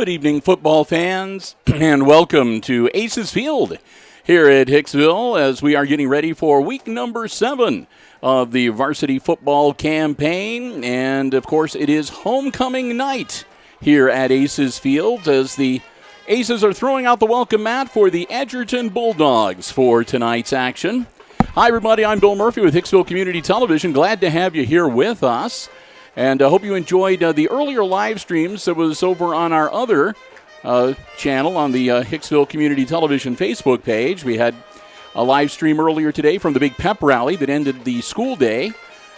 Good evening, football fans, and welcome to Aces Field here at Hicksville as we are getting ready for week number 7 of the varsity football campaign. And, of course, it is homecoming night here at Aces Field as the Aces are throwing out the welcome mat for the Edgerton Bulldogs for tonight's action. Hi, everybody. I'm Bill Murphy with Hicksville Community Television. Glad to have you here with us. And I hope you enjoyed the earlier live streams that was over on our other channel on the Hicksville Community Television Facebook page. We had a live stream earlier today from the big pep rally that ended the school day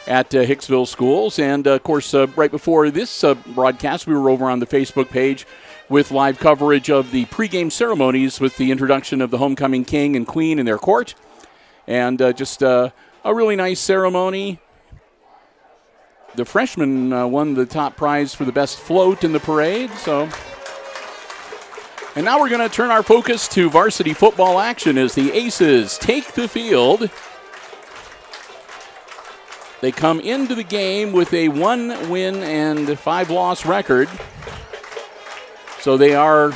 at Hicksville schools. And, of course, right before this broadcast, we were over on the Facebook page with live coverage of the pregame ceremonies with the introduction of the homecoming king and queen in their court. And just a really nice ceremony. The freshman won the top prize for the best float in the parade. And now we're going to turn our focus to varsity football action as the Aces take the field. They come into the game with a 1-win and 5-loss record. So they are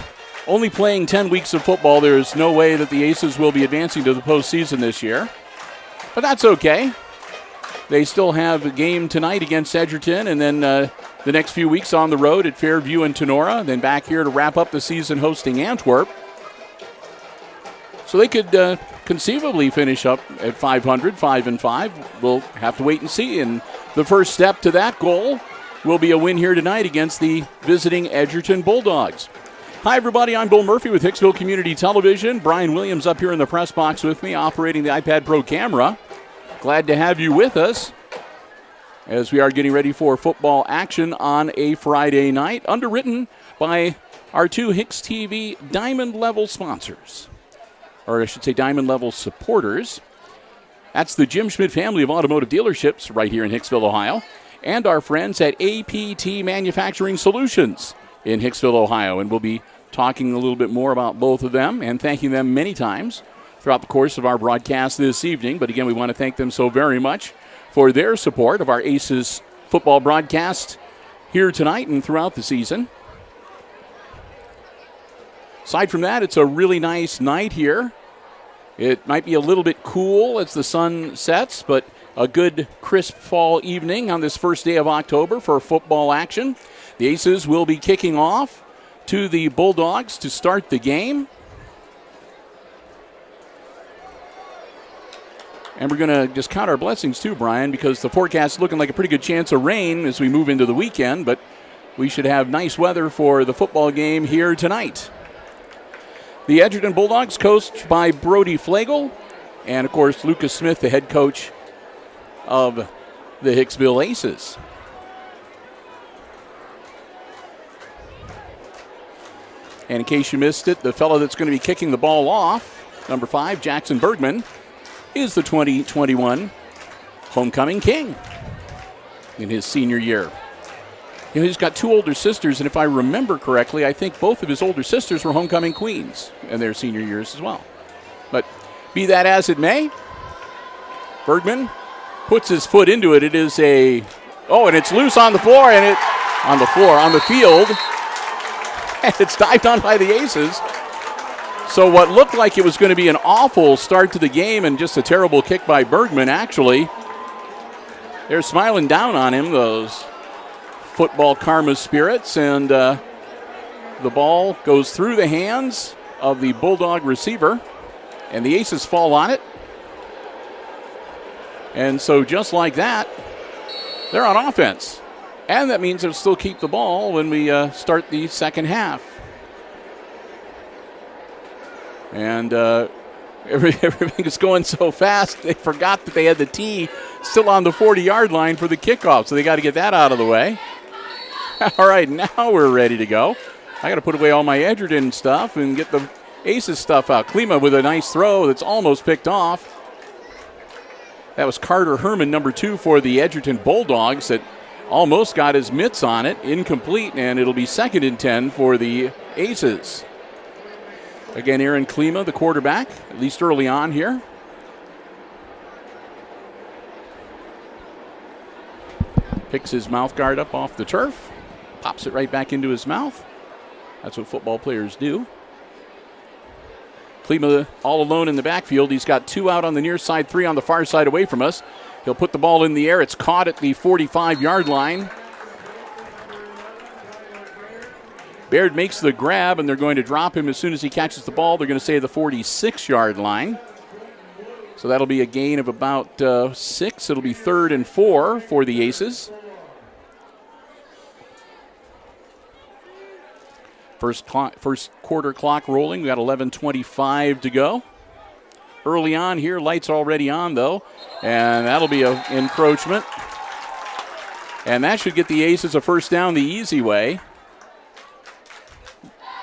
only playing 10 weeks of football. There is no way that the Aces will be advancing to the postseason this year. But that's okay. They still have a game tonight against Edgerton, and then the next few weeks on the road at Fairview and Tenora, then back here to wrap up the season hosting Antwerp. So they could conceivably finish up at 500, 5-5. We'll have to wait and see, and the first step to that goal will be a win here tonight against the visiting Edgerton Bulldogs. Hi, everybody. I'm Bill Murphy with Hicksville Community Television. Brian Williams up here in the press box with me, operating the iPad Pro camera. Glad to have you with us as we are getting ready for football action on a Friday night, underwritten by our two HIX-TV Diamond Level sponsors, or I should say Diamond Level supporters. That's the Jim Schmidt family of automotive dealerships right here in Hicksville, Ohio, and our friends at APT Manufacturing Solutions in Hicksville, Ohio. And we'll be talking a little bit more about both of them and thanking them many times throughout the course of our broadcast this evening. But again, we want to thank them so very much for their support of our Aces football broadcast here tonight and throughout the season. Aside from that, it's a really nice night here. It might be a little bit cool as the sun sets, but a good crisp fall evening on this first day of October for football action. The Aces will be kicking off to the Bulldogs to start the game. And we're going to just count our blessings too, Brian, because the forecast is looking like a pretty good chance of rain as we move into the weekend, but we should have nice weather for the football game here tonight. The Edgerton Bulldogs, coached by Brody Flagel, and of course Lucas Smith, the head coach of the Hicksville Aces. And in case you missed it, the fellow that's going to be kicking the ball off, number 5, Jackson Bergman, is the 2021 homecoming king in his senior year. You know, he's got 2 older sisters, and if I remember correctly, I think both of his older sisters were homecoming queens in their senior years as well. But be that as it may, Bergman puts his foot into it. It is and it's loose on the floor, on the field, and it's dived on by the Aces. So what looked like it was going to be an awful start to the game and just a terrible kick by Bergman, actually, they're smiling down on him, those football karma spirits, and the ball goes through the hands of the Bulldog receiver, and the Aces fall on it. And so just like that, they're on offense. And that means they'll still keep the ball when we start the second half. And everything is going so fast, they forgot that they had the tee still on the 40-yard line for the kickoff, so they got to get that out of the way. All right, now we're ready to go. I got to put away all my Edgerton stuff and get the Aces stuff out. Klima with a nice throw that's almost picked off. That was Carter Herman, number 2 for the Edgerton Bulldogs, that almost got his mitts on it. Incomplete, and it'll be 2nd and 10 for the Aces. Again, Aaron Klima, the quarterback, at least early on here. Picks his mouth guard up off the turf, pops it right back into his mouth. That's what football players do. Klima all alone in the backfield. He's got 2 out on the near side, 3 on the far side away from us. He'll put the ball in the air. It's caught at the 45-yard line. Baird makes the grab, and they're going to drop him as soon as he catches the ball. They're going to say the 46-yard line. So that'll be a gain of about 6. It'll be 3rd and 4 for the Aces. First quarter clock rolling. We got 11:25 to go. Early on here, lights already on though, and that'll be an encroachment. And that should get the Aces a first down the easy way.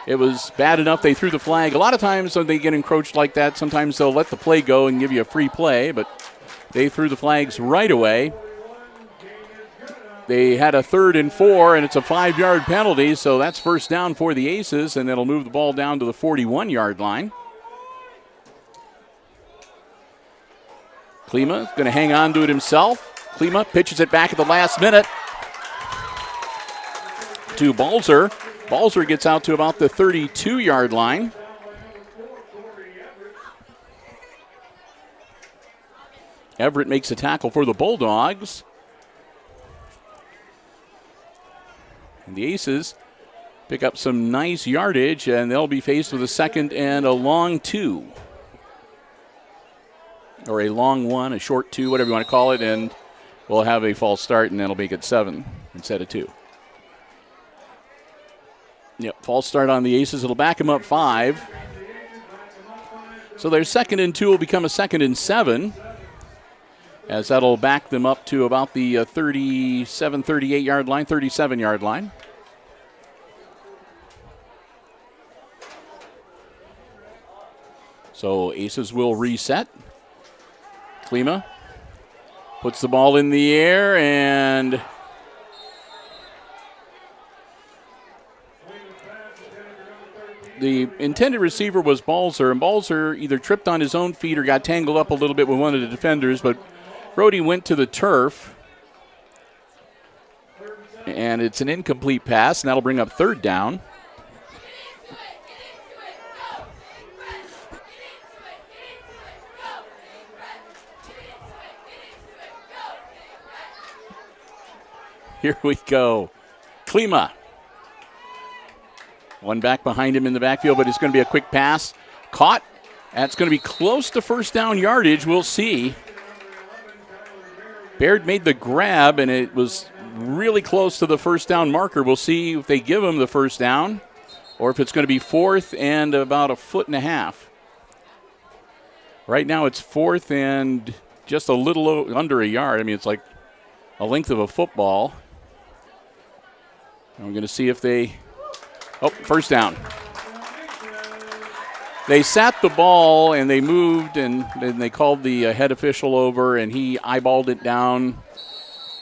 It was bad enough they threw the flag. A lot of times when they get encroached like that, sometimes they'll let the play go and give you a free play, but they threw the flags right away. They had a 3rd and 4, and it's a 5-yard penalty, so that's first down for the Aces, and it'll move the ball down to the 41-yard line. Klima is going to hang on to it himself. Klima pitches it back at the last minute to Balzer. Balzer gets out to about the 32-yard line. Everett makes a tackle for the Bulldogs. And the Aces pick up some nice yardage, and they'll be faced with a 2nd and a long 2. Or a long 1, a short 2, whatever you want to call it, and we'll have a false start, and that'll make it 7 instead of 2. Yep, false start on the Aces. It'll back them up 5. So their 2nd and 2 will become a 2nd and 7, as that'll back them up to about the 37, 38-yard line, 37-yard line. So Aces will reset. Klima puts the ball in the air, and the intended receiver was Balzer, and Balzer either tripped on his own feet or got tangled up a little bit with one of the defenders, but Brody went to the turf, and it's an incomplete pass, and that'll bring up 3rd down. Here we go. Klima. One back behind him in the backfield, but it's going to be a quick pass. Caught. That's going to be close to first down yardage. We'll see. Baird made the grab, and it was really close to the first down marker. We'll see if they give him the first down or if it's going to be 4th and about a 1.5 feet. Right now it's 4th and just a little under a yard. I mean, it's like a length of a football. And we're going to see if they... Oh, first down. They sat the ball and they moved, and then they called the head official over, and he eyeballed it down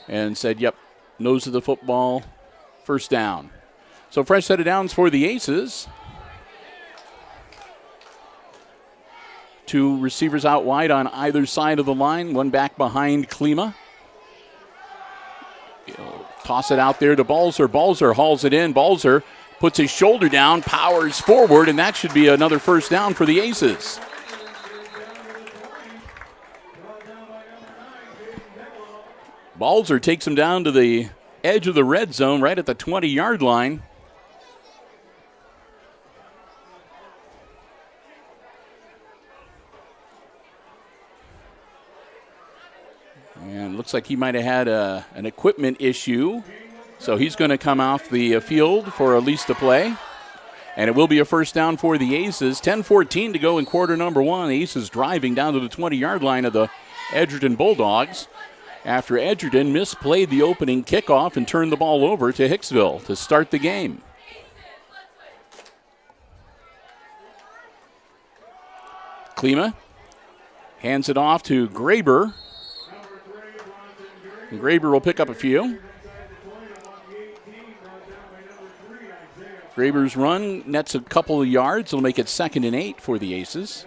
and said, yep, nose of the football, first down. So fresh set of downs for the Aces. 2 receivers out wide on either side of the line, one back behind Klima. Toss it out there to Balzer. Balzer hauls it in. Balzer puts his shoulder down, powers forward, and that should be another first down for the Aces. Balzer takes him down to the edge of the red zone, right at the 20-yard line. And looks like he might have had an equipment issue. So he's going to come off the field for at least a play. And it will be a first down for the Aces. 10:14 to go in quarter number 1. The Aces driving down to the 20-yard line of the Edgerton Bulldogs after Edgerton misplayed the opening kickoff and turned the ball over to Hicksville to start the game. Klima hands it off to Graber. And Graber will pick up a few. Graber's run nets a couple of yards. It'll make it 2nd and 8 for the Aces.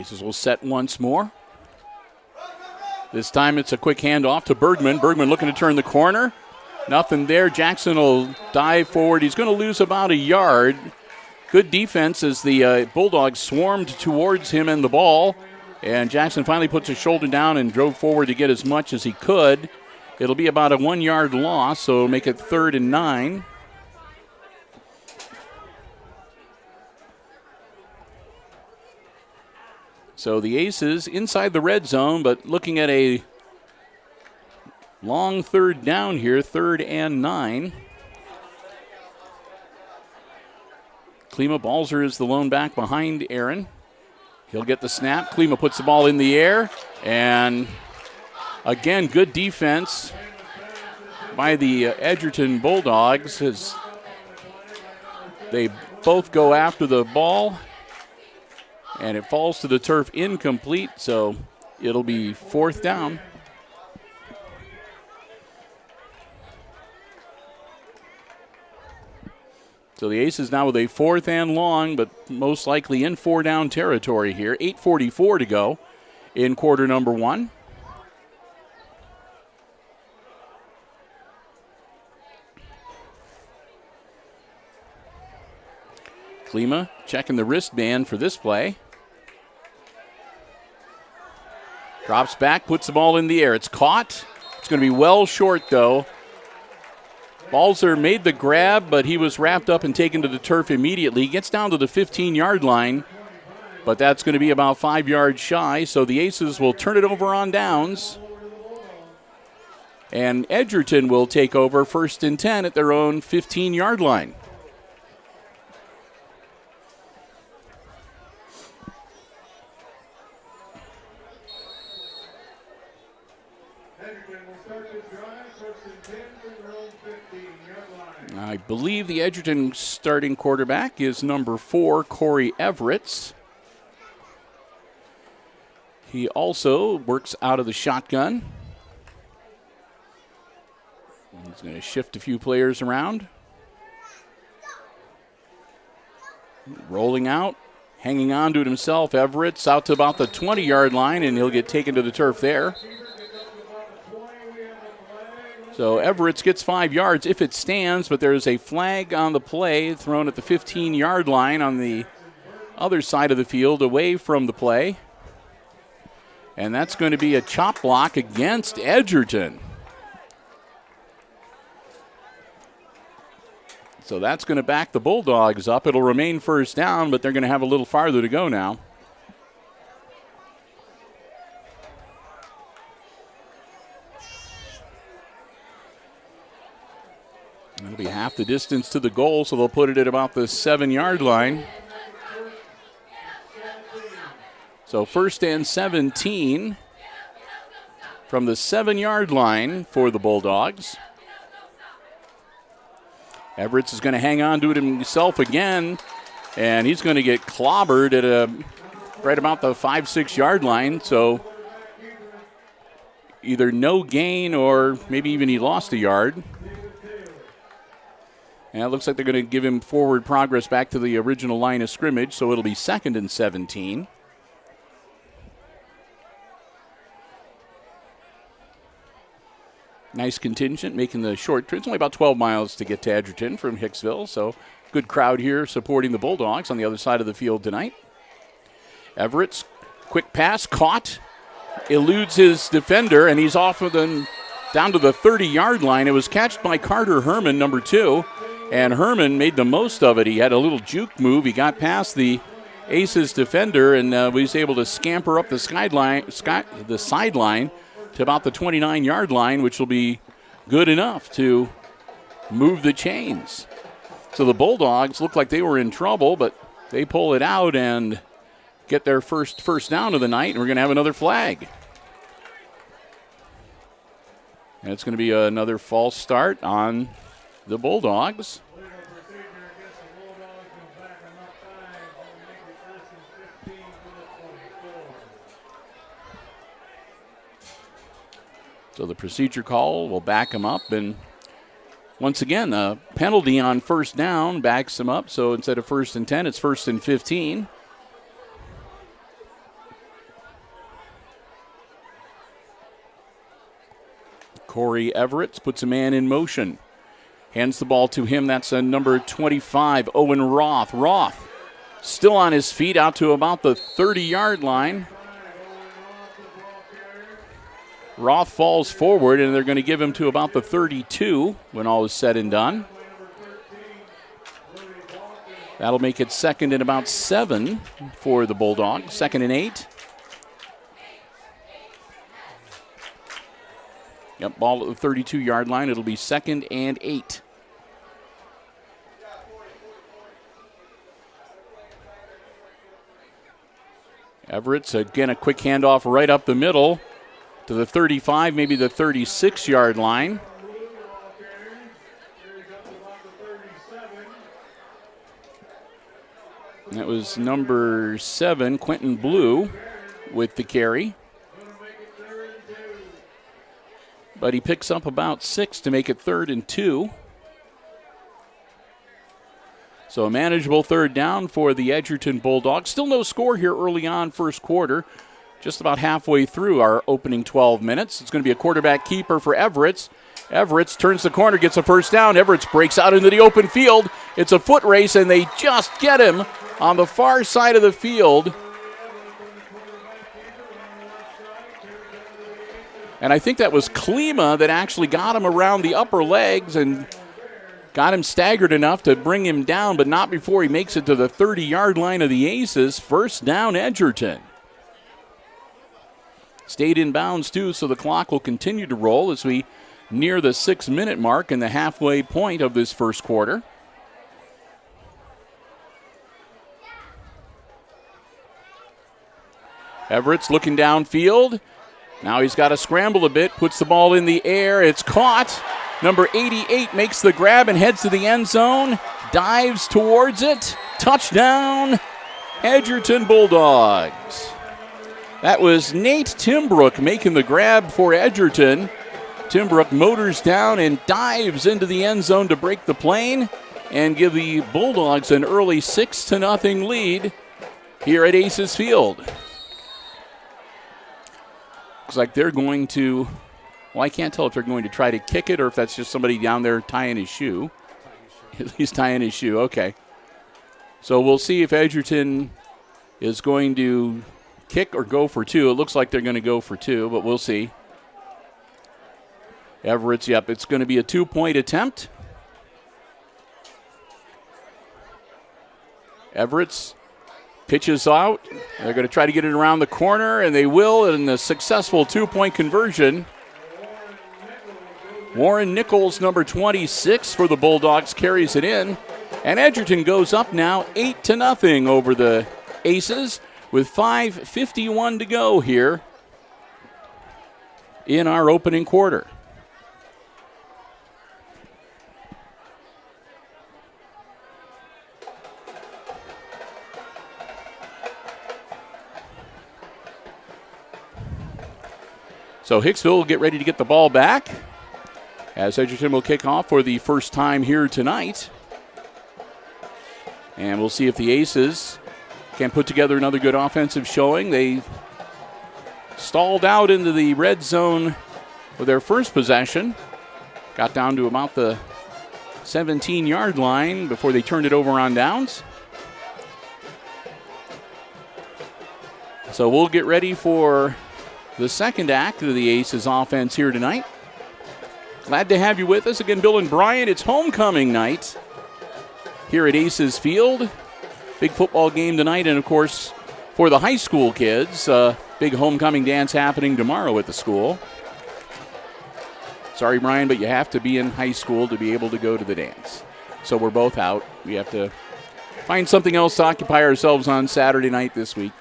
Aces will set once more. This time it's a quick handoff to Bergman. Bergman looking to turn the corner. Nothing there. Jackson will dive forward. He's going to lose about a yard. Good defense as the Bulldogs swarmed towards him and the ball. And Jackson finally puts his shoulder down and drove forward to get as much as he could. It'll be about a 1 yard loss, so make it 3rd and 9. So the Aces inside the red zone, but looking at a long 3rd down here, 3rd and 9. Klima Balzer is the lone back behind Aaron. He'll get the snap. Klima puts the ball in the air. And again, good defense by the Edgerton Bulldogs as they both go after the ball. And it falls to the turf incomplete, so it'll be 4th down. So the Aces now with a 4th and long, but most likely in 4-down territory here. 8:44 to go in quarter number 1. Klima checking the wristband for this play. Drops back, puts the ball in the air. It's caught. It's going to be well short, though. Balzer made the grab, but he was wrapped up and taken to the turf immediately. He gets down to the 15-yard line, but that's going to be about 5 yards shy, so the Aces will turn it over on downs. And Edgerton will take over 1st and 10 at their own 15-yard line. I believe the Edgerton starting quarterback is number 4, Corey Everett. He also works out of the shotgun. He's going to shift a few players around. Rolling out, hanging on to it himself. Everett's out to about the 20-yard line, and he'll get taken to the turf there. So Everett gets 5 yards if it stands, but there's a flag on the play thrown at the 15-yard line on the other side of the field away from the play. And that's going to be a chop block against Edgerton. So that's going to back the Bulldogs up. It'll remain 1st down, but they're going to have a little farther to go now. It'll be half the distance to the goal, so they'll put it at about the 7-yard line. So 1st and 17 from the 7-yard line for the Bulldogs. Everett is going to hang on to it himself again, and he's going to get clobbered at right about the 5-6-yard line. So either no gain or maybe even he lost a yard. And it looks like they're going to give him forward progress back to the original line of scrimmage, so it'll be 2nd and 17. Nice contingent making the short trip. It's only about 12 miles to get to Edgerton from Hicksville, so good crowd here supporting the Bulldogs on the other side of the field tonight. Everett's quick pass caught, eludes his defender, and he's off of them down to the 30-yard line. It was catched by Carter Herman, number 2. And Herman made the most of it. He had a little juke move. He got past the Aces defender and was able to scamper up the sideline to about the 29-yard line, which will be good enough to move the chains. So the Bulldogs look like they were in trouble, but they pull it out and get their first down of the night, and we're going to have another flag. And it's going to be another false start on the Bulldogs. So the procedure call will back him up, and once again, a penalty on 1st down backs him up. So instead of 1st and 10, it's 1st and 15. Corey Everett puts a man in motion. Hands the ball to him. That's number 25, Owen Roth. Roth still on his feet out to about the 30-yard line. Roth falls forward, and they're going to give him to about the 32 when all is said and done. That'll make it 2nd and about 7 for the Bulldogs. 2nd and 8. Yep, ball at the 32-yard line. It'll be 2nd and 8. Everett's again a quick handoff right up the middle to the 35, maybe the 36-yard line. And that was number 7, Quentin Blue, with the carry. But he picks up about 6 to make it 3rd and 2. So a manageable 3rd down for the Edgerton Bulldogs. Still no score here early on first quarter. Just about halfway through our opening 12 minutes. It's going to be a quarterback keeper for Everett. Everett turns the corner, gets a first down. Everett breaks out into the open field. It's a foot race, and they just get him on the far side of the field. And I think that was Klima that actually got him around the upper legs and got him staggered enough to bring him down, but not before he makes it to the 30-yard line of the Aces. First down, Edgerton. Stayed in bounds, too, so the clock will continue to roll as we near the 6-minute mark and the halfway point of this first quarter. Everett's looking downfield. Now he's got to scramble a bit, puts the ball in the air. It's caught. Number 88 makes the grab and heads to the end zone. Dives towards it. Touchdown, Edgerton Bulldogs. That was Nate Timbrook making the grab for Edgerton. Timbrook motors down and dives into the end zone to break the plane and give the Bulldogs an early 6-0 lead here at Aces Field. Looks like they're going to, well, I can't tell if they're going to try to kick it or if that's just somebody down there tying his shoe. He's tying his shoe, okay. So we'll see if Edgerton is going to kick or go for 2. It looks like they're going to go for 2, but we'll see. Everett's, yep, it's going to be a 2-point attempt. Everett's pitches out. They're going to try to get it around the corner, and they will in the successful 2-point conversion. Warren Nichols, number 26 for the Bulldogs, carries it in. And Edgerton goes up now 8-0 over the Aces with 5:51 to go here in our opening quarter. So Hicksville will get ready to get the ball back as Edgerton will kick off for the first time here tonight. And we'll see if the Aces can put together another good offensive showing. They stalled out into the red zone with their first possession. Got down to about the 17-yard line before they turned it over on downs. So we'll get ready for the second act of the Aces offense here tonight. Glad to have you with us. Again, Bill and Brian, it's homecoming night here at Aces Field. Big football game tonight, and of course, for the high school kids, big homecoming dance happening tomorrow at the school. Sorry, Brian, but you have to be in high school to be able to go to the dance. So we're both out. We have to find something else to occupy ourselves on Saturday night this week.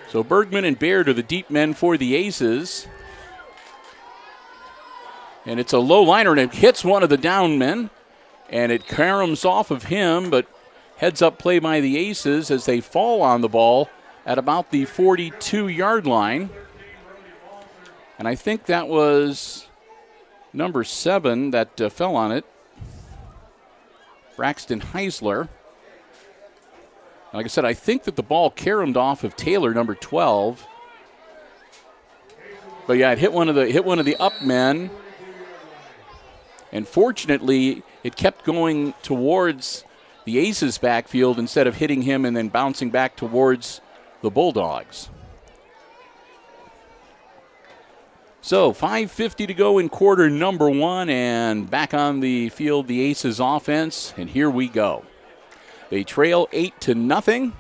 So Bergman and Baird are the deep men for the Aces. And it's a low liner, and it hits one of the down men. And it caroms off of him, but heads up play by the Aces as they fall on the ball at about the 42-yard line. And I think that was number 7 that fell on it, Braxton Heisler. Like I said, I think that the ball caromed off of Taylor, number 12. But yeah, it hit one of the up men. And fortunately, it kept going towards the Aces backfield instead of hitting him and then bouncing back towards the Bulldogs. So 5:50 to go in quarter number 1, and back on the field, the Aces offense, and here we go. They trail 8-0,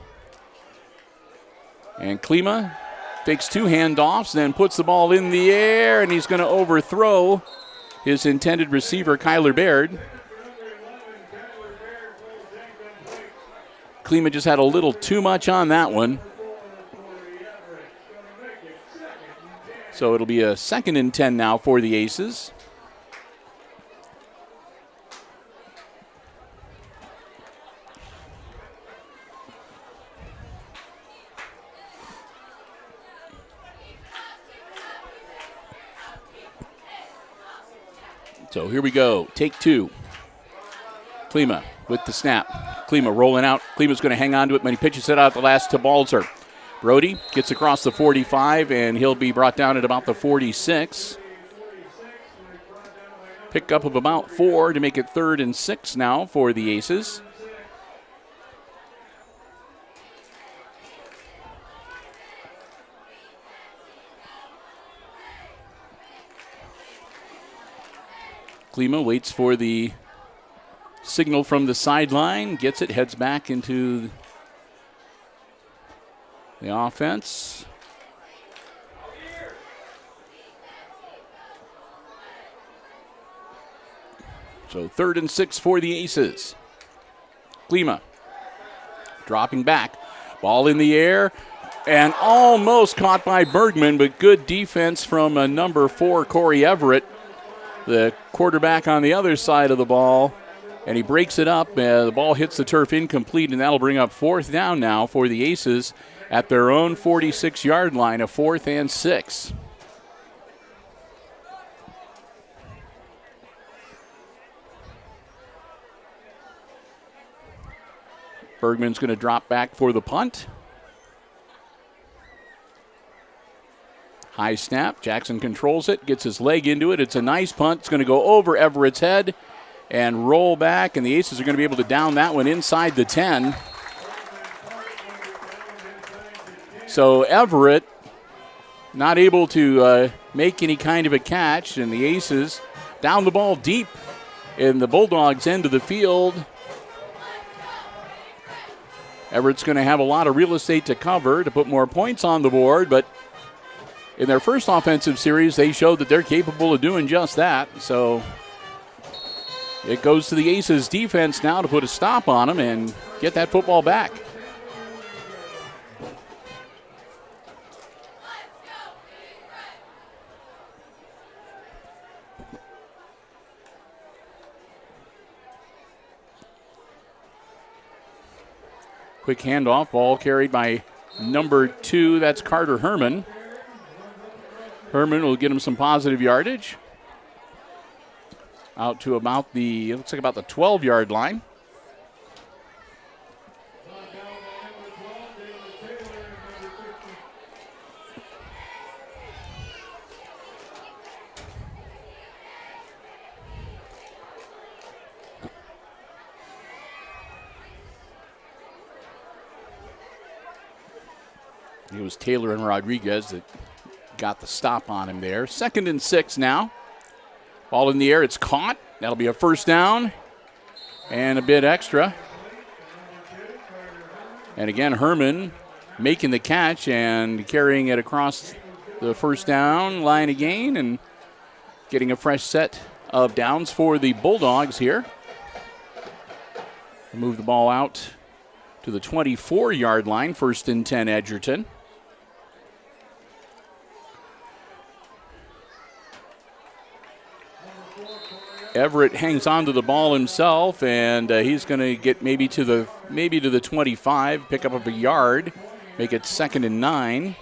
and Klima takes 2 handoffs, then puts the ball in the air, and he's going to overthrow his intended receiver, Kyler Baird. Klima just had a little too much on that one. So it'll be a 2nd and 10 now for the Aces. So here we go. Take 2. Klima with the snap. Klima rolling out. Klima's going to hang on to it when he pitches it out the last to Balzer. Brody gets across the 45, and he'll be brought down at about the 46. Pickup of about 4 to make it 3rd and 6 now for the Aces. Klima waits for the signal from the sideline, gets it, heads back into the offense. So 3rd and 6 for the Aces. Klima dropping back. Ball in the air and almost caught by Bergman, but good defense from number 4, Corey Everett, the quarterback on the other side of the ball. And he breaks it up. The ball hits the turf incomplete, and that'll bring up 4th down now for the Aces at their own 46-yard line, a 4th and 6. Bergman's going to drop back for the punt. High snap. Jackson controls it, gets his leg into it. It's a nice punt. It's going to go over Everett's head and roll back, and the Aces are going to be able to down that one inside the 10. So Everett not able to make any kind of a catch, and the Aces down the ball deep in the Bulldogs' end of the field. Everett's going to have a lot of real estate to cover to put more points on the board, but in their first offensive series, they showed that they're capable of doing just that. So it goes to the Aces defense now to put a stop on them and get that football back. Quick handoff, ball carried by number 2, that's Carter Herman. Herman will get him some positive yardage. Out to about the, looks like about the 12-yard line. It was Taylor and Rodriguez that got the stop on him there. 2nd and 6 now. Ball in the air, it's caught. That'll be a 1st down and a bit extra. And again, Herman making the catch and carrying it across the 1st down line again and getting a fresh set of downs for the Bulldogs here. Move the ball out to the 24-yard line, 1st and 10 Edgerton. Everett hangs on to the ball himself, and he's going to get maybe to the 25, pick up a yard, make it 2nd and 9.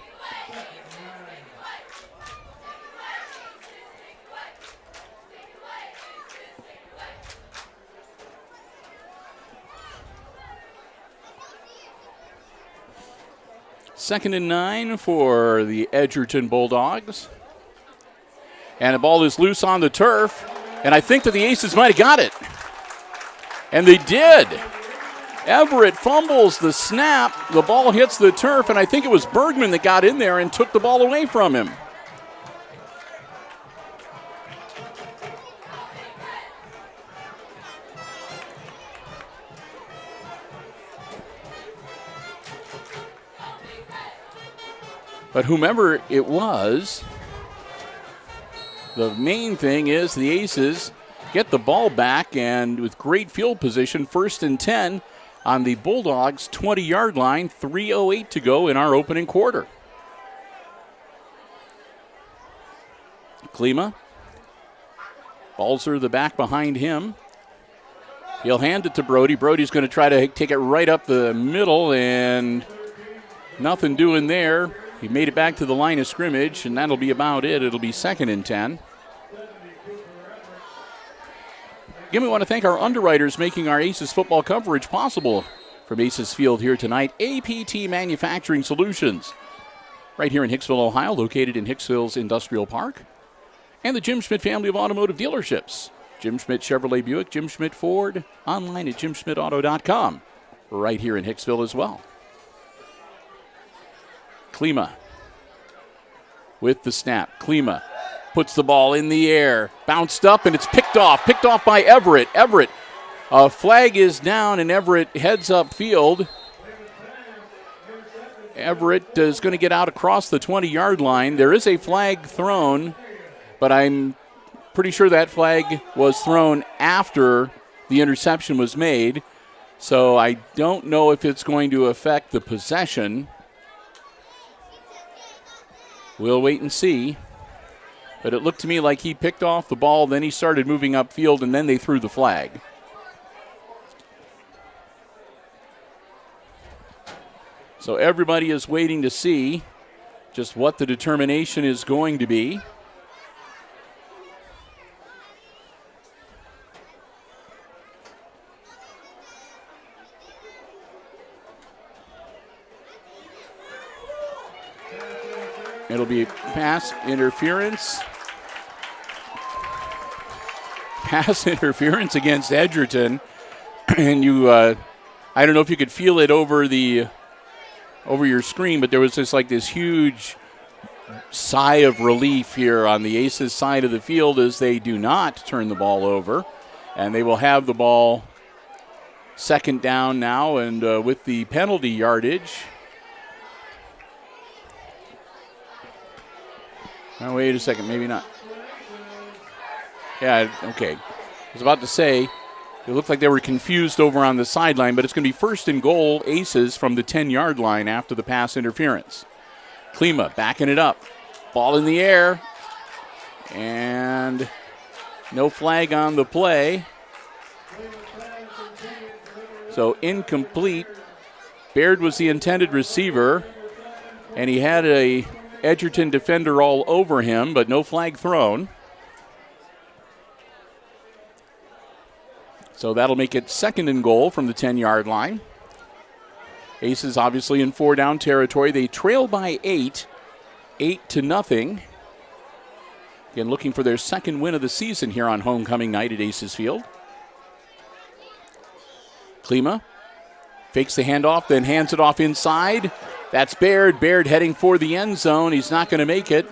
2nd and 9 for the Edgerton Bulldogs. And the ball is loose on the turf. And I think that the Aces might have got it. And they did. Everett fumbles the snap. The ball hits the turf, and I think it was Bergman that got in there and took the ball away from him. But whomever it was, the main thing is the Aces get the ball back, and with great field position, 1st and 10 on the Bulldogs' 20-yard line, 3:08 to go in our opening quarter. Klima, Balzer the back behind him. He'll hand it to Brody. Brody's going to try to take it right up the middle, and nothing doing there. He made it back to the line of scrimmage, and that'll be about it. It'll be 2nd and 10. Again, we want to thank our underwriters making our Aces football coverage possible from Aces Field here tonight. APT Manufacturing Solutions, right here in Hicksville, Ohio, located in Hicksville's Industrial Park. And the Jim Schmidt family of automotive dealerships. Jim Schmidt Chevrolet Buick, Jim Schmidt Ford, online at jimschmidtauto.com, right here in Hicksville as well. Klima with the snap. Klima puts the ball in the air, bounced up, and it's picked off by Everett. Everett, a flag is down, and Everett heads upfield. Everett is going to get out across the 20-yard line. There is a flag thrown, but I'm pretty sure that flag was thrown after the interception was made, so I don't know if it's going to affect the possession. We'll wait and see. But it looked to me like he picked off the ball, then he started moving upfield, and then they threw the flag. So everybody is waiting to see just what the determination is going to be. It'll be pass interference. Pass interference against Edgerton. And I don't know if you could feel it over your screen, but there was just like this huge sigh of relief here on the Aces side of the field as they do not turn the ball over. And they will have the ball 2nd down now, and with the penalty yardage. Oh, wait a second, maybe not. Yeah, okay. I was about to say, it looked like they were confused over on the sideline, but it's going to be 1st and goal, Aces from the 10-yard line after the pass interference. Klima backing it up. Ball in the air. And no flag on the play. So incomplete. Baird was the intended receiver, and he had a Edgerton defender all over him, but no flag thrown. So that'll make it 2nd and goal from the 10-yard line. Aces obviously in 4-down territory. They trail by 8 8-0. Again, looking for their 2nd win of the season here on homecoming night at Aces Field. Klima fakes the handoff, then hands it off inside. That's Baird. Baird heading for the end zone. He's not going to make it.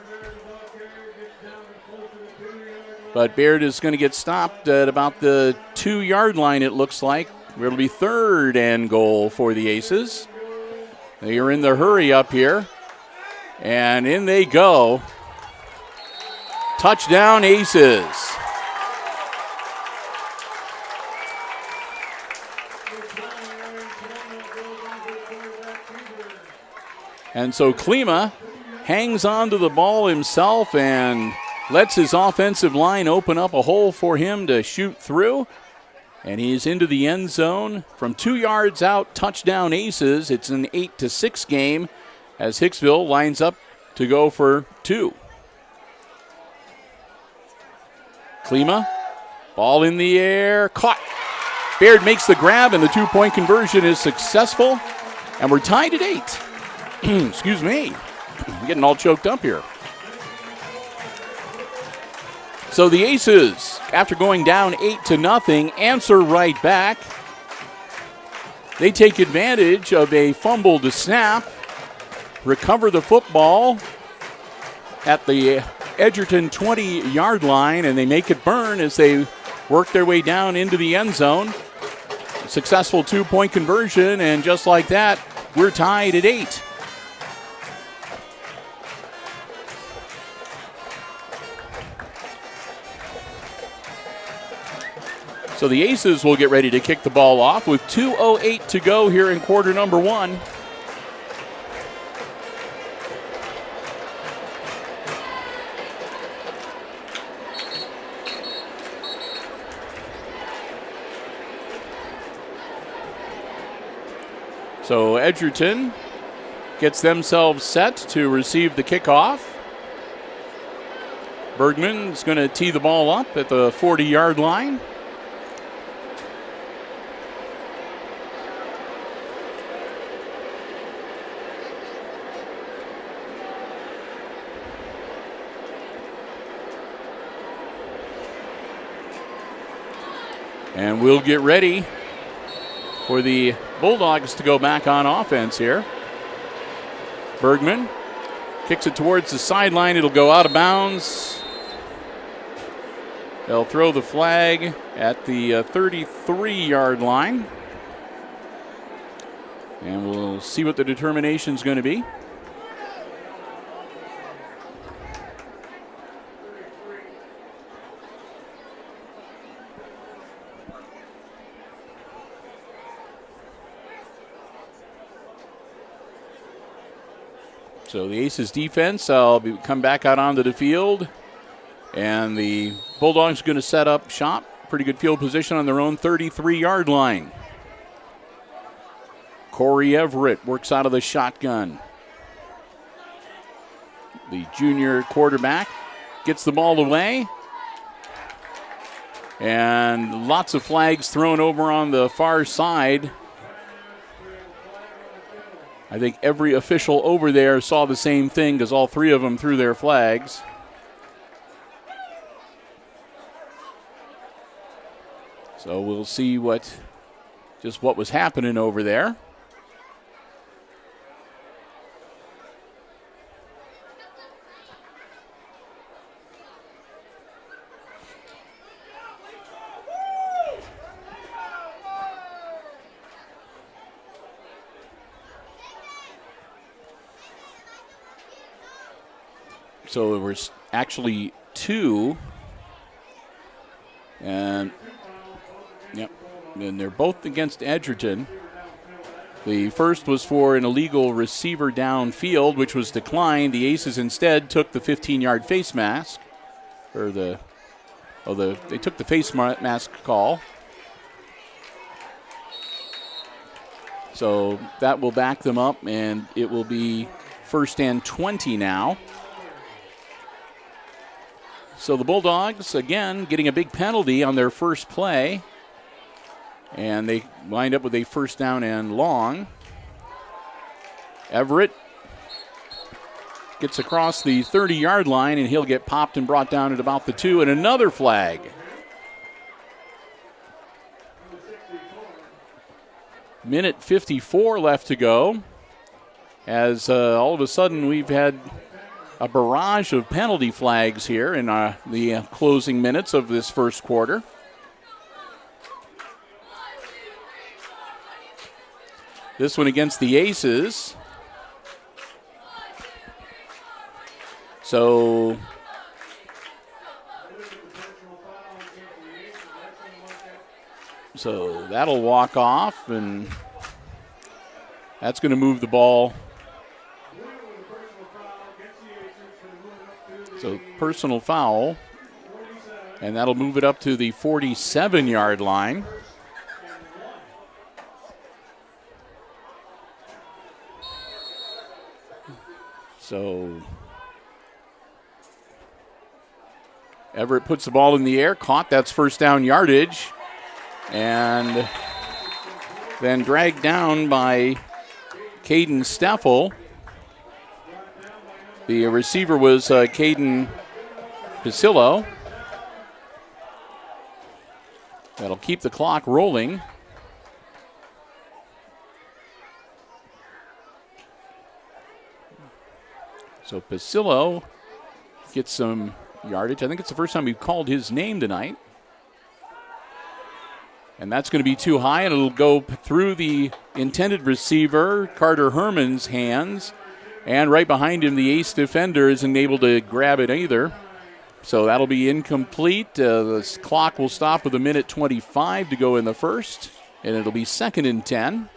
But Baird is going to get stopped at about the 2-yard line, it looks like. It'll be 3rd and goal for the Aces. They are in the hurry up here. And in they go. Touchdown, Aces. And so Klima hangs on to the ball himself and lets his offensive line open up a hole for him to shoot through. And he's into the end zone from 2 yards out. Touchdown, Aces. It's an 8-6 game as Hicksville lines up to go for 2. Klima, ball in the air, caught. Baird makes the grab, and the 2-point conversion is successful. And we're tied at 8. Excuse me. I'm getting all choked up here. So the Aces, after going down 8-0, answer right back. They take advantage of a fumble to snap, recover the football at the Edgerton 20-yard line, and they make it burn as they work their way down into the end zone. Successful 2-point conversion, and just like that, we're tied at 8. So the Aces will get ready to kick the ball off with 2:08 to go here in quarter number 1. So Edgerton gets themselves set to receive the kickoff. Bergman's going to tee the ball up at the 40-yard line. And we'll get ready for the Bulldogs to go back on offense here. Bergman kicks it towards the sideline. It'll go out of bounds. They'll throw the flag at the 33-yard line. And we'll see what the determination is going to be. So the Aces defense will come back out onto the field. And the Bulldogs are going to set up shop. Pretty good field position on their own 33-yard line. Corey Everett works out of the shotgun. The junior quarterback gets the ball away. And lots of flags thrown over on the far side. I think every official over there saw the same thing because all three of them threw their flags. So we'll see what was happening over there. So there was actually two. And they're both against Edgerton. The first was for an illegal receiver downfield, which was declined. The Aces instead took the 15-yard face mask. They took the face mask call. So that will back them up, and it will be 1st and 20 now. So the Bulldogs, again, getting a big penalty on their first play. And they wind up with a 1st down and long. Everett gets across the 30-yard line, and he'll get popped and brought down at about the 2, and another flag. Minute 54 left to go. As all of a sudden we've had a barrage of penalty flags here in the closing minutes of this first quarter. This one against the Aces. So that'll walk off, and that's going to move the ball. So personal foul, and that'll move it up to the 47-yard line. So Everett puts the ball in the air, caught. That's 1st down yardage, and then dragged down by Caden Steffel. The receiver was Caden Pasillo. That'll keep the clock rolling. So Pasillo gets some yardage. I think it's the first time we've called his name tonight. And that's going to be too high, and it'll go through the intended receiver, Carter Herman's hands. And right behind him, the ace defender isn't able to grab it either. So that'll be incomplete. The clock will stop with 1:25 to go in the first, and it'll be 2nd and 10.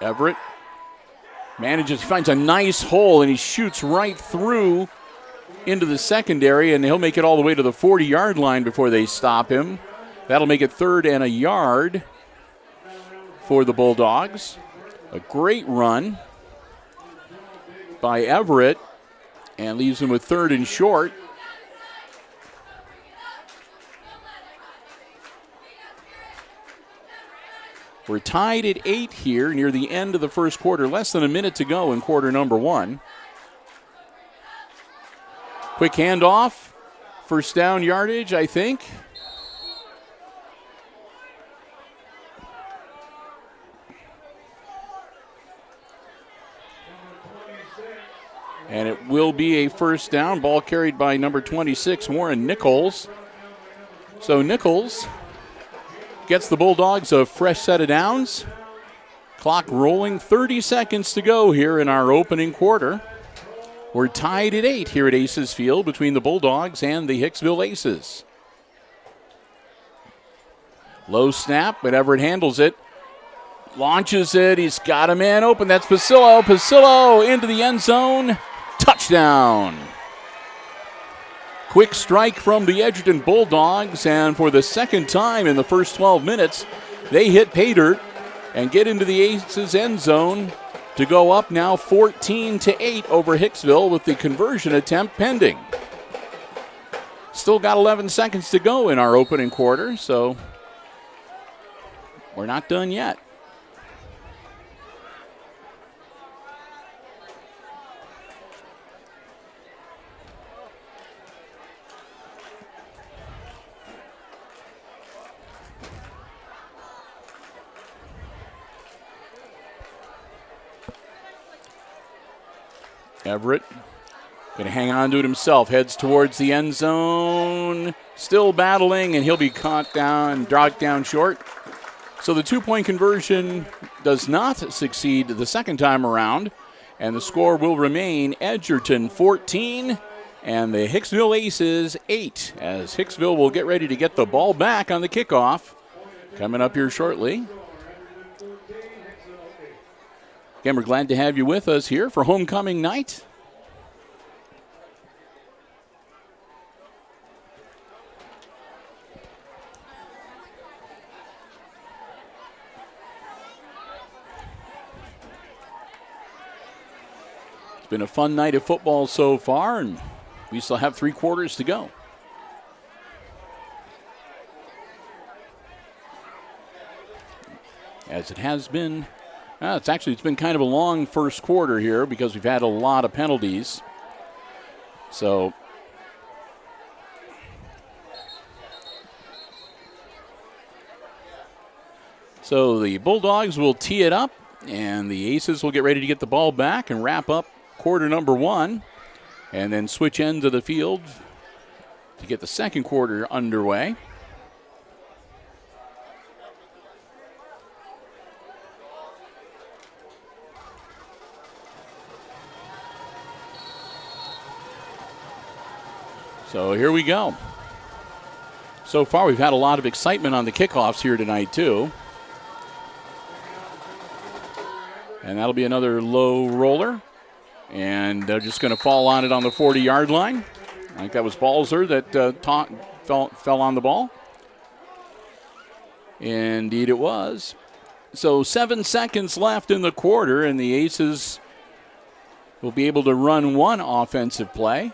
Everett finds a nice hole, and he shoots right through into the secondary, and he'll make it all the way to the 40-yard line before they stop him. That'll make it 3rd and a yard for the Bulldogs. A great run by Everett, and leaves him with 3rd and short. We're tied at 8 here near the end of the first quarter. Less than a minute to go in quarter number 1. Quick handoff. First down yardage, I think. And it will be a first down. Ball carried by number 26, Warren Nichols. So Nichols gets the Bulldogs a fresh set of downs. Clock rolling, 30 seconds to go here in our opening quarter. We're tied at 8 here at Aces Field between the Bulldogs and the Hicksville Aces. Low snap, but Everett handles it. Launches it, he's got a man open. That's Pasillo. Pasillo into the end zone. Touchdown. Quick strike from the Edgerton Bulldogs, and for the second time in the first 12 minutes, they hit pay dirt and get into the Aces end zone to go up now 14-8 over Hicksville with the conversion attempt pending. Still got 11 seconds to go in our opening quarter, so we're not done yet. Everett going to hang on to it himself, heads towards the end zone, still battling, and he'll be caught down, dragged down short. So the 2-point conversion does not succeed the second time around, and the score will remain Edgerton 14 and the Hicksville Aces 8, as Hicksville will get ready to get the ball back on the kickoff coming up here shortly. Again, we're glad to have you with us here for homecoming night. It's been a fun night of football so far, and we still have 3 quarters to go. As it has been. It's been kind of a long first quarter here because we've had a lot of penalties. So the Bulldogs will tee it up, and the Aces will get ready to get the ball back and wrap up quarter number 1, and then switch ends of the field to get the second quarter underway. So here we go. So far, we've had a lot of excitement on the kickoffs here tonight, too. And that'll be another low roller. And they're just going to fall on it on the 40-yard line. I think that was Balzer that fell on the ball. Indeed it was. So 7 seconds left in the quarter, and the Aces will be able to run one offensive play.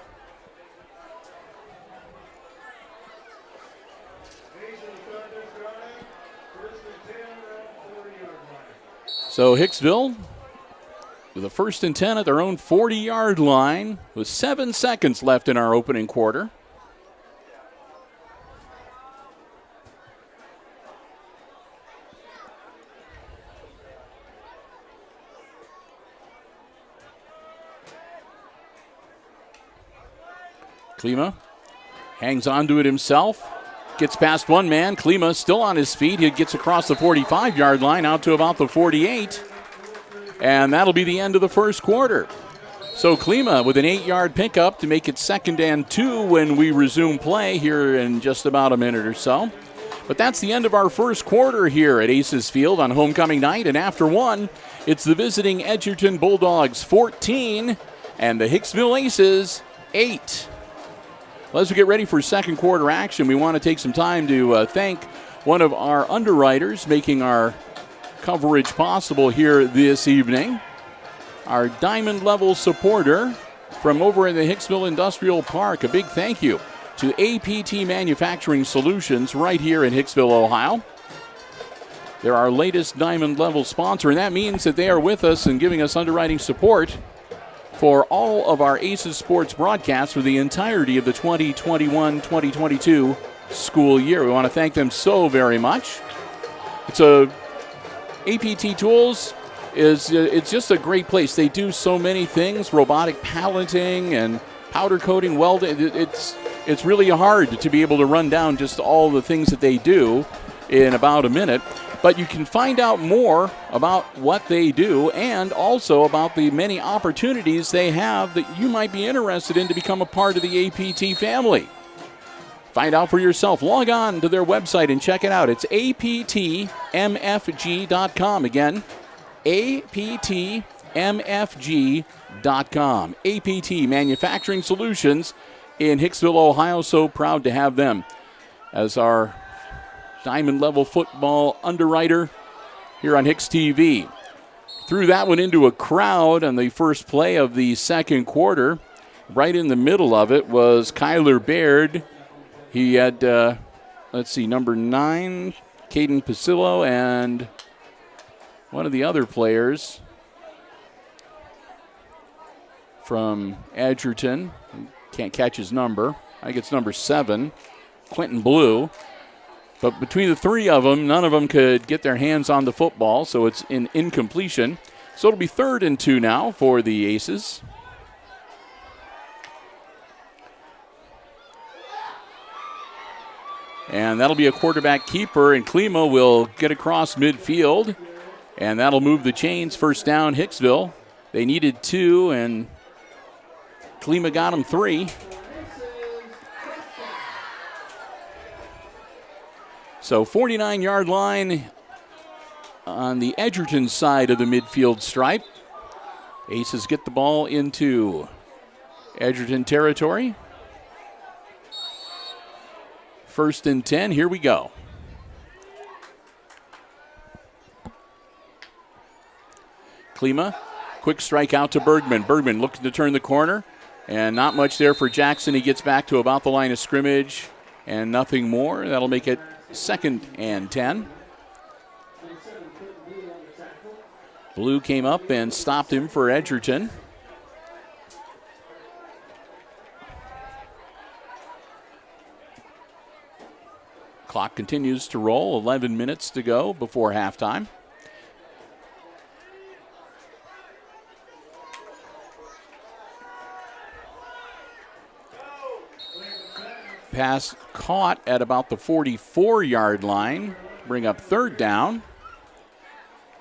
So Hicksville with a 1st and 10 at their own 40-yard line with 7 seconds left in our opening quarter. Klima hangs on to it himself. Gets past one man. Klima still on his feet. He gets across the 45-yard line out to about the 48. And that'll be the end of the first quarter. So Klima with an 8-yard pickup to make it 2nd and 2 when we resume play here in just about a minute or so. But that's the end of our first quarter here at Aces Field on homecoming night. And after one, it's the visiting Edgerton Bulldogs 14 and the Hicksville Aces 8. Well, as we get ready for second quarter action, we want to take some time to thank one of our underwriters making our coverage possible here this evening. Our diamond level supporter from over in the Hicksville Industrial Park. A big thank you to APT Manufacturing Solutions right here in Hicksville, Ohio. They're our latest diamond level sponsor, and that means that they are with us and giving us underwriting support for all of our Aces Sports broadcasts for the entirety of the 2021-2022 school year. We want to thank them so very much. APT Tools it's just a great place. They do so many things, robotic palleting and powder coating, welding. It's really hard to be able to run down just all the things that they do in about a minute. But you can find out more about what they do and also about the many opportunities they have that you might be interested in to become a part of the APT family. Find out for yourself. Log on to their website and check it out. It's aptmfg.com. Again, aptmfg.com. APT Manufacturing Solutions in Hicksville, Ohio. So proud to have them as our diamond level football underwriter here on HIX-TV. Threw that one into a crowd on the first play of the second quarter. Right in the middle of it was Kyler Baird. He had, number 9, Caden Pasillo, and one of the other players from Edgerton. Can't catch his number. I think it's number 7, Quentin Blue. But between the three of them, none of them could get their hands on the football, so it's an incompletion. So it'll be 3rd and 2 now for the Aces. And that'll be a quarterback keeper, and Klima will get across midfield, and that'll move the chains. First down, Hicksville. They needed 2, and Klima got them 3. So 49-yard line on the Edgerton side of the midfield stripe. Aces get the ball into Edgerton territory. 1st and 10, here we go. Klima, quick strike out to Bergman. Bergman looking to turn the corner, and not much there for Jackson. He gets back to about the line of scrimmage, and nothing more. That'll make it 2nd and 10. Blue came up and stopped him for Edgerton. Clock continues to roll. 11 minutes to go before halftime. Pass caught at about the 44-yard line. Bring up 3rd down.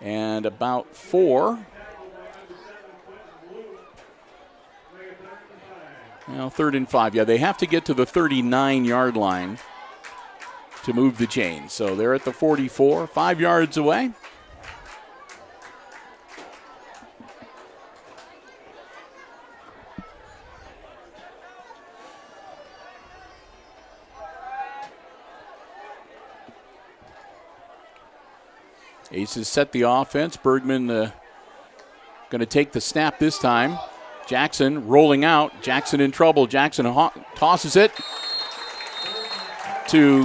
And about 4. Now 3rd and 5. Yeah, they have to get to the 39-yard line to move the chains. So they're at the 44, 5 yards away. Aces set the offense. Bergman going to take the snap this time. Jackson rolling out. Jackson in trouble. Jackson tosses it to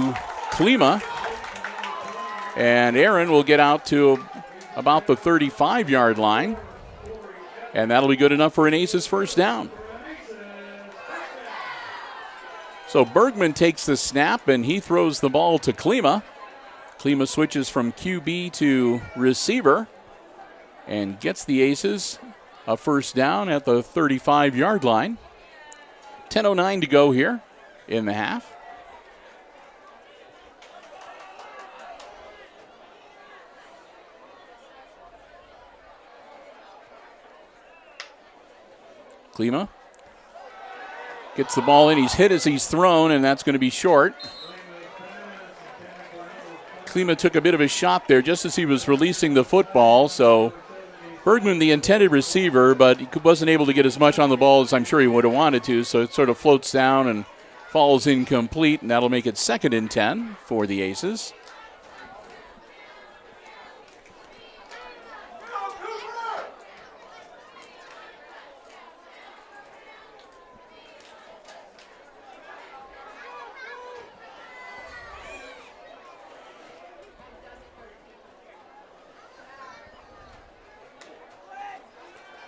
Klima. And Aaron will get out to about the 35-yard line. And that'll be good enough for an Aces first down. So Bergman takes the snap, and he throws the ball to Klima. Klima switches from QB to receiver and gets the Aces a first down at the 35-yard line. 10:09 to go here in the half. Klima gets the ball in. He's hit as he's thrown, and that's going to be short. Klima took a bit of a shot there just as he was releasing the football. So Bergman, the intended receiver, but he wasn't able to get as much on the ball as I'm sure he would have wanted to. So it sort of floats down and falls incomplete, and that'll make it 2nd and 10 for the Aces.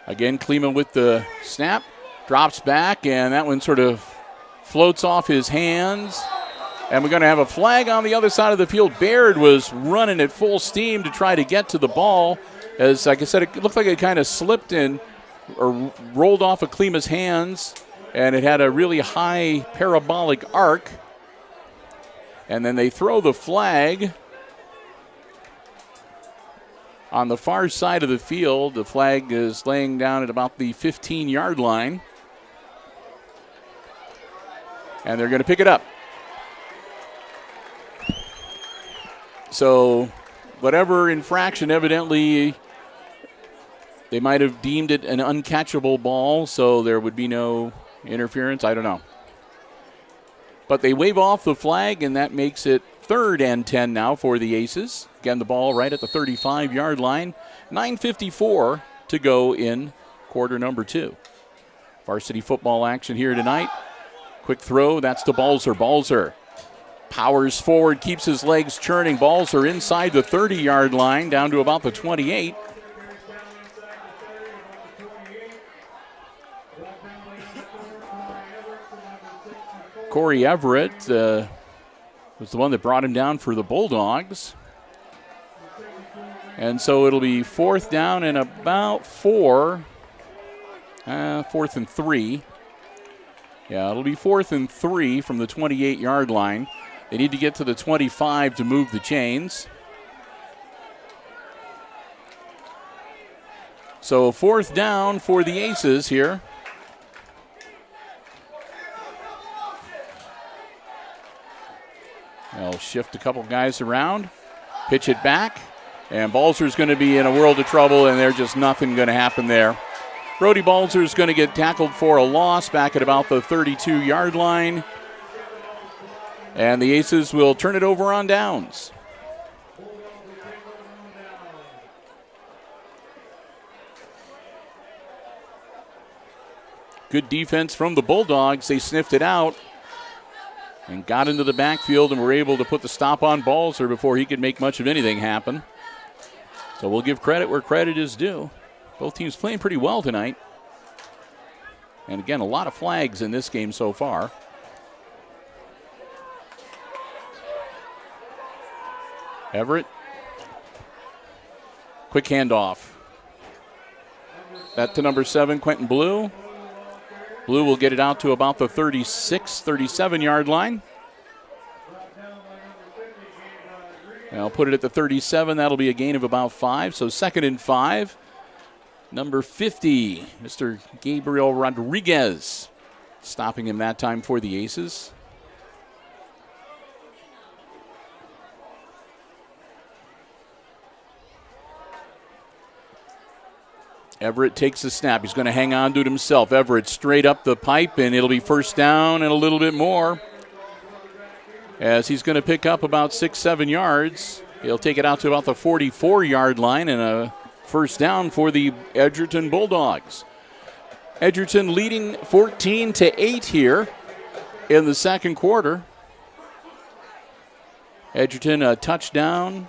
Again, Klima with the snap, drops back, and that one sort of floats off his hands. And we're going to have a flag on the other side of the field. Baird was running at full steam to try to get to the ball. As, like I said, it looked like it kind of slipped in or rolled off of Klima's hands, and it had a really high parabolic arc. And then they throw the flag on the far side of the field. The flag is laying down at about the 15-yard line. And they're going to pick it up. So whatever infraction, evidently they might have deemed it an uncatchable ball, so there would be no interference. I don't know. But they wave off the flag, and that makes it 3rd and 10 now for the Aces. Again, the ball right at the 35-yard line. 9:54 to go in quarter number 2. Varsity football action here tonight. Quick throw, that's to Balzer. Balzer powers forward, keeps his legs churning. Balzer inside the 30-yard line, down to about the 28. Corey Everett was the one that brought him down for the Bulldogs. And so it'll be 4th down and about 4th and 3. Yeah, it'll be 4th and 3 from the 28-yard line. They need to get to the 25 to move the chains. So 4th down for the Aces here. They'll shift a couple guys around, pitch it back, and Balzer's going to be in a world of trouble, and there's just nothing going to happen there. Brody Balzer's going to get tackled for a loss back at about the 32-yard line, and the Aces will turn it over on downs. Good defense from the Bulldogs. They sniffed it out and got into the backfield and were able to put the stop on Balzer before he could make much of anything happen. So we'll give credit where credit is due. Both teams playing pretty well tonight. And again, a lot of flags in this game so far. Everett. Quick handoff. That to number 7, Quentin Blue. Blue will get it out to about the 36, 37-yard line. And I'll put it at the 37. That'll be a gain of about 5. So 2nd and 5. Number 50, Mr. Gabriel Rodriguez, stopping him that time for the Aces. Everett takes the snap. He's going to hang on to it himself. Everett straight up the pipe, and it'll be 1st down and a little bit more, as he's going to pick up about 6-7 yards He'll take it out to about the 44-yard line and a first down for the Edgerton Bulldogs. Edgerton leading 14-8 here in the second quarter. Edgerton a touchdown,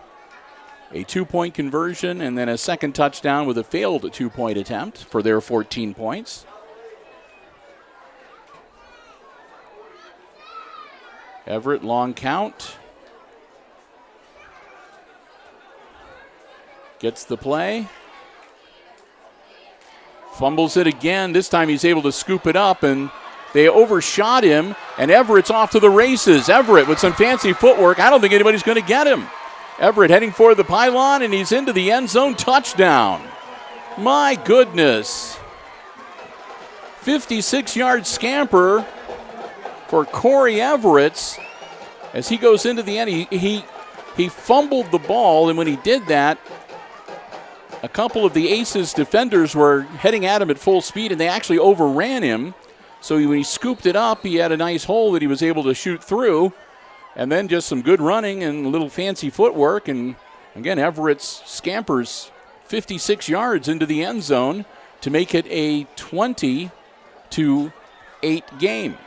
a 2-point conversion, and then a second touchdown with a failed 2-point attempt for their 14 points. Everett, long count. Gets the play. Fumbles it again. This time he's able to scoop it up, and they overshot him, and Everett's off to the races. Everett with some fancy footwork. I don't think anybody's going to get him. Everett heading for the pylon, and he's into the end zone. Touchdown. My goodness. 56-yard scamper for Corey Everett as he goes into the end. He fumbled the ball, and when he did that, a couple of the Aces defenders were heading at him at full speed, and they actually overran him. So when he scooped it up, he had a nice hole that he was able to shoot through. And then just some good running and a little fancy footwork. And again, Everett scampers 56 yards into the end zone to make it a 20-8 game.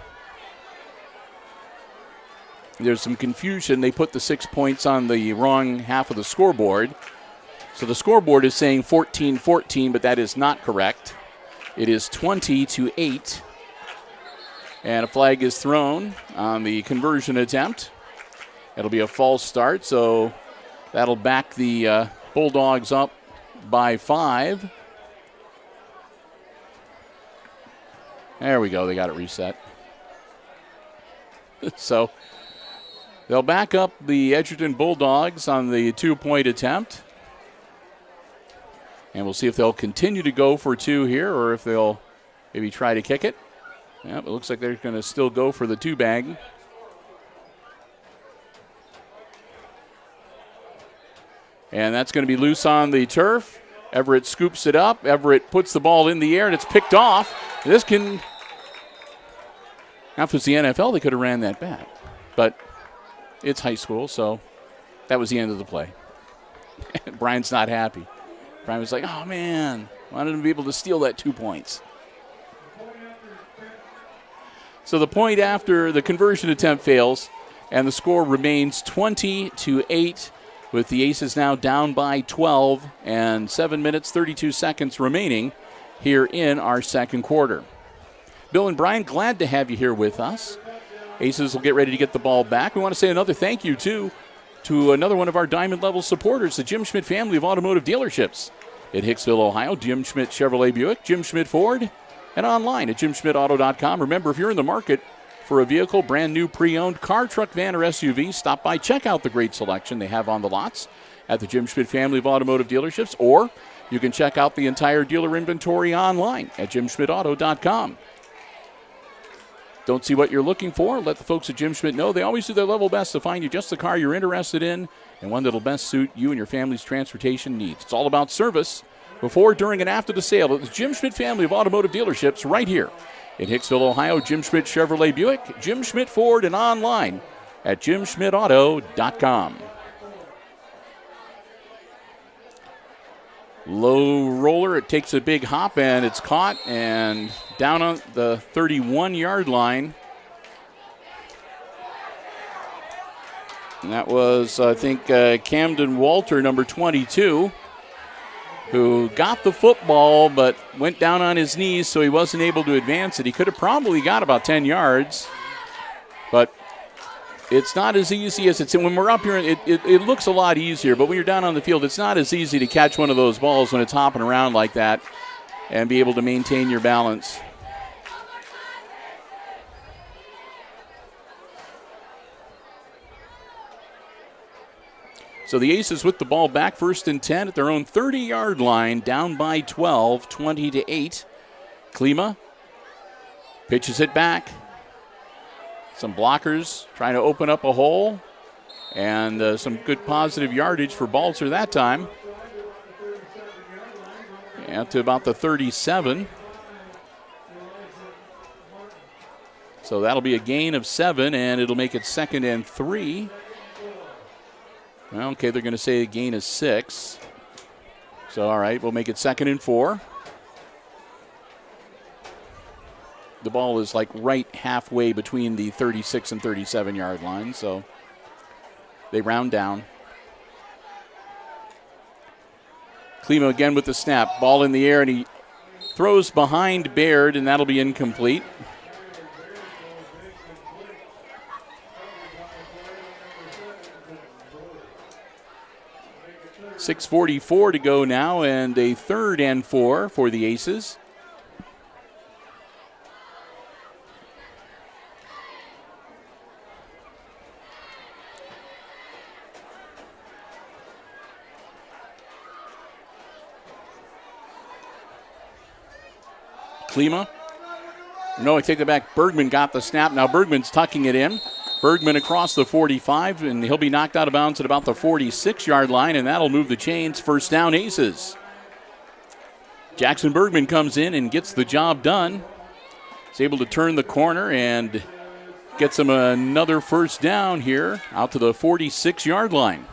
There's some confusion. They put the 6 points on the wrong half of the scoreboard. So the scoreboard is saying 14-14, but that is not correct. It is 20-8. And a flag is thrown on the conversion attempt. It'll be a false start, so that'll back the Bulldogs up by 5. There we go. They got it reset. So they'll back up the Edgerton Bulldogs on the 2-point attempt. And we'll see if they'll continue to go for 2 here or if they'll maybe try to kick it. Yep, it looks like they're going to still go for the 2-bag. And that's going to be loose on the turf. Everett scoops it up. Everett puts the ball in the air, and it's picked off. This can... Now, if it was the NFL, they could have ran that back. But it's high school, so that was the end of the play. Brian's not happy. Brian was like, oh, man, wanted him to be able to steal that 2 points. So the point after the conversion attempt fails, and the score remains 20-8, with the Aces now down by 12 and 7 minutes, 32 seconds remaining here in our second quarter. Bill and Brian, glad to have you here with us. Aces will get ready to get the ball back. We want to say another thank you, too, to another one of our Diamond Level supporters, the Jim Schmidt family of automotive dealerships in Hicksville, Ohio. Jim Schmidt Chevrolet Buick, Jim Schmidt Ford, and online at jimschmidtauto.com. Remember, if you're in the market for a vehicle, brand new, pre-owned car, truck, van, or SUV, stop by, check out the great selection they have on the lots at the Jim Schmidt family of automotive dealerships, or you can check out the entire dealer inventory online at jimschmidtauto.com. Don't see what you're looking for? Let the folks at Jim Schmidt know. They always do their level best to find you just the car you're interested in and one that'll best suit you and your family's transportation needs. It's all about service before, during, and after the sale at the Jim Schmidt family of automotive dealerships right here in Hicksville, Ohio. Jim Schmidt Chevrolet Buick, Jim Schmidt Ford, and online at jimschmidtauto.com. Low roller, it takes a big hop, and it's caught and down on the 31-yard line. And that was, I think, Camden Walter, number 22, who got the football but went down on his knees, so he wasn't able to advance it. He could have probably got about 10 yards, but it's not as easy as it's when we're up here. It looks a lot easier, but when you're down on the field, it's not as easy to catch one of those balls when it's hopping around like that and be able to maintain your balance. So the Aces with the ball back, first and 10 at their own 30-yard line, down by 12, 20-8. Klima pitches it back. Some blockers trying to open up a hole, and some good positive yardage for Balzer that time. Out to about the 37. So that'll be a gain of 7, and it'll make it 2nd and 3. Well, okay, they're going to say a gain of 6. So, all right, we'll make it 2nd and 4. The ball is like right halfway between the 36 and 37-yard line, so they round down. Klima again with the snap. Ball in the air, and he throws behind Baird, and that'll be incomplete. .6:44 to go now, and a 3rd and 4 for the Aces. Klima. No, I take it back. Bergman got the snap. Now Bergman's tucking it in. Bergman across the 45, and he'll be knocked out of bounds at about the 46-yard line, and that'll move the chains. 1st down, Aces. Jackson Bergman comes in and gets the job done. He's able to turn the corner and gets him another 1st down here out to the 46-yard line.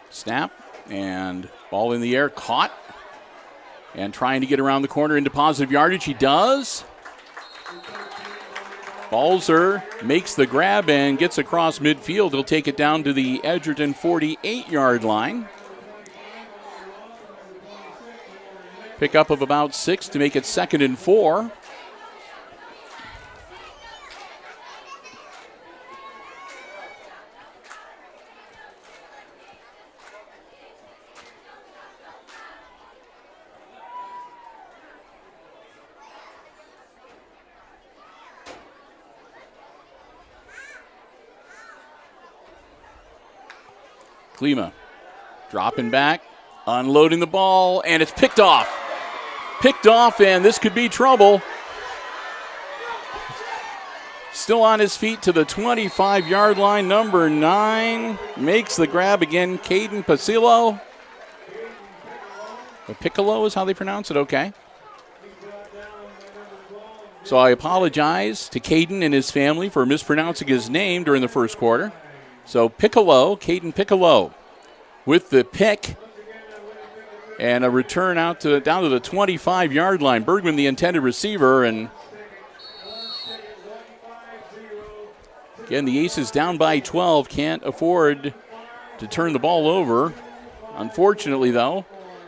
Snap, and ball in the air, caught, and trying to get around the corner into positive yardage. He does. Balzer makes the grab and gets across midfield. He'll take it down to the Edgerton 48-yard line. Pickup of about 6 to make it 2nd and 4. Klima dropping back, unloading the ball, and it's picked off. Picked off, and this could be trouble. Still on his feet to the 25-yard line. Number 9 makes the grab again. Caden Pacillo. Piccolo is how they pronounce it, okay. So I apologize to Caden and his family for mispronouncing his name during the 1st quarter. So Piccolo, Caden Piccolo, with the pick and a return out to down to the 25-yard line. Bergman, the intended receiver, and again the Aces down by 12, can't afford to turn the ball over. Unfortunately, though,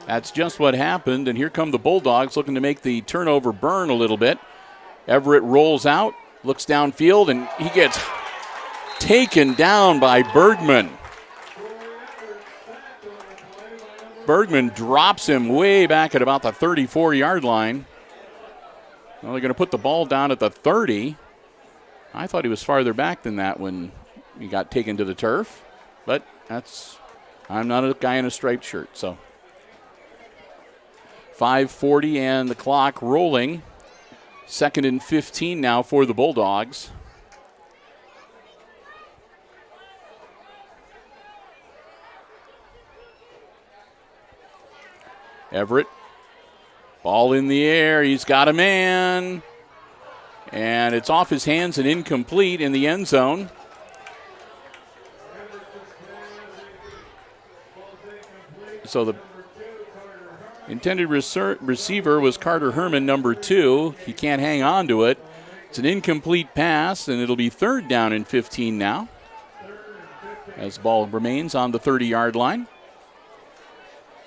that's just what happened. And here come the Bulldogs looking to make the turnover burn a little bit. Everett rolls out, looks downfield, and he gets taken down by Bergman. Bergman drops him way back at about the 34-yard line. Well, they're going to put the ball down at the 30. I thought he was farther back than that when he got taken to the turf. But I'm not a guy in a striped shirt, so. 5:40 and the clock rolling. 2nd and 15 now for the Bulldogs. Everett, ball in the air. He's got a man. And it's off his hands and incomplete in the end zone. So the intended receiver was Carter Herman, number 2. He can't hang on to it. It's an incomplete pass, and it'll be 3rd down and 15 now, as the ball remains on the 30-yard line.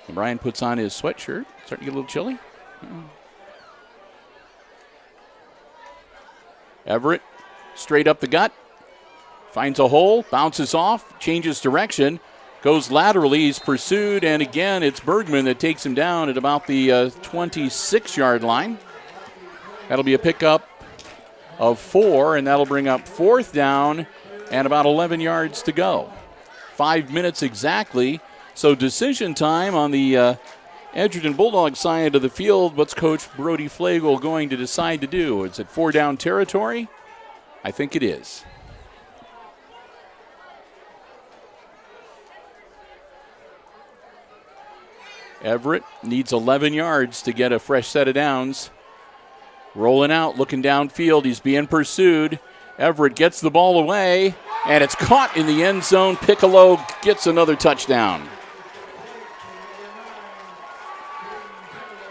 And Brian puts on his sweatshirt. Starting to get a little chilly. Everett, straight up the gut. Finds a hole, bounces off, changes direction, goes laterally. He's pursued, and again, it's Bergman that takes him down at about the 26-yard line. That'll be a pickup of 4, and that'll bring up 4th down and about 11 yards to go. 5 minutes exactly. So decision time on the Edgerton Bulldogs side of the field. What's Coach Brody Flagel going to decide to do? Is it 4-down territory? I think it is. Everett needs 11 yards to get a fresh set of downs. Rolling out, looking downfield. He's being pursued. Everett gets the ball away, and it's caught in the end zone. Piccolo gets another touchdown.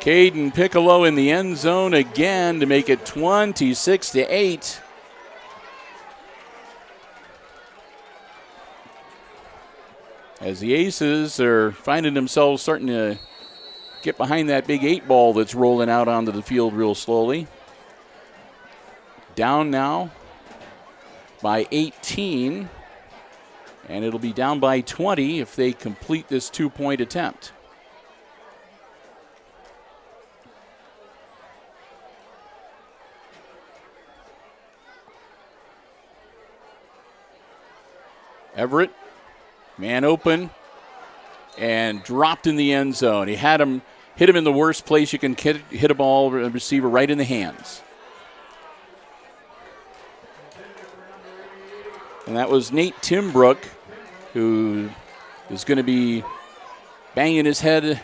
Caden Piccolo in the end zone again to make it 26-8. As the Aces are finding themselves starting to get behind that big 8 ball that's rolling out onto the field real slowly. Down now by 18, and it'll be down by 20 if they complete this 2-point attempt. Everett, man open, and dropped in the end zone. He hit him in the worst place you can hit a ball, a receiver, right in the hands. And that was Nate Timbrook, who is going to be banging his head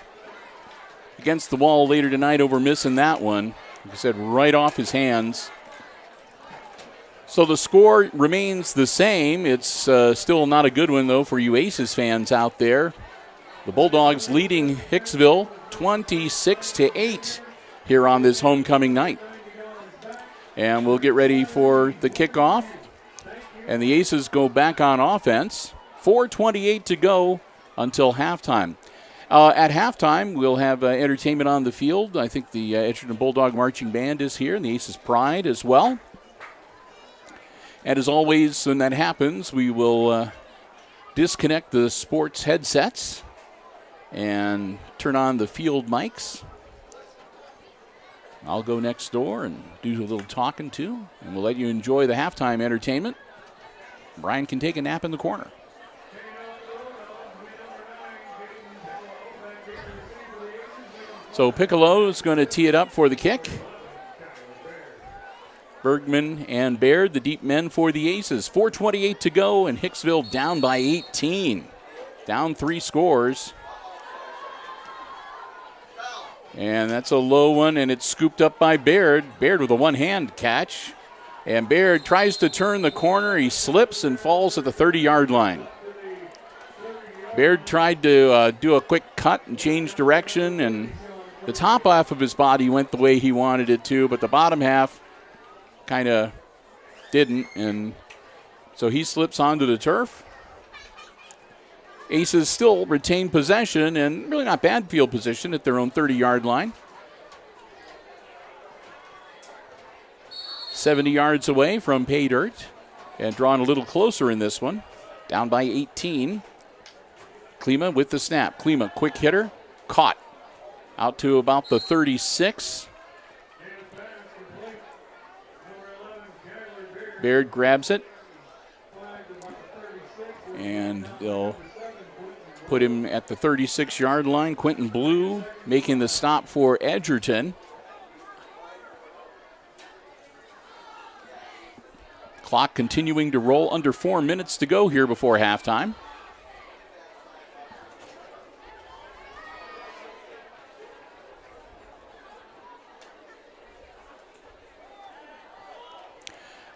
against the wall later tonight over missing that one. Like I said, right off his hands. So the score remains the same. It's still not a good one, though, for you Aces fans out there. The Bulldogs leading Hicksville 26-8 here on this homecoming night. And we'll get ready for the kickoff. And the Aces go back on offense. 4:28 to go until halftime. At halftime, we'll have entertainment on the field. I think the Edgerton Bulldog Marching Band is here, and the Aces Pride as well. And as always, when that happens, we will disconnect the sports headsets and turn on the field mics. I'll go next door and do a little talking too, and we'll let you enjoy the halftime entertainment. Brian can take a nap in the corner. So Piccolo is going to tee it up for the kick. Bergman and Baird, the deep men for the Aces. 4:28 to go, and Hicksville down by 18. Down 3 scores. And that's a low one, and it's scooped up by Baird. Baird with a one-hand catch. And Baird tries to turn the corner. He slips and falls at the 30-yard line. Baird tried to do a quick cut and change direction, and the top half of his body went the way he wanted it to, but the bottom half kind of didn't, and so he slips onto the turf. Aces still retain possession, and really not bad field position at their own 30-yard line. 70 yards away from pay dirt, and drawn a little closer in this one. Down by 18. Klima with the snap. Klima, quick hitter, caught. Out to about the 36. Baird grabs it, and they'll put him at the 36-yard line. Quentin Blue making the stop for Edgerton. Clock continuing to roll, under 4 minutes to go here before halftime.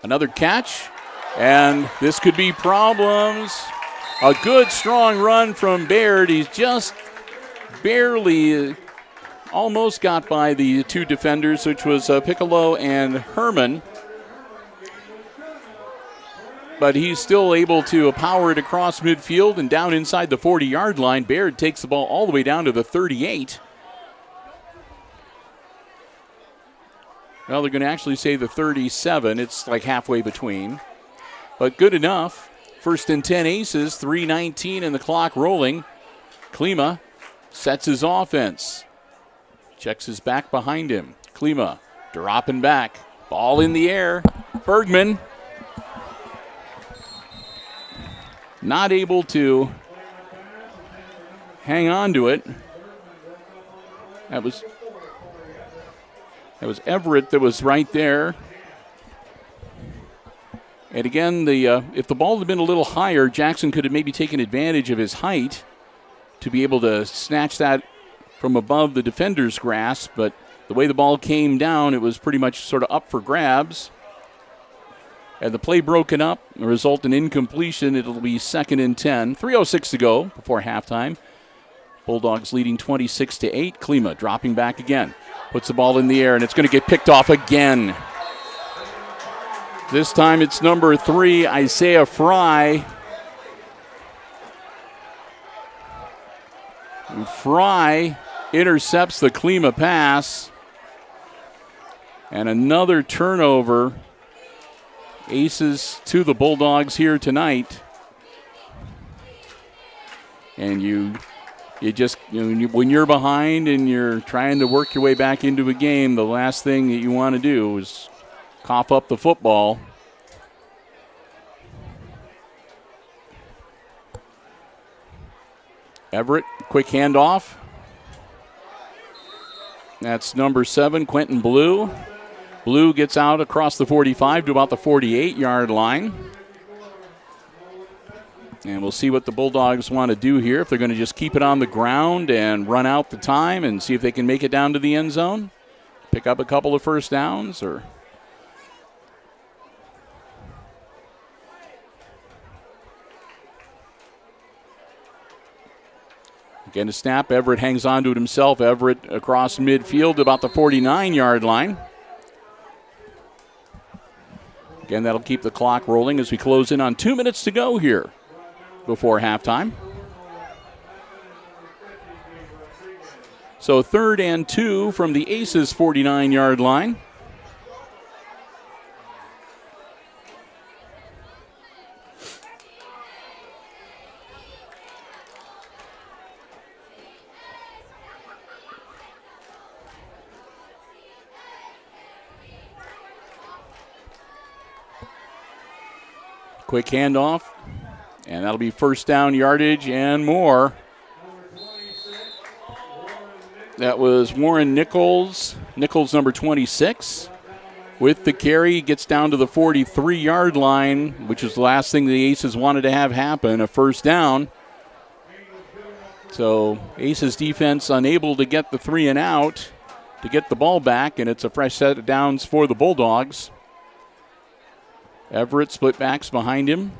Another catch, and this could be problems. A good, strong run from Baird. He's just barely almost got by the 2 defenders, which was Piccolo and Herman. But he's still able to power it across midfield and down inside the 40-yard line. Baird takes the ball all the way down to the 38. Well, they're going to actually say the 37. It's like halfway between. But good enough. 1st and 10 Aces, 3:19 and the clock rolling. Klima sets his offense. Checks his back behind him. Klima dropping back. Ball in the air. Bergman not able to hang on to it. That was Everett that was right there. And again, if the ball had been a little higher, Jackson could have maybe taken advantage of his height to be able to snatch that from above the defender's grasp, but the way the ball came down, it was pretty much sort of up for grabs. And the play broken up, result in incompletion. It'll be 2nd and 10. 3:06 to go before halftime. Bulldogs leading 26-8. Klima dropping back again. Puts the ball in the air, and it's going to get picked off again. This time it's number 3, Isaiah Fry. Fry intercepts the Klima pass. And another turnover. Aces to the Bulldogs here tonight. And when you're behind and you're trying to work your way back into a game, the last thing that you want to do is cough up the football. Everett, quick handoff. That's number 7, Quentin Blue. Blue gets out across the 45 to about the 48-yard line. And we'll see what the Bulldogs want to do here. If they're going to just keep it on the ground and run out the time and see if they can make it down to the end zone. Pick up a couple of first downs, or again a snap. Everett hangs on to it himself. Everett across midfield to about the 49-yard line. Again, that'll keep the clock rolling as we close in on 2 minutes to go here before halftime. So 3rd and 2 from the Aces 49-yard line. Quick handoff, and that'll be first down yardage and more. That was Warren Nichols. Nichols, number 26. With the carry, gets down to the 43-yard line, which is the last thing the Aces wanted to have happen, a first down. So Aces defense unable to get the 3 and out to get the ball back, and it's a fresh set of downs for the Bulldogs. Everett split backs behind him.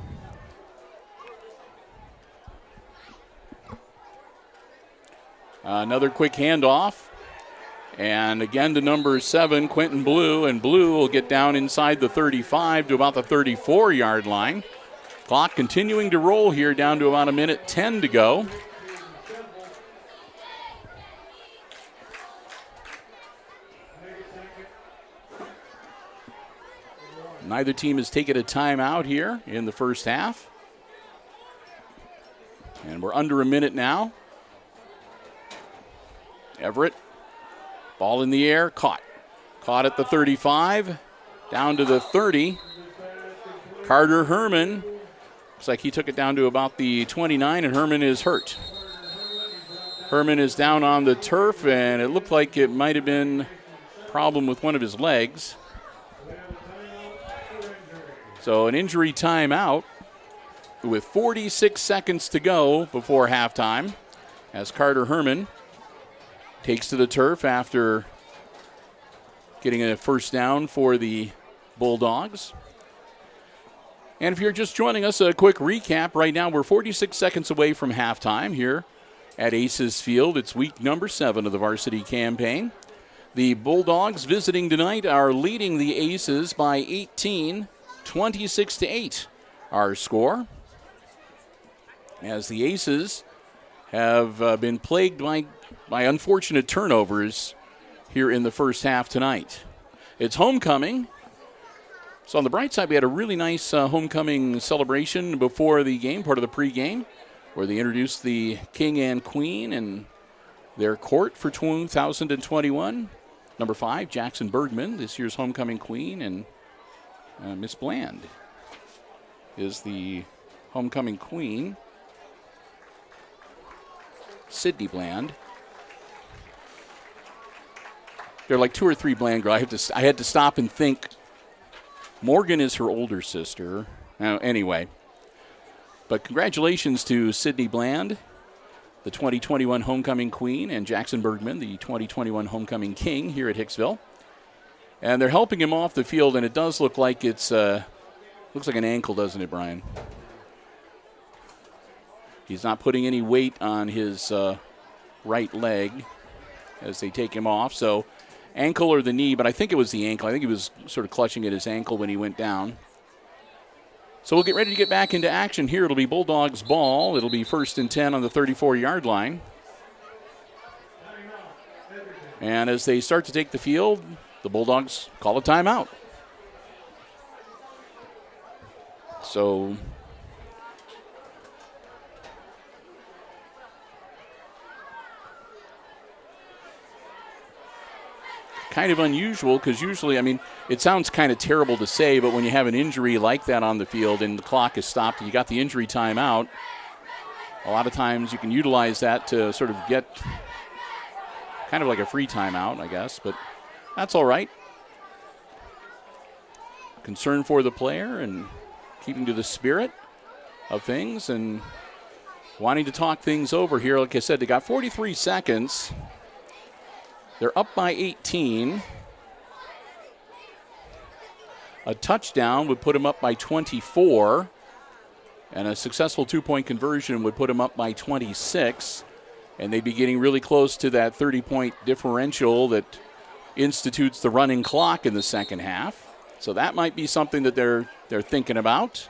Another quick handoff. And again to number 7, Quentin Blue. And Blue will get down inside the 35 to about the 34-yard line. Clock continuing to roll here down to about 1:10 to go. Neither team has taken a timeout here in the first half. And we're under a minute now. Everett, ball in the air, caught. Caught at the 35, down to the 30. Carter Herman, looks like he took it down to about the 29, and Herman is hurt. Herman is down on the turf, and it looked like it might have been a problem with one of his legs. So an injury timeout with 46 seconds to go before halftime as Carter Herman takes to the turf after getting a first down for the Bulldogs. And if you're just joining us, a quick recap. Right now we're 46 seconds away from halftime here at Aces Field. It's week number 7 of the varsity campaign. The Bulldogs visiting tonight are leading the Aces by 18. 26-8, our score. As the Aces have been plagued by unfortunate turnovers here in the first half tonight. It's homecoming. So on the bright side, we had a really nice homecoming celebration before the game, part of the pregame, where they introduced the king and queen and their court for 2021. Number 5, Jackson Bergman, this year's homecoming queen, and Miss Bland is the homecoming queen. Sydney Bland. There are like 2 or 3 Bland girls. I had to stop and think. Morgan is her older sister. Anyway. But congratulations to Sydney Bland, the 2021 Homecoming Queen, and Jackson Bergman, the 2021 Homecoming King here at Hicksville. And they're helping him off the field, and it does look like it's looks like an ankle, doesn't it, Brian? He's not putting any weight on his right leg as they take him off. So ankle or the knee, but I think it was the ankle. I think he was sort of clutching at his ankle when he went down. So we'll get ready to get back into action here. It'll be Bulldogs ball. It'll be 1st and 10 on the 34-yard line. And as they start to take the field, the Bulldogs call a timeout. So kind of unusual because usually, I mean, it sounds kind of terrible to say, but when you have an injury like that on the field and the clock is stopped and you got the injury timeout, a lot of times you can utilize that to sort of get kind of like a free timeout, I guess, but that's all right. Concern for the player and keeping to the spirit of things and wanting to talk things over here. Like I said, they got 43 seconds. They're up by 18. A touchdown would put them up by 24. And a successful two-point conversion would put them up by 26. And they'd be getting really close to that 30-point differential that institutes the running clock in the second half. So that might be something that they're thinking about.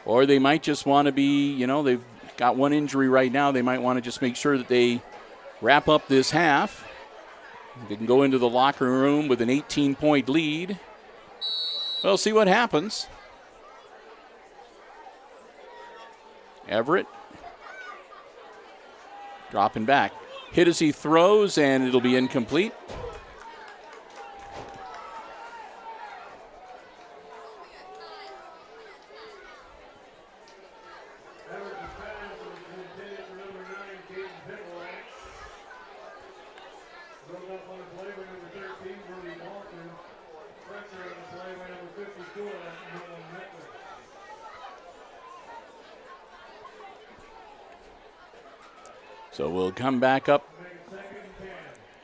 Or they might just want to be, you know, they've got one injury right now. They might want to just make sure that they wrap up this half. They can go into the locker room with an 18-point lead. We'll see what happens. Everett dropping back. Hit as he throws, and it'll be incomplete. So we'll come back up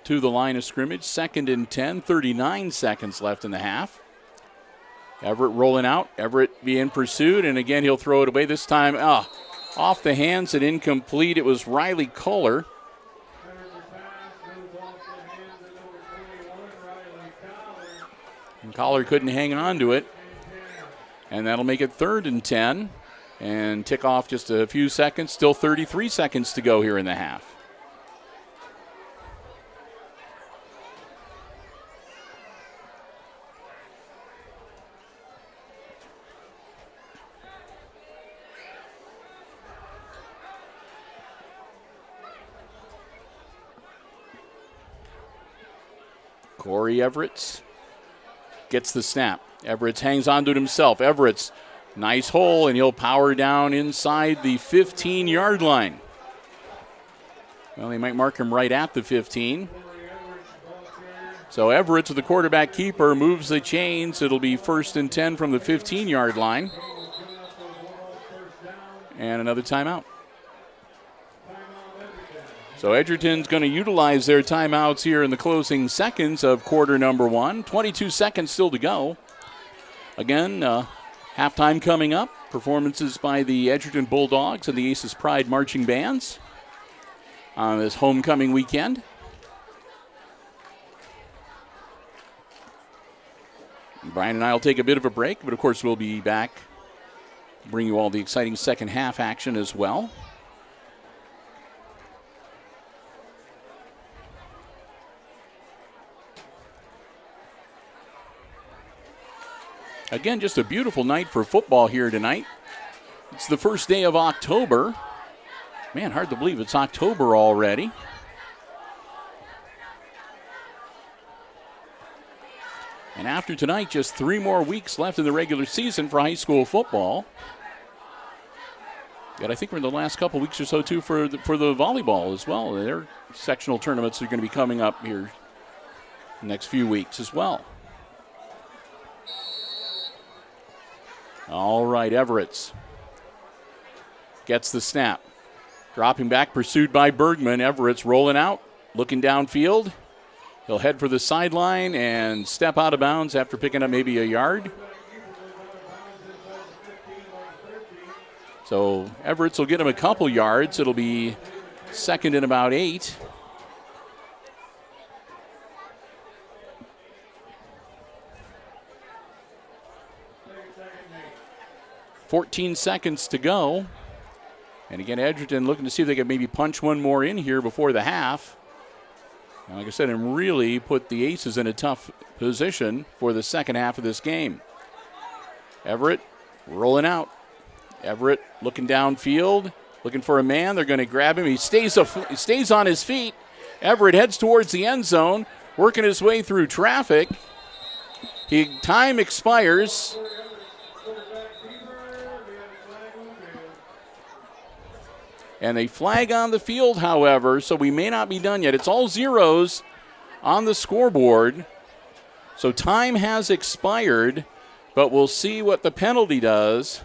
to the line of scrimmage. 2nd and 10, 39 seconds left in the half. Everett rolling out. Everett being pursued, and again he'll throw it away. This time off the hands and incomplete. It was Riley Kohler. And Kohler couldn't hang on to it. And that'll make it 3rd and 10. And tick off just a few seconds. Still 33 seconds to go here in the half. Corey Everett gets the snap. Everett hangs on to it himself. Everett's nice hole, and he'll power down inside the 15-yard line. Well, they might mark him right at the 15. So Everett, the quarterback keeper, moves the chains. It'll be 1st and 10 from the 15-yard line. And another timeout. So Edgerton's going to utilize their timeouts here in the closing seconds of quarter number 1. 22 seconds still to go. Again, halftime coming up. Performances by the Edgerton Bulldogs and the Aces Pride marching bands on this homecoming weekend. Brian and I will take a bit of a break, but of course we'll be back to bring you all the exciting second half action as well. Again, just a beautiful night for football here tonight. It's the first day of October. Man, hard to believe it's October already. And after tonight, just 3 more weeks left in the regular season for high school football. And I think we're in the last couple weeks or so, too, for the volleyball as well. Their sectional tournaments are going to be coming up here the next few weeks as well. All right, Everett gets the snap. Dropping back, pursued by Bergman. Everett's rolling out, looking downfield. He'll head for the sideline and step out of bounds after picking up maybe a yard. So Everett's will get him a couple yards. It'll be second and about 8. $14 seconds to go. And again, Edgerton looking to see if they can maybe punch one more in here before the half. And like I said, and really put the Aces in a tough position for the second half of this game. Everett rolling out. Everett looking downfield, looking for a man. They're going to grab him. He stays on his feet. Everett heads towards the end zone, working his way through traffic. Time expires. And a flag on the field, however, so we may not be done yet. It's all zeros on the scoreboard. So time has expired, but we'll see what the penalty does.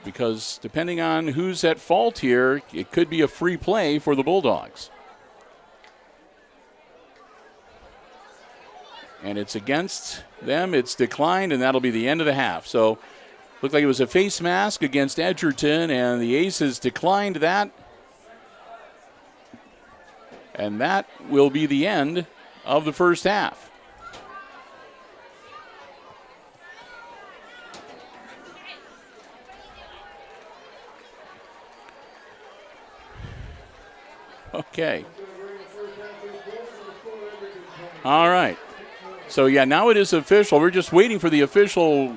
Because depending on who's at fault here, it could be a free play for the Bulldogs. And it's against them. It's declined, and that'll be the end of the half. So looked like it was a face mask against Edgerton, and the Aces declined that. And that will be the end of the first half. Okay. All right. So, yeah, now it is official. We're just waiting for the official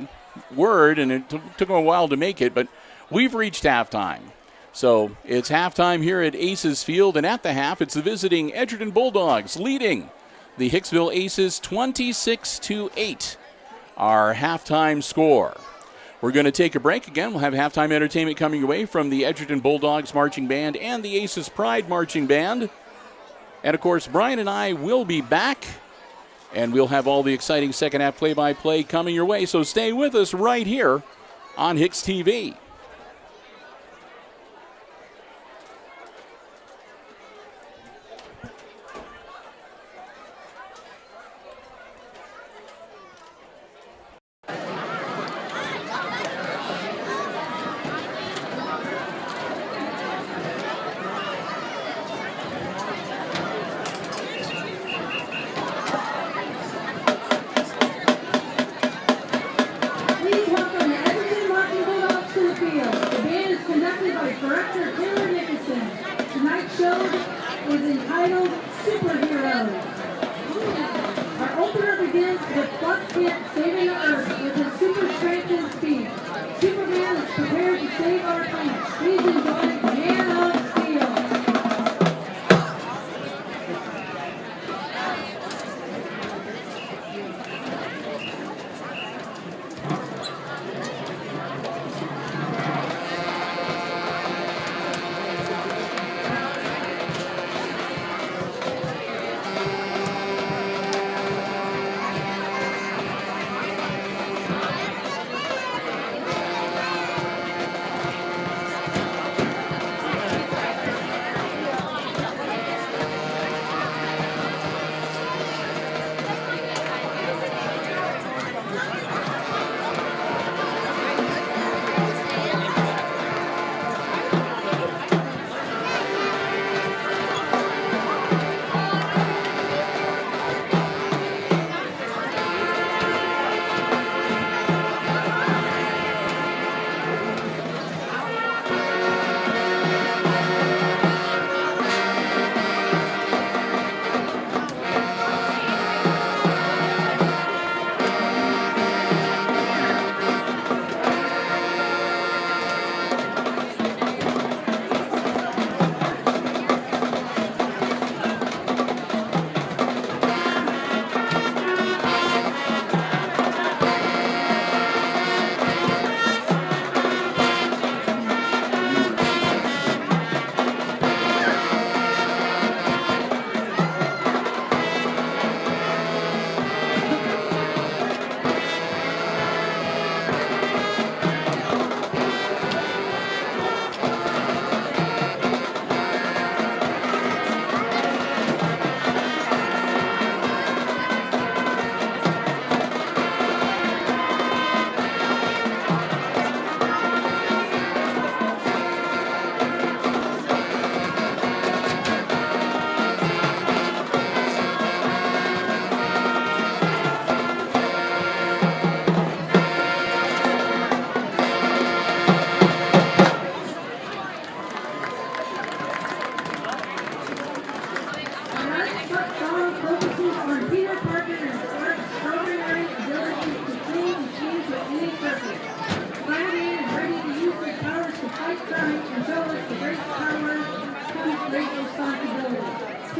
word, and it took them a while to make it, but we've reached halftime. So it's halftime here at Aces Field, and at the half, it's the visiting Edgerton Bulldogs leading the Hicksville Aces 26-8, our halftime score. We're going to take a break again. We'll have halftime entertainment coming away from the Edgerton Bulldogs Marching Band and the Aces Pride Marching Band. And, of course, Brian and I will be back, and we'll have all the exciting second half play-by-play coming your way. So stay with us right here on HIX-TV.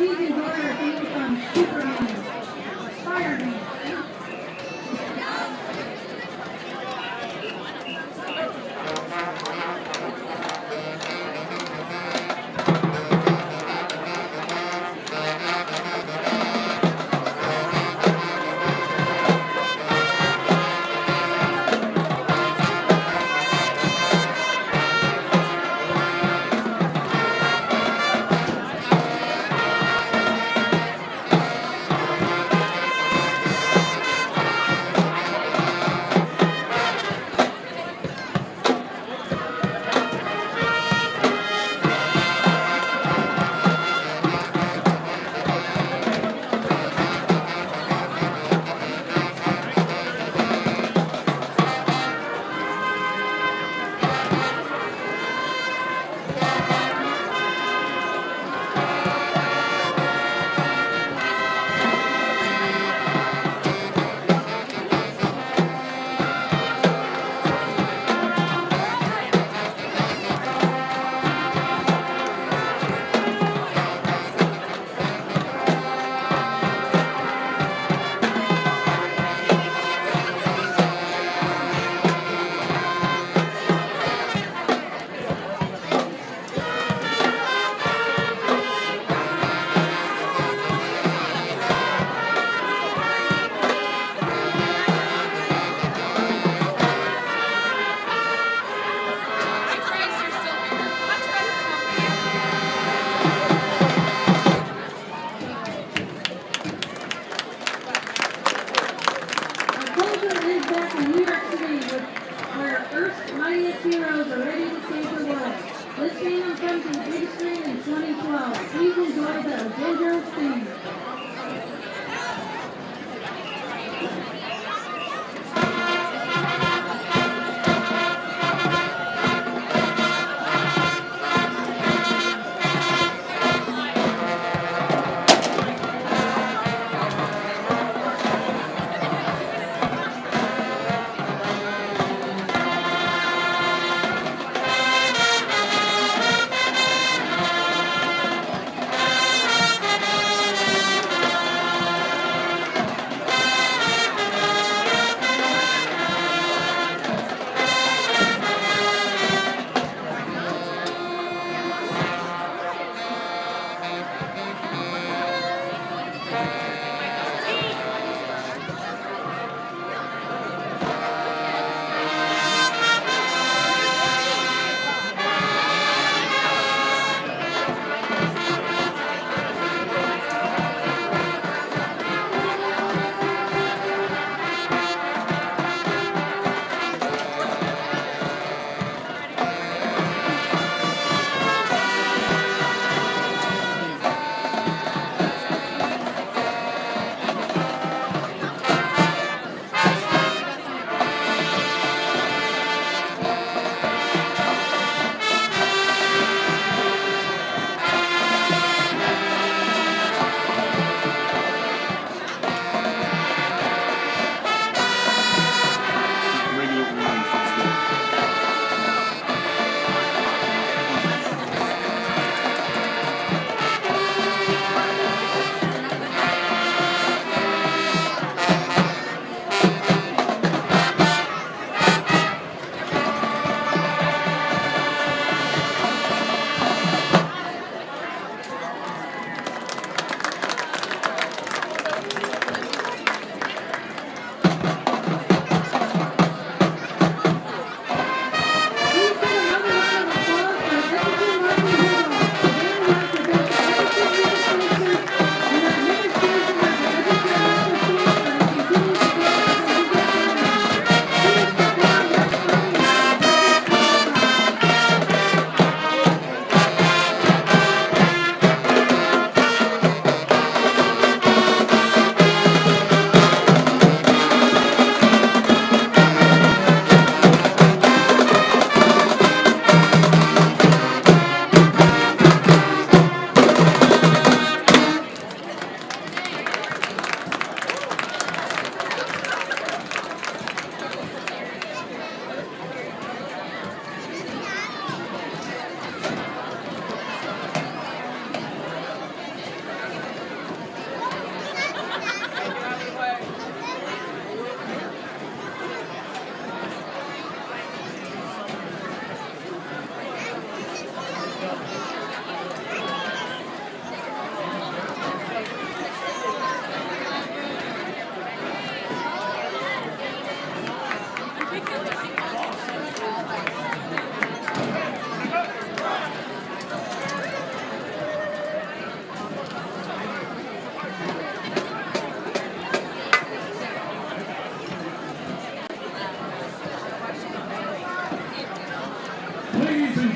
Please enjoy our theme from Superman, Spider-Man. Heroes are ready to save the world. This game will come to the big screen in 2012. Please enjoy the Avengers theme.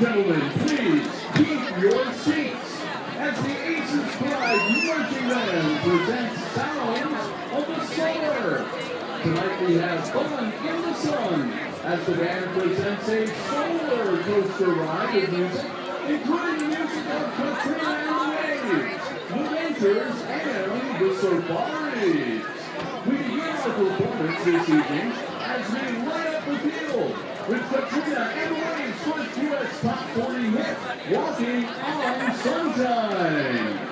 gentlemen, please keep your seats as the Aces Pride Marching Band presents Sounds of the Summer. Tonight we have Fun in the Sun as the band presents a solar coaster ride of music, including the music of Katrina and the Waves, the Rangers, and the Safaris. We begin our performance this evening as we light up the field with Katrina and the Waves' first U.S. Top 40 hit, Walking on Sunshine.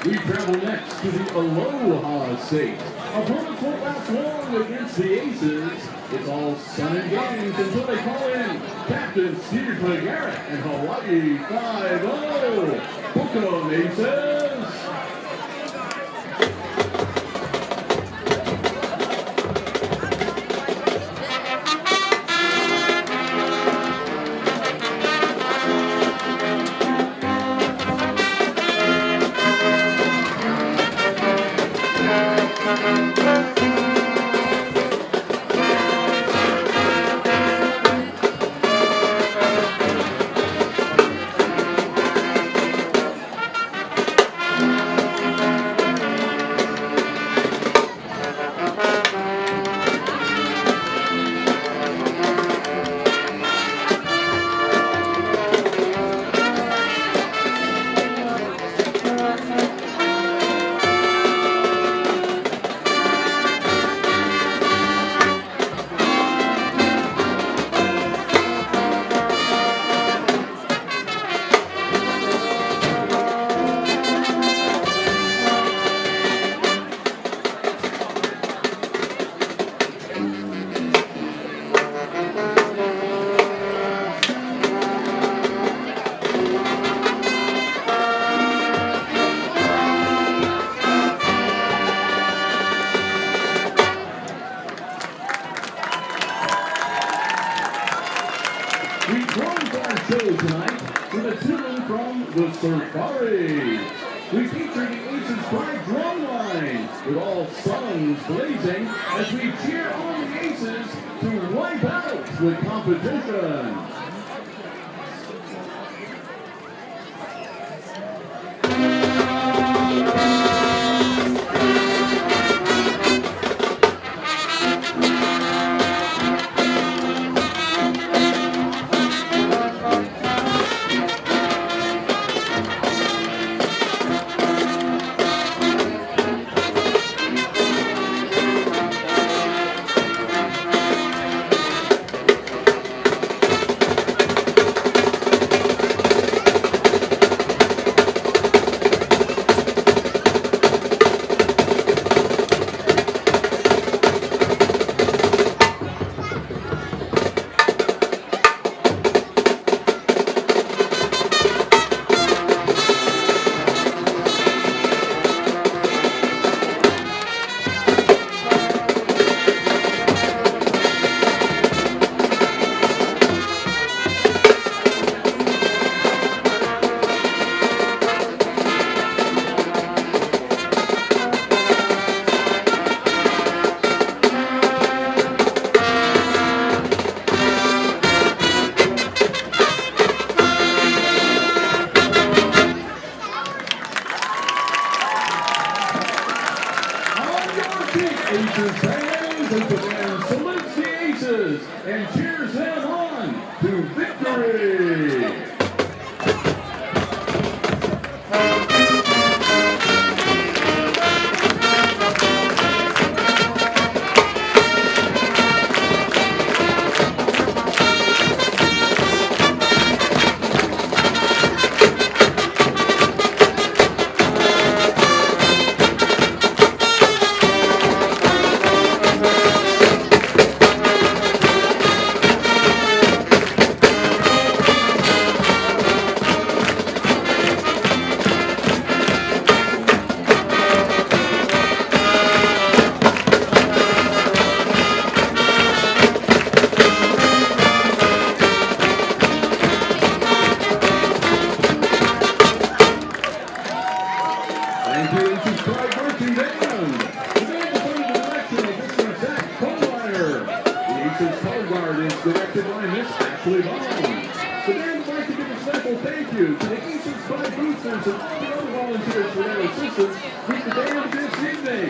We travel next to the Aloha State. Opponents won't last long against the Aces. It's all sun and games until they call in Captain Steve McGarrett and Hawaii 5-0. Book 'em, Aces! We close our show tonight with a tune from the Safaris. We feature the Aces Pride drum line with all suns blazing as we cheer on the Aces to wipe out with competition. Aces and cheers them on to victory. Thank you, Aces Pride Marching Band. The band is under the direction of Mr. Zach Kohlmeyer. The Aces Color Guard is directed by Miss Ashley Bond. The band would like to give a special thank you to the Aces Pride boosters and all the other volunteers for their assistance with the band this evening.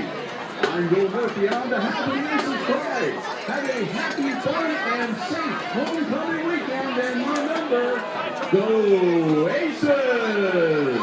I'm Bill Murphy on behalf of the Aces Pride. Have a happy, fun, and safe homecoming weekend, and remember, go Aces!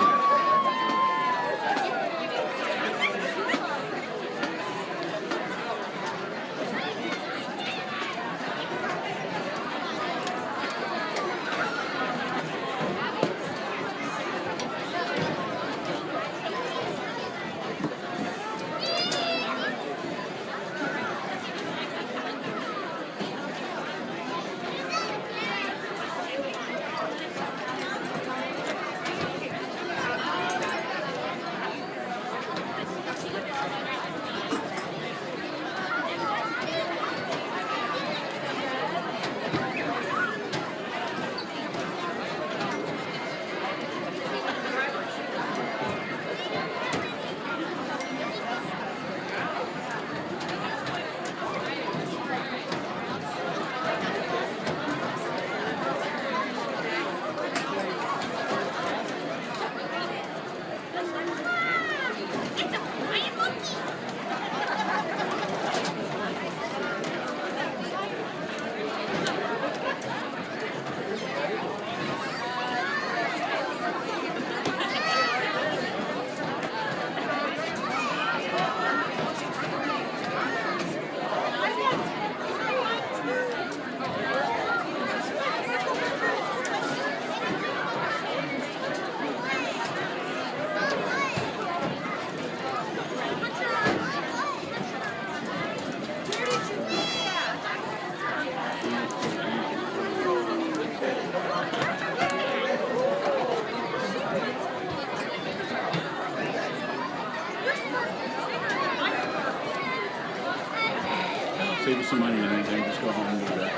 Save us some money and anything. Just go home and do that.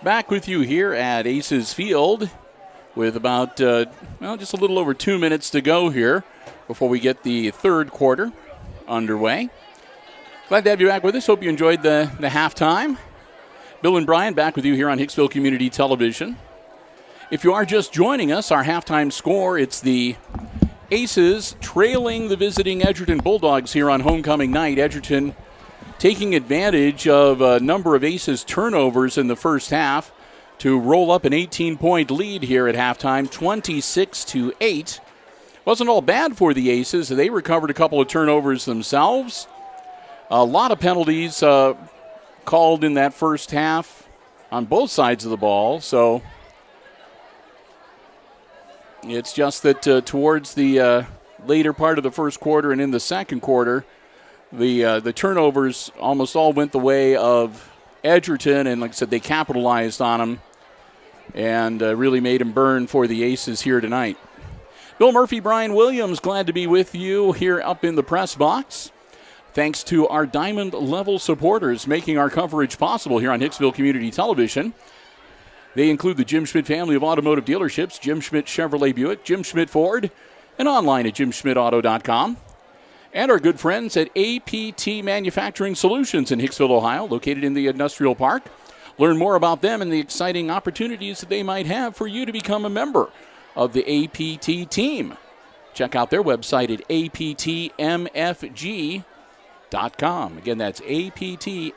Back with you here at Aces Field with about, just a little over 2 minutes to go here before we get the third quarter underway. Glad to have you back with us. Hope you enjoyed the halftime. Bill and Brian back with you here on Hicksville Community Television. If you are just joining us, our halftime score, it's the Aces trailing the visiting Edgerton Bulldogs here on homecoming night. Edgerton taking advantage of a number of Aces turnovers in the first half to roll up an 18-point lead here at halftime, 26-8. Wasn't all bad for the Aces. They recovered a couple of turnovers themselves. A lot of penalties called in that first half on both sides of the ball. So it's just that towards the later part of the first quarter and in the second quarter, the turnovers almost all went the way of Edgerton, and like I said, they capitalized on them and really made them burn for the Aces here tonight. Bill Murphy, Brian Williams, glad to be with you here up in the press box. Thanks to our Diamond Level supporters making our coverage possible here on Hicksville Community Television. They include the Jim Schmidt family of automotive dealerships, Jim Schmidt Chevrolet Buick, Jim Schmidt Ford, and online at jimschmidtauto.com. And our good friends at APT Manufacturing Solutions in Hicksville, Ohio, located in the Industrial Park. Learn more about them and the exciting opportunities that they might have for you to become a member of the APT team. Check out their website at aptmfg.com. Again, that's aptmfg.com.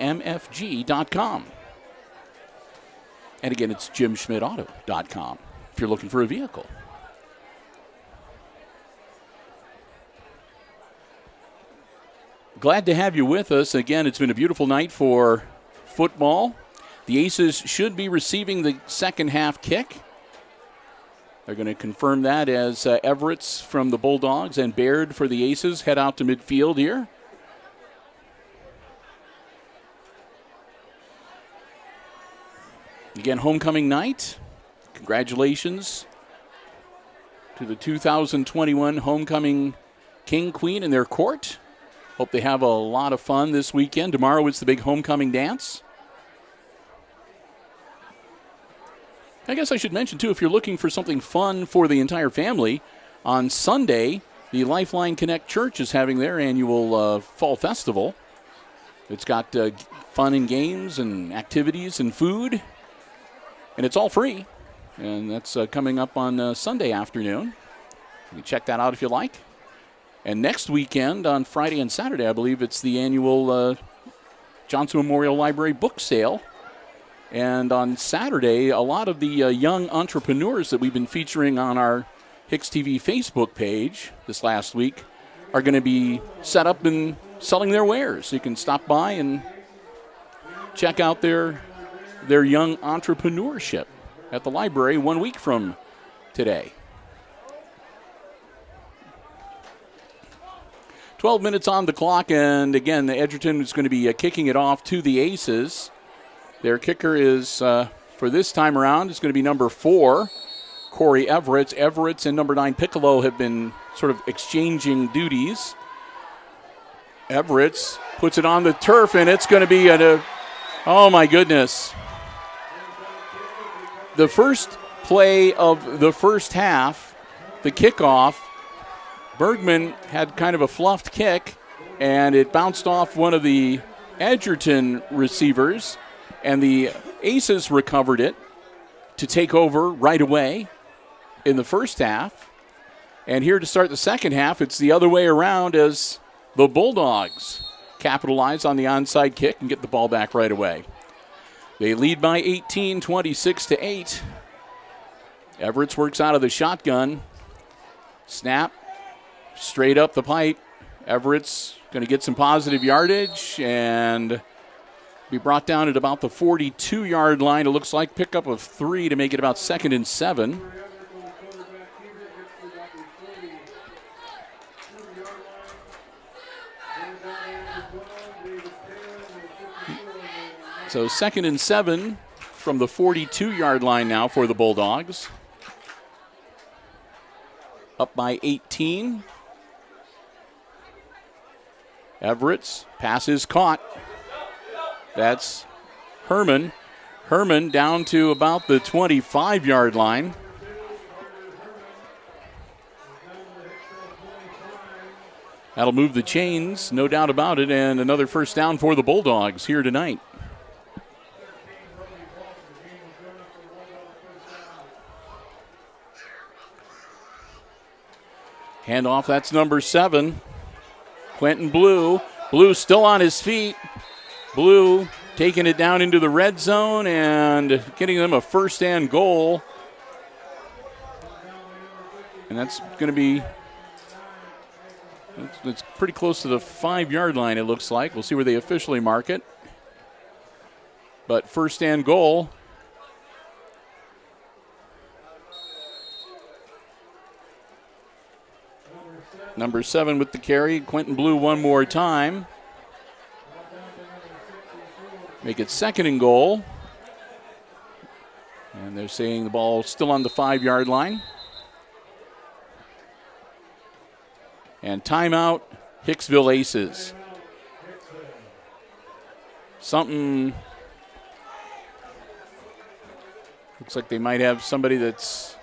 And again, it's jimschmidtauto.com if you're looking for a vehicle. Glad to have you with us. Again, it's been a beautiful night for football. The Aces should be receiving the second half kick. They're going to confirm that as Everett's from the Bulldogs and Baird for the Aces head out to midfield here. Again, homecoming night. Congratulations to the 2021 homecoming King Queen and their court. Hope they have a lot of fun this weekend. Tomorrow is the big homecoming dance. I guess I should mention, too, if you're looking for something fun for the entire family, on Sunday, the Lifeline Connect Church is having their annual fall festival. It's got fun and games and activities and food, and it's all free. And that's coming up on Sunday afternoon. You can check that out if you like. And next weekend, on Friday and Saturday, I believe it's the annual Johnson Memorial Library book sale. And on Saturday, a lot of the young entrepreneurs that we've been featuring on our HIX-TV Facebook page this last week are going to be set up and selling their wares. So you can stop by and check out their young entrepreneurship at the library 1 week from today. 12 minutes on the clock, and again, the Edgerton is going to be kicking it off to the Aces. Their kicker is, for this time around, is going to be number 4, Corey Everett. Everett and number 9, Piccolo, have been sort of exchanging duties. Everett puts it on the turf, and it's going to be oh my goodness. The first play of the first half, the kickoff, Bergman had kind of a fluffed kick, and it bounced off one of the Edgerton receivers, and the Aces recovered it to take over right away in the first half. And here to start the second half, it's the other way around as the Bulldogs capitalize on the onside kick and get the ball back right away. They lead by 18, 26-8. Everett works out of the shotgun. Snap, straight up the pipe. Everett's going to get some positive yardage and be brought down at about the 42-yard line. It looks like pickup of 3 to make it about 2nd and 7. So 2nd and 7 from the 42-yard line now for the Bulldogs. Up by 18. Everett's pass is caught. That's Herman. Herman down to about the 25-yard line. That'll move the chains, no doubt about it, and another first down for the Bulldogs here tonight. Handoff, that's number 7. Quentin Blue. Blue still on his feet. Blue taking it down into the red zone and getting them a first and goal. And that's going to be, it's pretty close to the 5-yard line, it looks like. We'll see where they officially mark it. But first and goal. Number 7 with the carry. Quentin Blue one more time. Make it 2nd and goal. And they're saying the ball still on the 5-yard line. And timeout, Hicksville Aces. Something looks like they might have somebody that's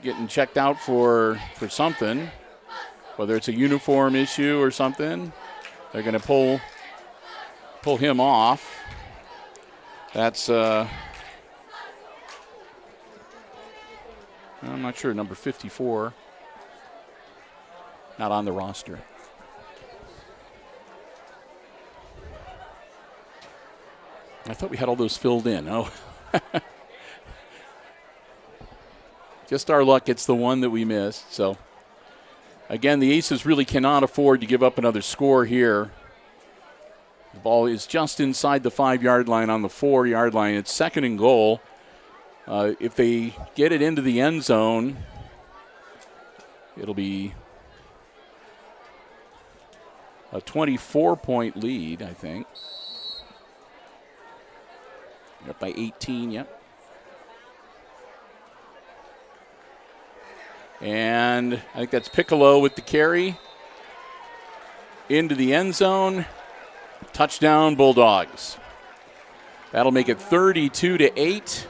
getting checked out for something, whether it's a uniform issue or something. They're going to pull him off. That's I'm not sure, number 54, not on the roster. I thought we had all those filled in. Oh. Just our luck, it's the one that we missed. So, again, the Aces really cannot afford to give up another score here. The ball is just inside the 5-yard line on the 4-yard line. It's 2nd and goal. If they get it into the end zone, it'll be a 24-point lead, I think. Up by 18, yep. And I think that's Piccolo with the carry into the end zone. Touchdown, Bulldogs. That'll make it 32-8.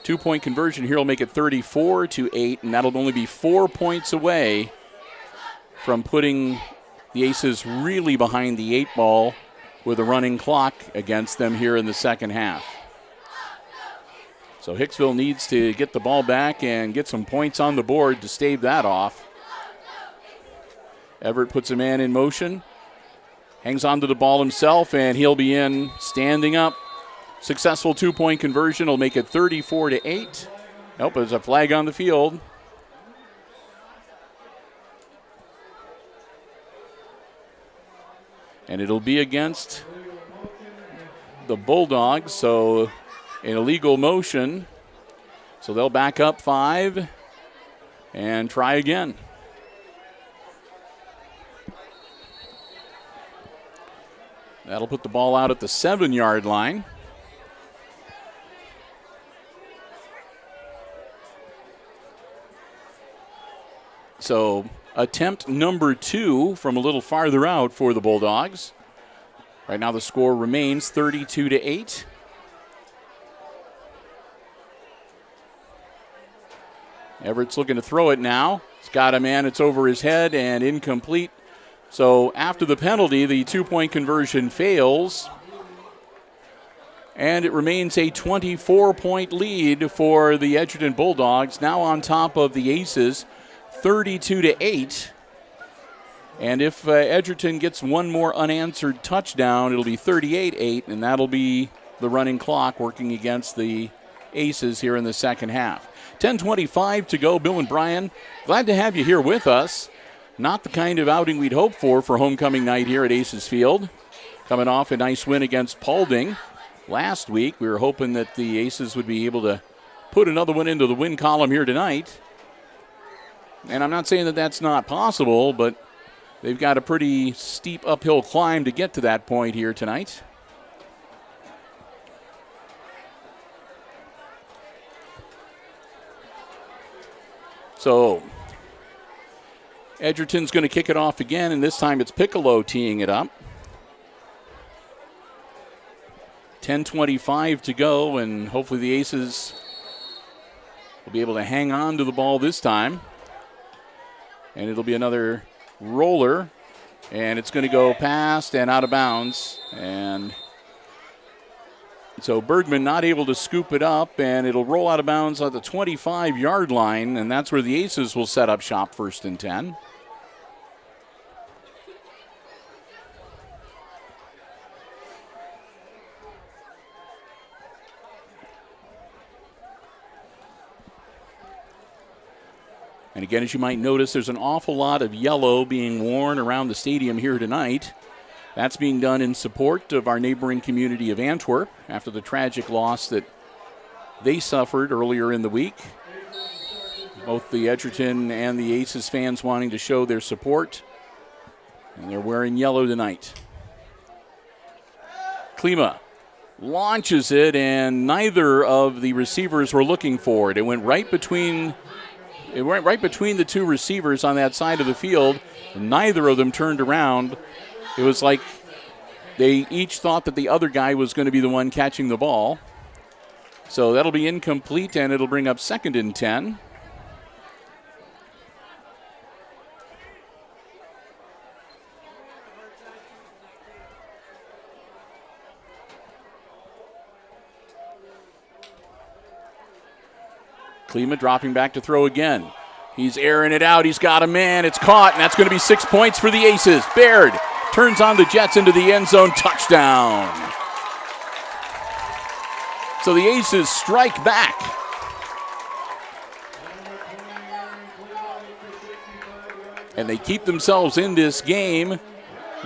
2-point conversion here will make it 34-8, and that'll only be 4 points away from putting the Aces really behind the 8 ball with a running clock against them here in the second half. So Hicksville needs to get the ball back and get some points on the board to stave that off. Everett puts a man in motion, hangs onto the ball himself, and he'll be in standing up. Successful 2-point conversion will make it 34-8. Nope, there's a flag on the field. And it'll be against the Bulldogs, so an illegal motion. So they'll back up 5 and try again. That'll put the ball out at the 7-yard line. So attempt number 2 from a little farther out for the Bulldogs. Right now the score remains 32-8. Everett's looking to throw it now. He's got a man. It's over his head and incomplete. So after the penalty, the 2-point conversion fails. And it remains a 24-point lead for the Edgerton Bulldogs, now on top of the Aces, 32-8. And if Edgerton gets one more unanswered touchdown, it'll be 38-8, and that'll be the running clock working against the Aces here in the second half. 10:25 to go. Bill and Brian, glad to have you here with us. Not the kind of outing we'd hoped for homecoming night here at Aces Field. Coming off a nice win against Paulding last week. We were hoping that the Aces would be able to put another one into the win column here tonight. And I'm not saying that that's not possible, but they've got a pretty steep uphill climb to get to that point here tonight. So Edgerton's going to kick it off again, and this time it's Piccolo teeing it up. 10:25 to go, and hopefully the Aces will be able to hang on to the ball this time. And it'll be another roller, and it's going to go past and out of bounds. And so Bergman not able to scoop it up, and it'll roll out of bounds at the 25-yard line, and that's where the Aces will set up shop 1st and 10. And again, as you might notice, there's an awful lot of yellow being worn around the stadium here tonight. That's being done in support of our neighboring community of Antwerp after the tragic loss that they suffered earlier in the week. Both the Edgerton and the Aces fans wanting to show their support. And they're wearing yellow tonight. Klima launches it, and neither of the receivers were looking for it. It went right between the two receivers on that side of the field, and neither of them turned around. It was like they each thought that the other guy was going to be the one catching the ball. So that'll be incomplete, and it'll bring up 2nd and 10. Klima dropping back to throw again. He's airing it out. He's got a man. It's caught, and that's going to be 6 points for the Aces. Baird turns on the Jets into the end zone. Touchdown. So the Aces strike back. And they keep themselves in this game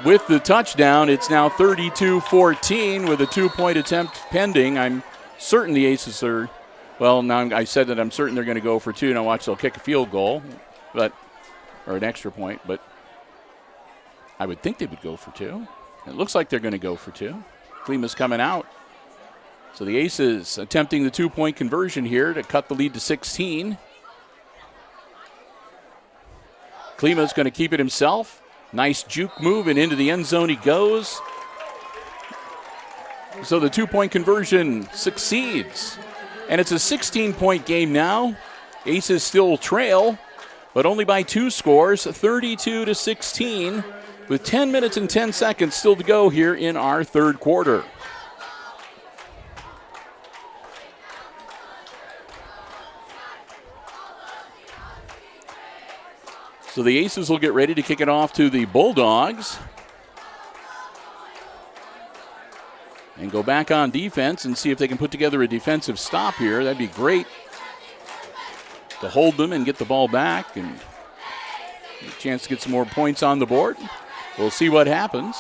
with the touchdown. It's now 32-14 with a 2-point attempt pending. I'm certain the Aces are... Well, now I said that I'm certain they're going to go for 2. Now watch, they'll kick a field goal, or an extra point, but I would think they would go for 2. It looks like they're going to go for 2. Klima's coming out. So the Aces attempting the 2-point conversion here to cut the lead to 16. Klima's going to keep it himself. Nice juke move, and into the end zone he goes. So the 2-point conversion succeeds. And it's a 16-point game now. Aces still trail, but only by 2 scores, 32-16, with 10 minutes and 10 seconds still to go here in our third quarter. So the Aces will get ready to kick it off to the Bulldogs. And go back on defense and see if they can put together a defensive stop here. That'd be great to hold them and get the ball back and get a chance to get some more points on the board. We'll see what happens.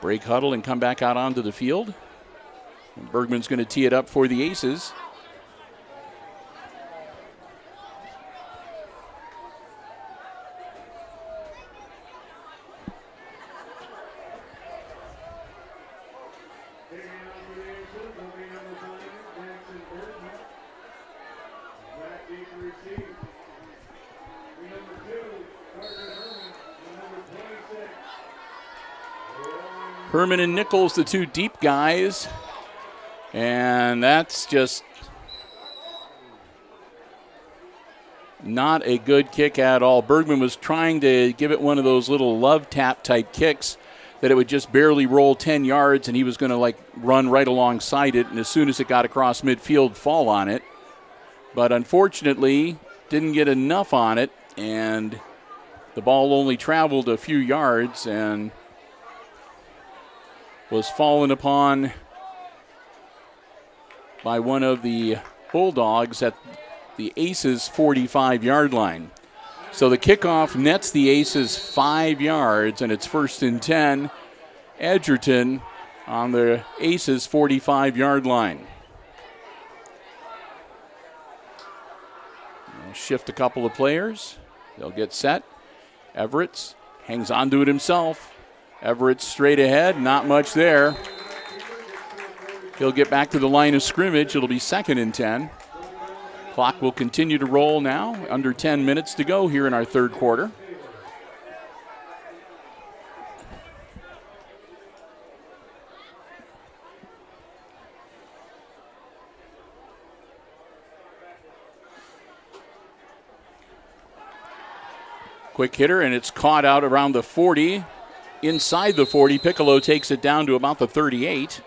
Break huddle and come back out onto the field. And Bergman's going to tee it up for the Aces. Herman and Nichols, the two deep guys. And that's just not a good kick at all. Bergman was trying to give it one of those little love tap type kicks that it would just barely roll 10 yards and he was going to run right alongside it, and as soon as it got across midfield, fall on it. But unfortunately, didn't get enough on it, and the ball only traveled a few yards and was fallen upon by one of the Bulldogs at the Aces' 45-yard line. So the kickoff nets the Aces 5 yards, and it's 1st and 10. Edgerton on the Aces' 45-yard line. They'll shift a couple of players. They'll get set. Everett hangs on to it himself. Everett straight ahead, not much there. He'll get back to the line of scrimmage. It'll be 2nd and 10. Clock will continue to roll now. Under 10 minutes to go here in our third quarter. Quick hitter, and it's caught out around the 40. Inside the 40, Piccolo takes it down to about the 38.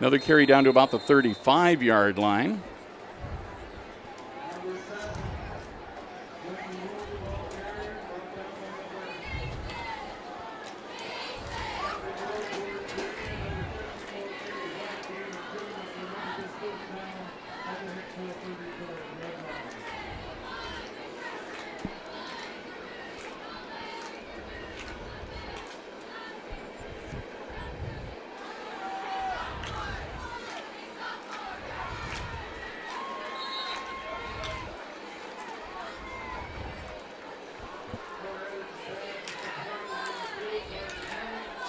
Another carry down to about the 35-yard line.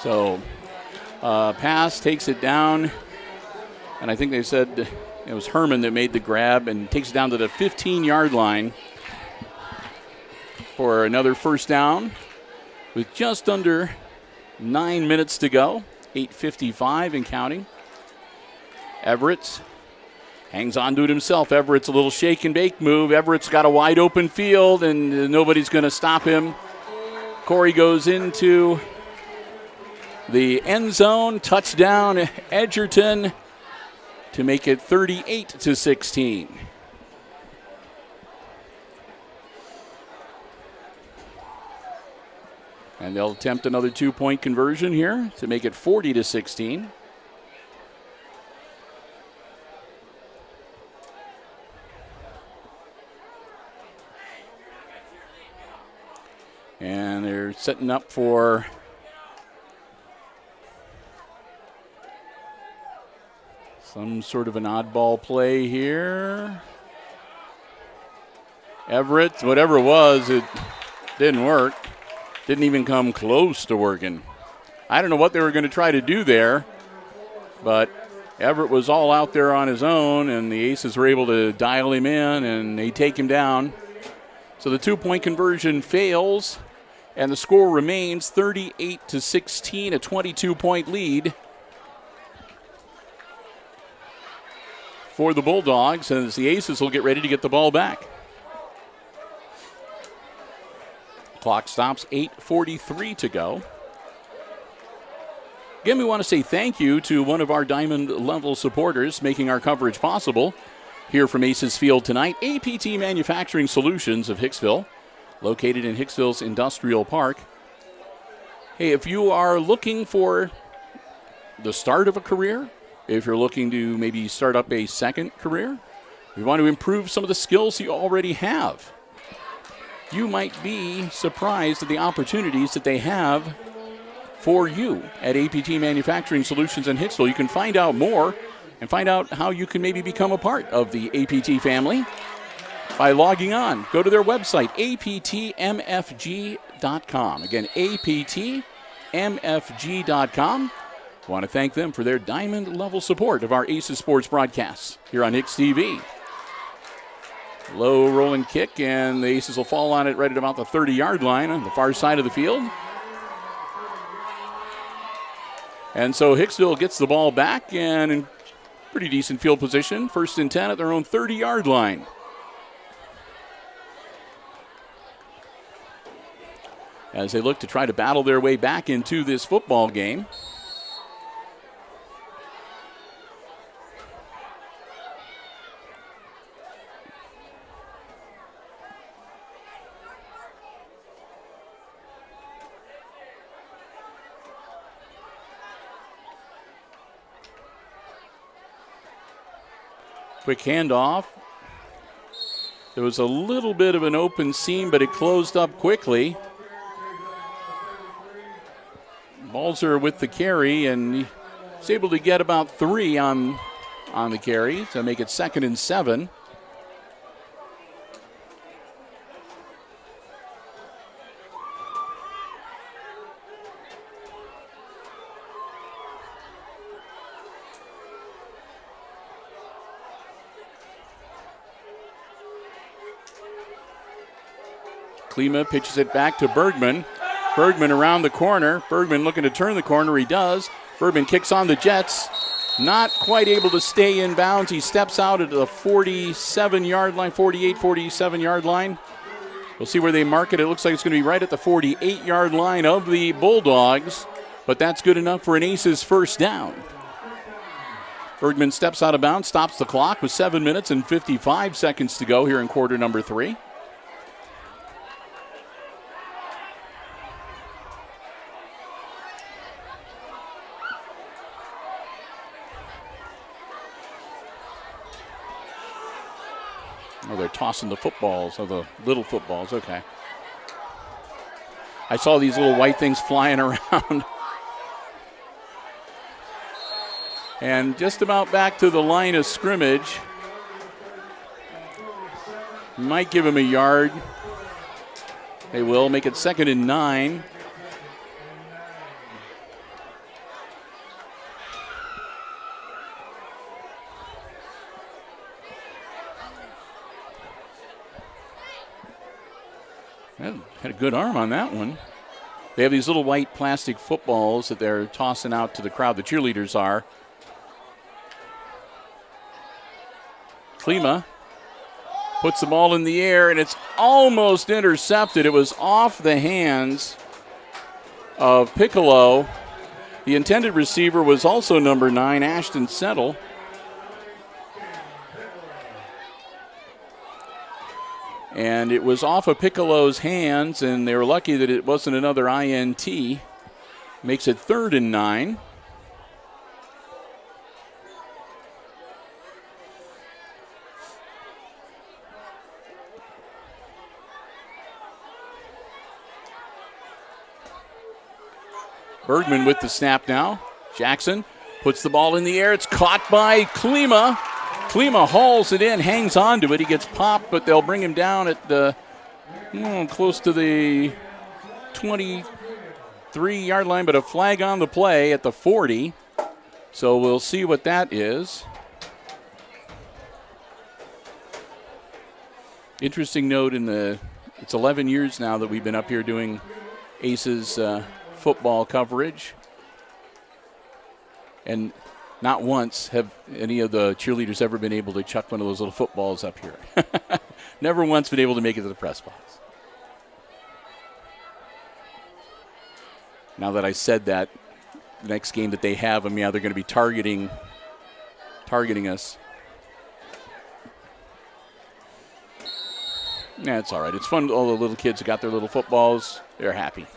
So pass takes it down, and I think they said it was Herman that made the grab and takes it down to the 15-yard line for another first down with just under 9 minutes to go, 8:55 and counting. Everett hangs on to it himself. Everett's a little shake and bake move. Everett's got a wide open field, and nobody's going to stop him. Corey goes into the end zone. Touchdown, Edgerton, to make it 38-16. And they'll attempt another 2-point conversion here to make it 40-16. And they're setting up for some sort of an oddball play here. Everett, whatever it was, it didn't work. Didn't even come close to working. I don't know what they were going to try to do there, but Everett was all out there on his own, and the Aces were able to dial him in, and they take him down. So the 2-point conversion fails, and the score remains 38-16, a 22-point lead for the Bulldogs, as the Aces will get ready to get the ball back. Clock stops, 8:43 to go. Again, we want to say thank you to one of our Diamond level supporters making our coverage possible here from Aces Field tonight, APT Manufacturing Solutions of Hicksville, located in Hicksville's Industrial Park. Hey, if you are looking for the start of a career, if you're looking to maybe start up a second career, you want to improve some of the skills you already have, you might be surprised at the opportunities that they have for you at APT Manufacturing Solutions in Hicksville. You can find out more and find out how you can maybe become a part of the APT family by logging on. Go to their website, aptmfg.com. Again, aptmfg.com. I want to thank them for their diamond-level support of our Aces Sports broadcasts here on HIX-TV. Low rolling kick, and the Aces will fall on it right at about the 30-yard line on the far side of the field. And so Hicksville gets the ball back and in pretty decent field position. 1st and 10 at their own 30-yard line. As they look to try to battle their way back into this football game. Quick handoff. There was a little bit of an open seam, but it closed up quickly. Balzer with the carry, and he's able to get about 3 on the carry to make it 2nd and 7. Klima pitches it back to Bergman. Bergman around the corner. Bergman looking to turn the corner. He does. Bergman kicks on the Jets. Not quite able to stay in bounds. He steps out at the 47-yard line, 48, 47-yard line. We'll see where they mark it. It looks like it's going to be right at the 48-yard line of the Bulldogs, but that's good enough for an Aces first down. Bergman steps out of bounds, stops the clock with 7 minutes and 55 seconds to go here in quarter number 3. Oh, they're tossing the footballs, the little footballs. Okay. I saw these little white things flying around. And just about back to the line of scrimmage. Might give him a yard. They will make it 2nd and 9. Had a good arm on that one. They have these little white plastic footballs that they're tossing out to the crowd. The cheerleaders are. Klima puts the ball in the air, and it's almost intercepted. It was off the hands of Piccolo. The intended receiver was also number 9, Ashton Settle. And it was off of Piccolo's hands, and they were lucky that it wasn't another INT. Makes it 3rd and 9. Bergman with the snap now. Jackson puts the ball in the air. It's caught by Klima. Klima hauls it in, hangs on to it. He gets popped, but they'll bring him down at the close to the 23-yard line, but a flag on the play at the 40. So we'll see what that is. Interesting note it's 11 years now that we've been up here doing Aces football coverage. And not once have any of the cheerleaders ever been able to chuck one of those little footballs up here. Never once been able to make it to the press box. Now that I said that, the next game that they have them, they're going to be targeting us. Yeah, it's all right. It's fun. All the little kids who got their little footballs, they're happy.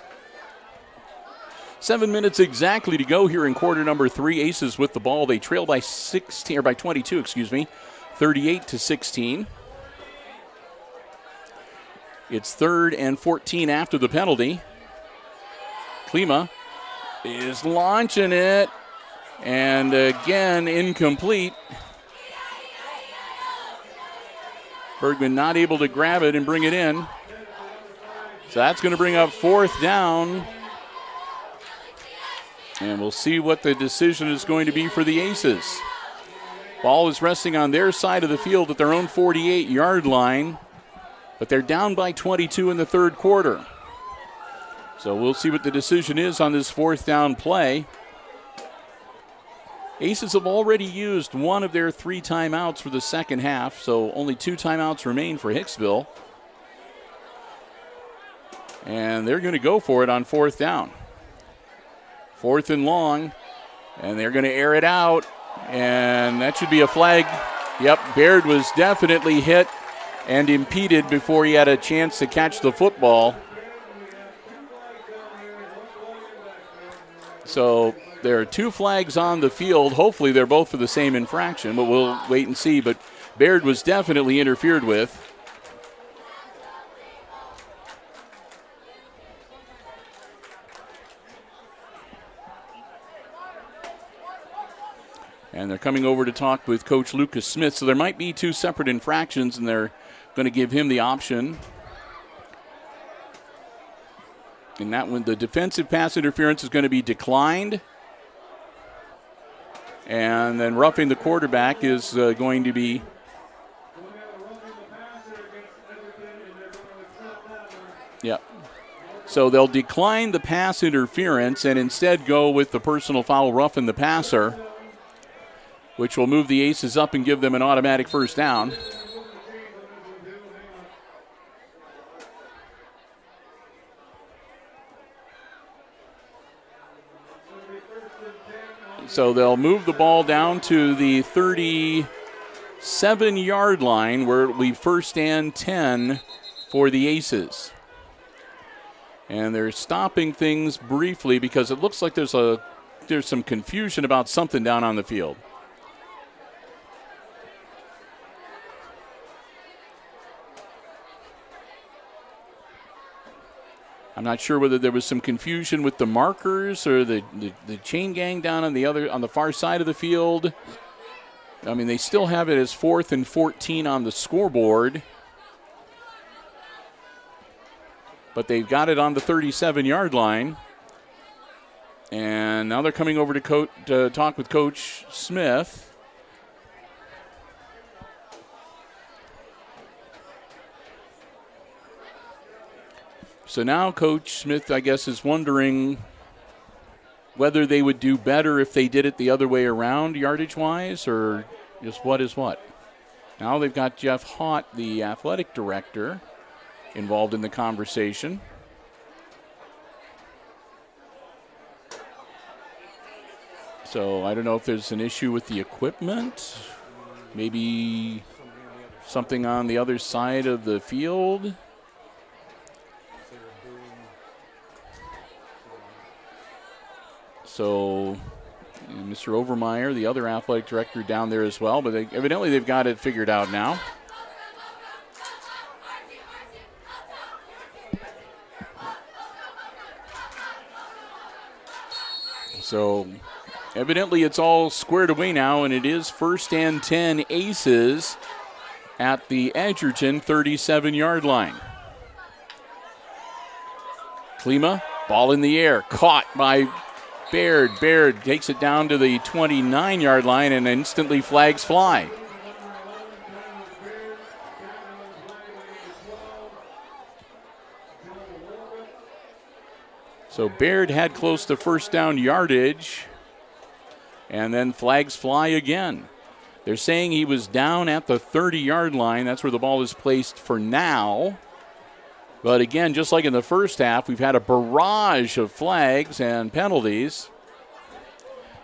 7 minutes exactly to go here in quarter number 3. Aces with the ball. They trail by 22, 38-16. It's 3rd and 14 after the penalty. Klima is launching it, and again, incomplete. Bergman not able to grab it and bring it in. So that's going to bring up 4th down. And we'll see what the decision is going to be for the Aces. Ball is resting on their side of the field at their own 48-yard line, but they're down by 22 in the 3rd quarter. So we'll see what the decision is on this 4th down play. Aces have already used one of their 3 timeouts for the second half, so only 2 timeouts remain for Hicksville. And they're going to go for it on 4th down. 4th and long, and they're going to air it out, and that should be a flag. Yep, Baird was definitely hit and impeded before he had a chance to catch the football. So there are 2 flags on the field. Hopefully they're both for the same infraction, but we'll wait and see. But Baird was definitely interfered with. And they're coming over to talk with Coach Lucas Smith. So there might be 2 separate infractions, and they're going to give him the option. And that one, the defensive pass interference is going to be declined. And then roughing the quarterback is going to be So they'll decline the pass interference and instead go with the personal foul roughing the passer, which will move the Aces up and give them an automatic 1st down. So they'll move the ball down to the 37-yard line where it will be 1st and 10 for the Aces. And they're stopping things briefly because it looks like there's some confusion about something down on the field. I'm not sure whether there was some confusion with the markers or the chain gang down on the far side of the field. I mean, they still have it as 4th and 14 on the scoreboard, but they've got it on the 37-yard line. And now they're coming over to talk with Coach Smith. So now Coach Smith, I guess, is wondering whether they would do better if they did it the other way around, yardage-wise, or just what is what. Now they've got Jeff Haught, the athletic director, involved in the conversation. So I don't know if there's an issue with the equipment, maybe something on the other side of the field. So Mr. Overmeyer, the other athletic director, down there as well, but evidently they've got it figured out now. So evidently it's all squared away now, and it is 1st and 10 Aces at the Edgerton 37-yard line. Klima, ball in the air, caught by Baird. Baird takes it down to the 29-yard line and instantly flags fly. So Baird had close to 1st down yardage, and then flags fly again. They're saying he was down at the 30-yard line. That's where the ball is placed for now. But again, just like in the first half, we've had a barrage of flags and penalties.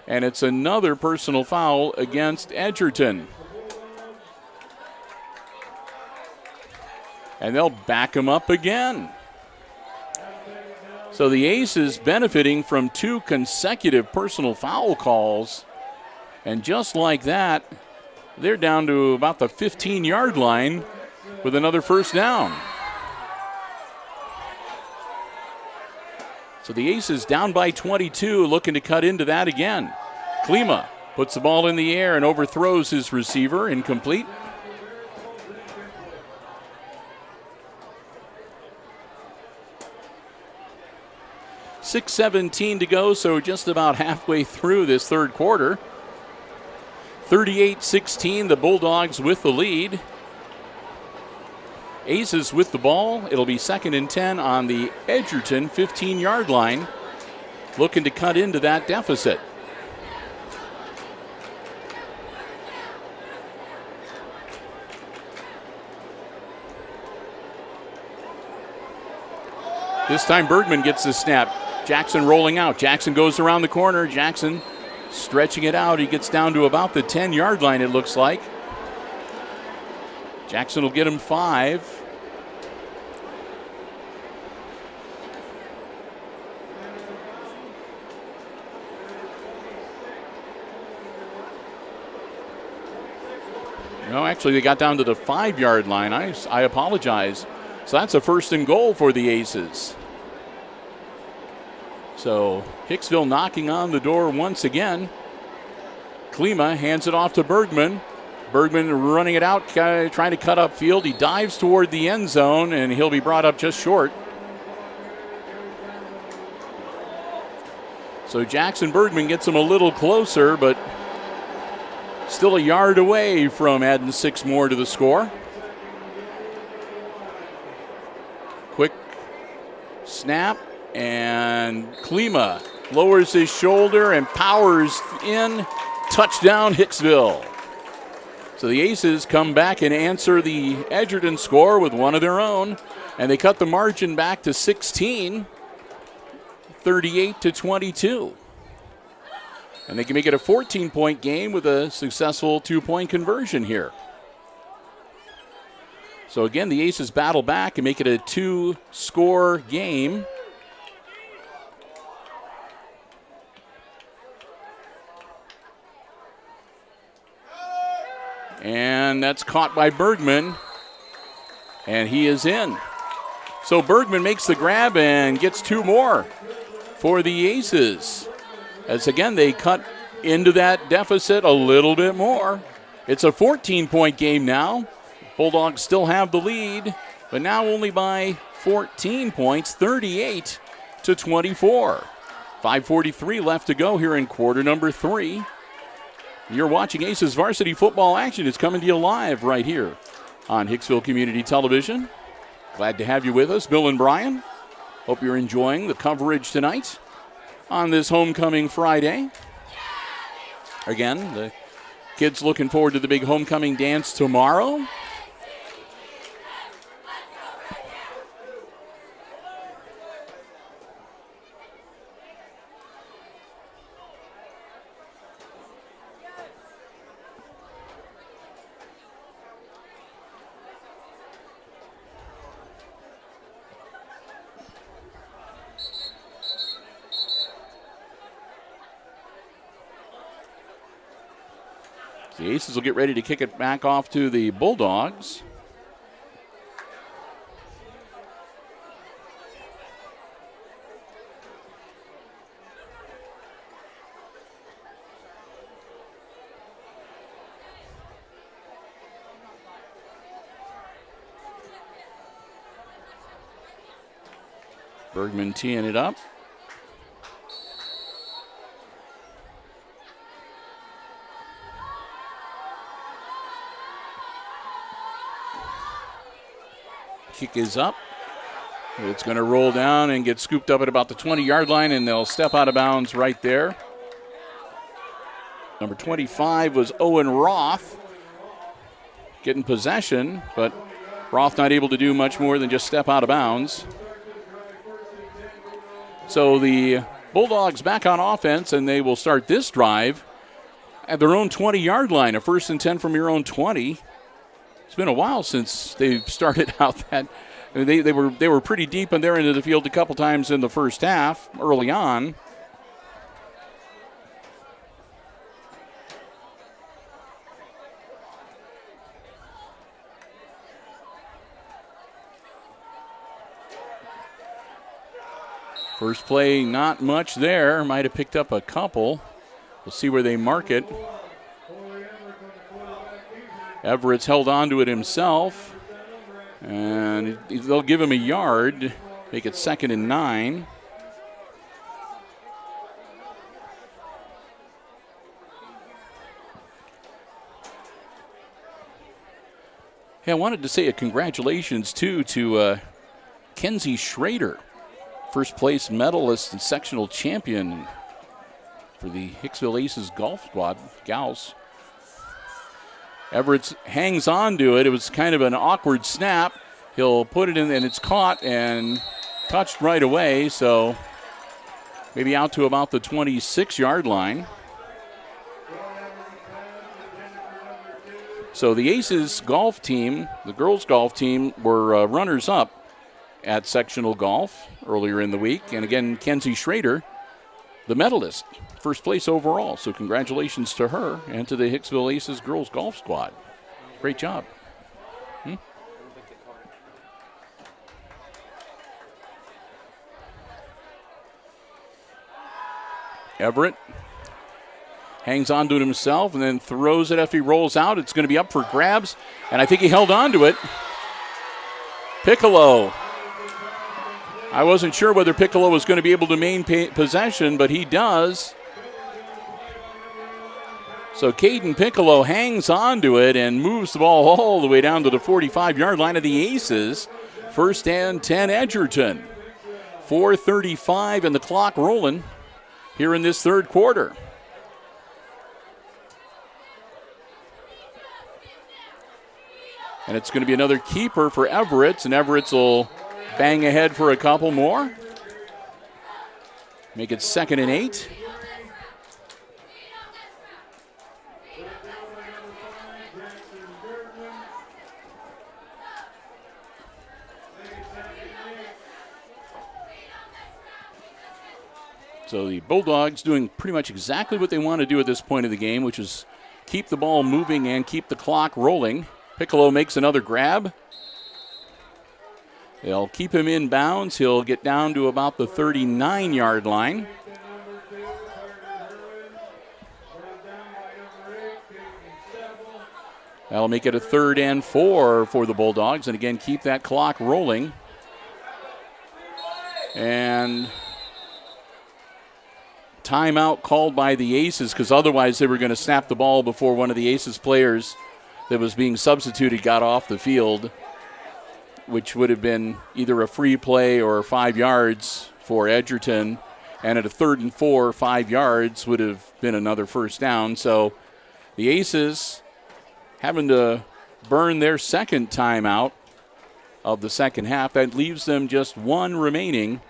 And it's another personal foul against Edgerton. And they'll back him up again. So the Aces benefiting from 2 consecutive personal foul calls. And just like that, they're down to about the 15-yard line with another 1st down. So the Aces down by 22, looking to cut into that again. Klima puts the ball in the air and overthrows his receiver, incomplete. .6:17 to go, so just about halfway through this third quarter. 38-16, the Bulldogs with the lead. Aces with the ball. It'll be 2nd and 10 on the Edgerton 15-yard line, looking to cut into that deficit. This time Bergman gets the snap. Jackson rolling out. Jackson goes around the corner. Jackson stretching it out. He gets down to about the 10-yard line, it looks like. Jackson will get him 5. No, actually, they got down to the 5-yard line. I apologize. So that's a 1st and goal for the Aces. So Hicksville knocking on the door once again. Klima hands it off to Bergman. Bergman running it out, trying to cut upfield. He dives toward the end zone, and he'll be brought up just short. So Jackson Bergman gets him a little closer, but still a yard away from adding 6 more to the score. Quick snap, and Klima lowers his shoulder and powers in. Touchdown, Hicksville. So the Aces come back and answer the Edgerton score with one of their own, and they cut the margin back to 16, 38-22. And they can make it a 14-point game with a successful 2-point conversion here. So again, the Aces battle back and make it a 2-score game. And that's caught by Bergman, and he is in. So Bergman makes the grab and gets 2 more for the Aces. As again, they cut into that deficit a little bit more. It's a 14-point game now. Bulldogs still have the lead, but now only by 14 points, 38-24. 5:43 left to go here in quarter number 3. You're watching Aces Varsity football action. It's coming to you live right here on Hicksville Community Television. Glad to have you with us, Bill and Brian. Hope you're enjoying the coverage tonight on this homecoming Friday. Again, the kids looking forward to the big homecoming dance tomorrow. The Aces will get ready to kick it back off to the Bulldogs. Bergman teeing it up. Kick is up. It's going to roll down and get scooped up at about the 20-yard line, and they'll step out of bounds right there. Number 25 was Owen Roth getting possession, but Roth not able to do much more than just step out of bounds. So the Bulldogs back on offense, and they will start this drive at their own 20-yard line, a 1st and 10 from your own 20. It's been a while since they've started out that. I mean, they were pretty deep in their end of the field a couple times in the first half early on. First play, not much there. Might have picked up a couple. We'll see where they mark it. Everett's held on to it himself. And they'll give him a yard. Make it 2nd and 9. Hey, I wanted to say a congratulations, too, to Kenzie Schrader, first place medalist and sectional champion for the Hicksville Aces golf squad, gals. Everett hangs on to it. It was kind of an awkward snap. He'll put it in, and it's caught and touched right away, so maybe out to about the 26-yard line. So the Aces golf team, the girls golf team, were runners-up at sectional golf earlier in the week. And again, Kenzie Schrader, the medalist, first place overall. So congratulations to her and to the Hicksville Aces girls golf squad. Great job. Everett hangs on to it himself and then throws it after he rolls out. It's going to be up for grabs, and I think he held on to it. Piccolo. I wasn't sure whether Piccolo was going to be able to maintain possession, but he does. So Caden Piccolo hangs on to it and moves the ball all the way down to the 45-yard line of the Aces. 1st and 10 Edgerton. 4:35 and the clock rolling here in this third quarter. And it's going to be another keeper for Everett, and Everett will bang ahead for a couple more. Make it 2nd and 8. So the Bulldogs doing pretty much exactly what they want to do at this point of the game, which is keep the ball moving and keep the clock rolling. Piccolo makes another grab. They'll keep him in bounds. He'll get down to about the 39-yard line. That'll make it a 3rd and 4 for the Bulldogs. And again, keep that clock rolling. And timeout called by the Aces, because otherwise they were going to snap the ball before one of the Aces players that was being substituted got off the field, which would have been either a free play or 5 yards for Edgerton. And at a 3rd and 4, 5 yards would have been another first down. So the Aces having to burn their second timeout of the second half. That leaves them just one remaining,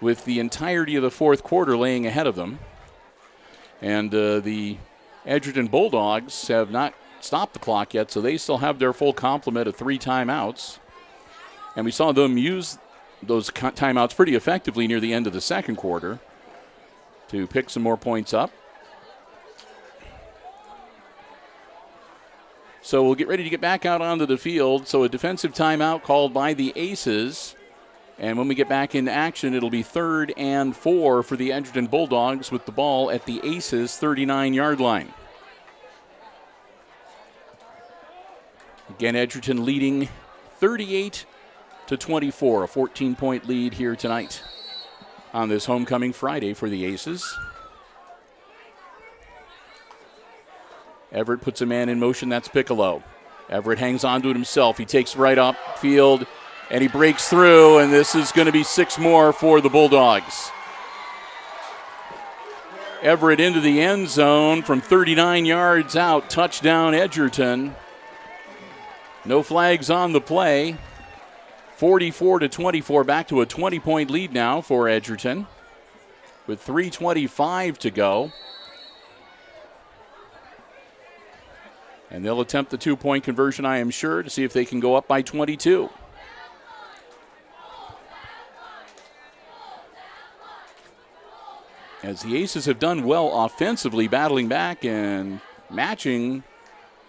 with the entirety of the fourth quarter laying ahead of them. And the Edgerton Bulldogs have not stopped the clock yet, so they still have their full complement of 3 timeouts. And we saw them use those timeouts pretty effectively near the end of the second quarter to pick some more points up. So we'll get ready to get back out onto the field. So a defensive timeout called by the Aces. And when we get back into action, it'll be 3rd and 4 for the Edgerton Bulldogs with the ball at the Aces' 39-yard line. Again, Edgerton leading 38-24, a 14-point lead here tonight on this homecoming Friday for the Aces. Everett puts a man in motion. That's Piccolo. Everett hangs on to it himself. He takes right up field, and he breaks through, and this is going to be 6 more for the Bulldogs. Everett into the end zone from 39 yards out. Touchdown, Edgerton. No flags on the play. 44-24, back to a 20-point lead now for Edgerton with 3:25 to go. And they'll attempt the 2-point conversion, I am sure, to see if they can go up by 22. As the Aces have done well offensively, battling back and matching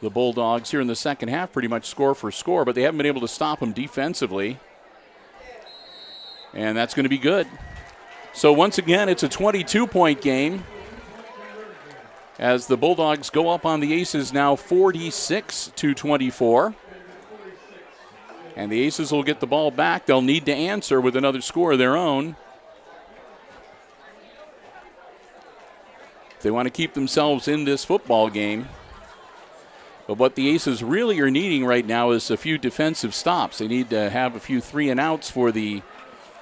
the Bulldogs here in the second half, pretty much score for score, but they haven't been able to stop them defensively. And that's going to be good. So once again, it's a 22-point game as the Bulldogs go up on the Aces now 46-24. And the Aces will get the ball back. They'll need to answer with another score of their own. If they want to keep themselves in this football game. But what the Aces really are needing right now is a few defensive stops. They need to have a few 3-and-outs for the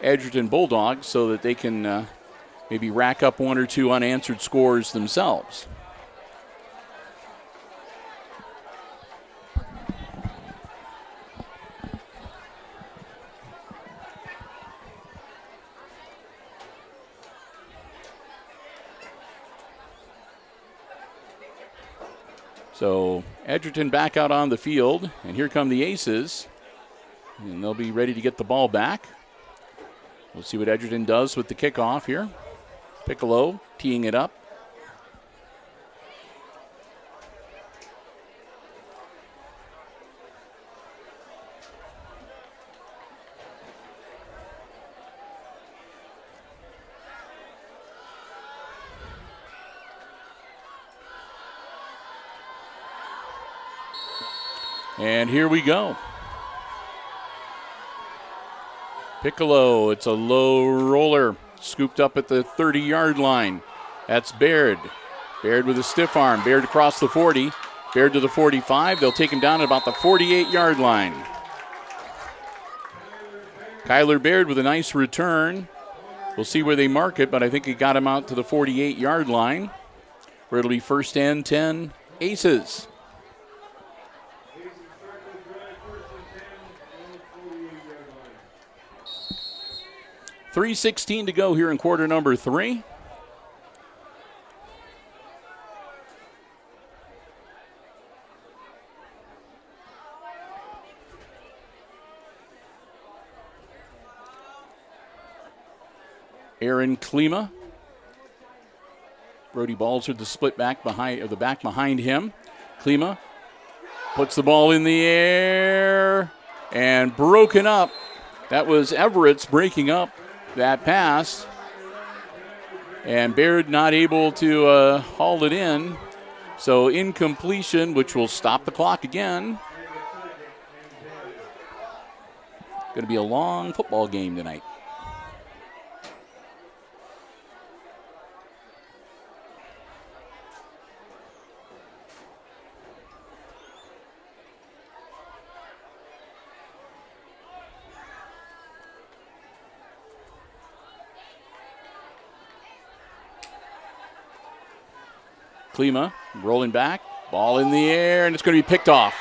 Edgerton Bulldogs so that they can maybe rack up one or two unanswered scores themselves. So Edgerton back out on the field, and here come the Aces, and they'll be ready to get the ball back. We'll see what Edgerton does with the kickoff here. Piccolo teeing it up. And here we go. Piccolo, it's a low roller, scooped up at the 30-yard line. That's Baird. Baird with a stiff arm. Baird across the 40. Baird to the 45. They'll take him down at about the 48-yard line. Kyler Baird with a nice return. We'll see where they mark it, but I think he got him out to the 48-yard line, where it'll be first and 10 Aces. 3:16 to go here in quarter number 3. Aaron Klima. Brody Balzer, the split back behind, or the back behind him. Klima puts the ball in the air and broken up. That was Everett's breaking up that pass, and Baird not able to haul it in. So incompletion, which will stop the clock again. Going to be a long football game tonight. Klima rolling back, ball in the air, and it's going to be picked off.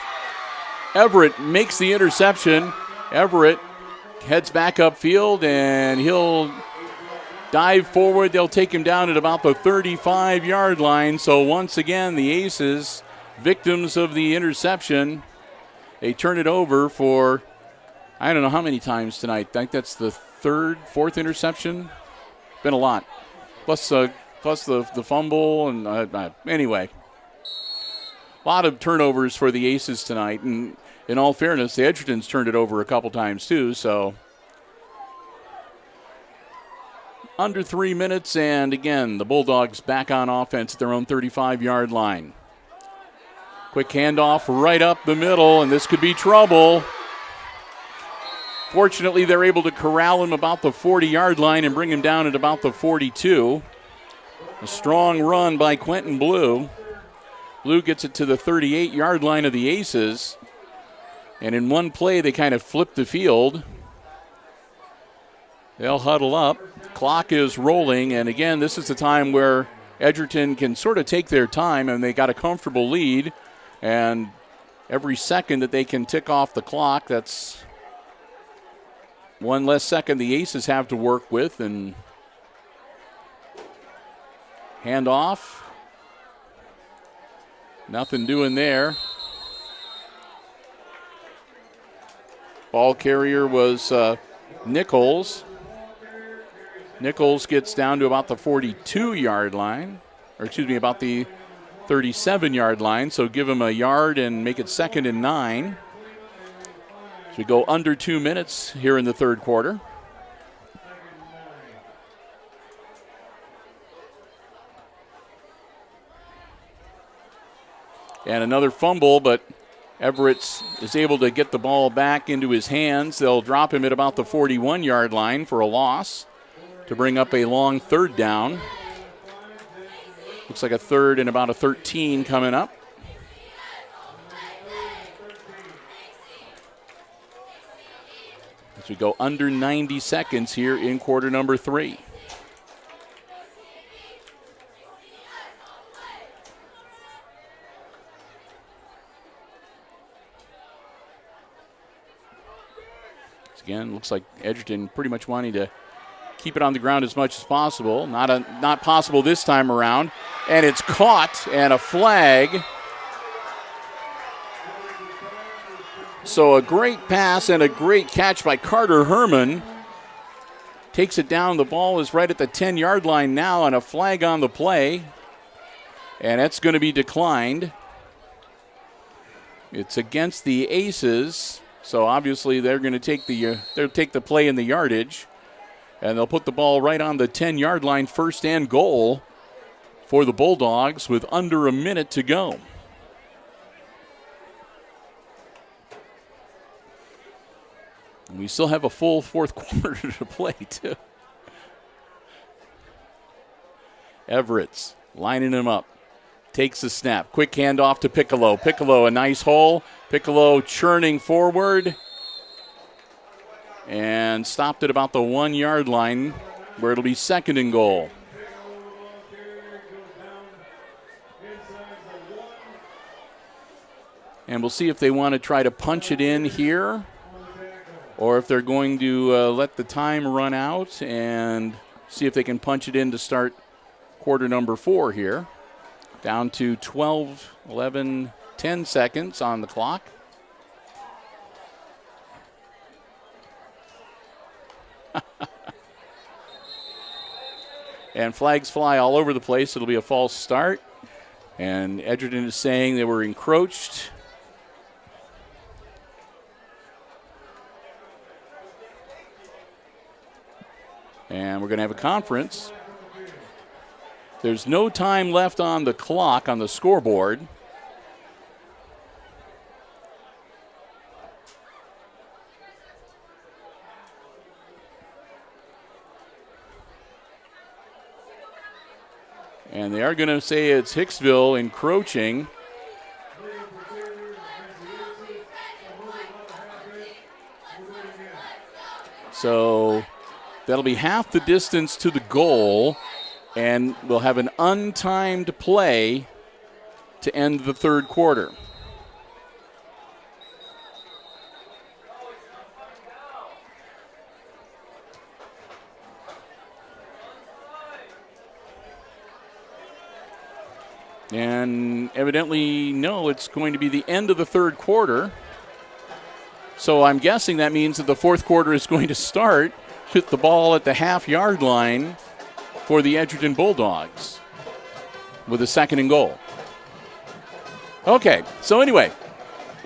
Everett makes the interception. Everett heads back upfield, and he'll dive forward. They'll take him down at about the 35-yard line. So once again, the Aces, victims of the interception, they turn it over for, I don't know how many times tonight. I think that's the fourth interception. Been a lot. Plus the fumble, and anyway. A lot of turnovers for the Aces tonight, and in all fairness, the Edgerton's turned it over a couple times too, so. Under 3 minutes, and again, the Bulldogs back on offense at their own 35-yard line. Quick handoff right up the middle, and this could be trouble. Fortunately, they're able to corral him about the 40-yard line and bring him down at about the 42. A strong run by Quentin Blue. Blue gets it to the 38-yard line of the Aces. And in one play, they kind of flip the field. They'll huddle up. Clock is rolling. And again, this is the time where Edgerton can sort of take their time, and they got a comfortable lead. And every second that they can tick off the clock, that's one less second the Aces have to work with. And hand off. Nothing doing there. Ball carrier was Nichols. Nichols gets down to about the 42-yard line, or excuse me, about the 37-yard line. So give him a yard and make it 2nd and 9. So we go under 2 minutes here in the third quarter. And another fumble, but Everett is able to get the ball back into his hands. They'll drop him at about the 41-yard line for a loss to bring up a long third down. Looks like a third and about a 13 coming up. As we go under 90 seconds here in quarter number 3. Again, looks like Edgerton pretty much wanting to keep it on the ground as much as possible. Not possible this time around. And it's caught, and a flag. So a great pass and a great catch by Carter Herman. Takes it down. The ball is right at the 10-yard line now, and a flag on the play. And that's going to be declined. It's against the Aces. So obviously they're going to take the play in the yardage, and they'll put the ball right on the 10-yard line, first and goal for the Bulldogs with under a minute to go. And we still have a full fourth quarter to play too. Everett's lining him up. Takes the snap. Quick handoff to Piccolo. Piccolo, a nice hole. Piccolo churning forward. And stopped at about the 1-yard line where it'll be second and goal. And we'll see if they want to try to punch it in here or if they're going to let the time run out and see if they can punch it in to start quarter number 4 here. Down to 12, 11, 10 seconds on the clock. And flags fly all over the place. It'll be a false start. And Edgerton is saying they were encroached. And we're going to have a conference. There's no time left on the clock on the scoreboard. And they are going to say it's Hicksville encroaching. So that'll be half the distance to the goal. And we'll have an untimed play to end the third quarter. And evidently, no, it's going to be the end of the third quarter. So I'm guessing that means that the fourth quarter is going to start with the ball at the half-yard line for the Edgerton Bulldogs with a second and goal. Okay, so anyway,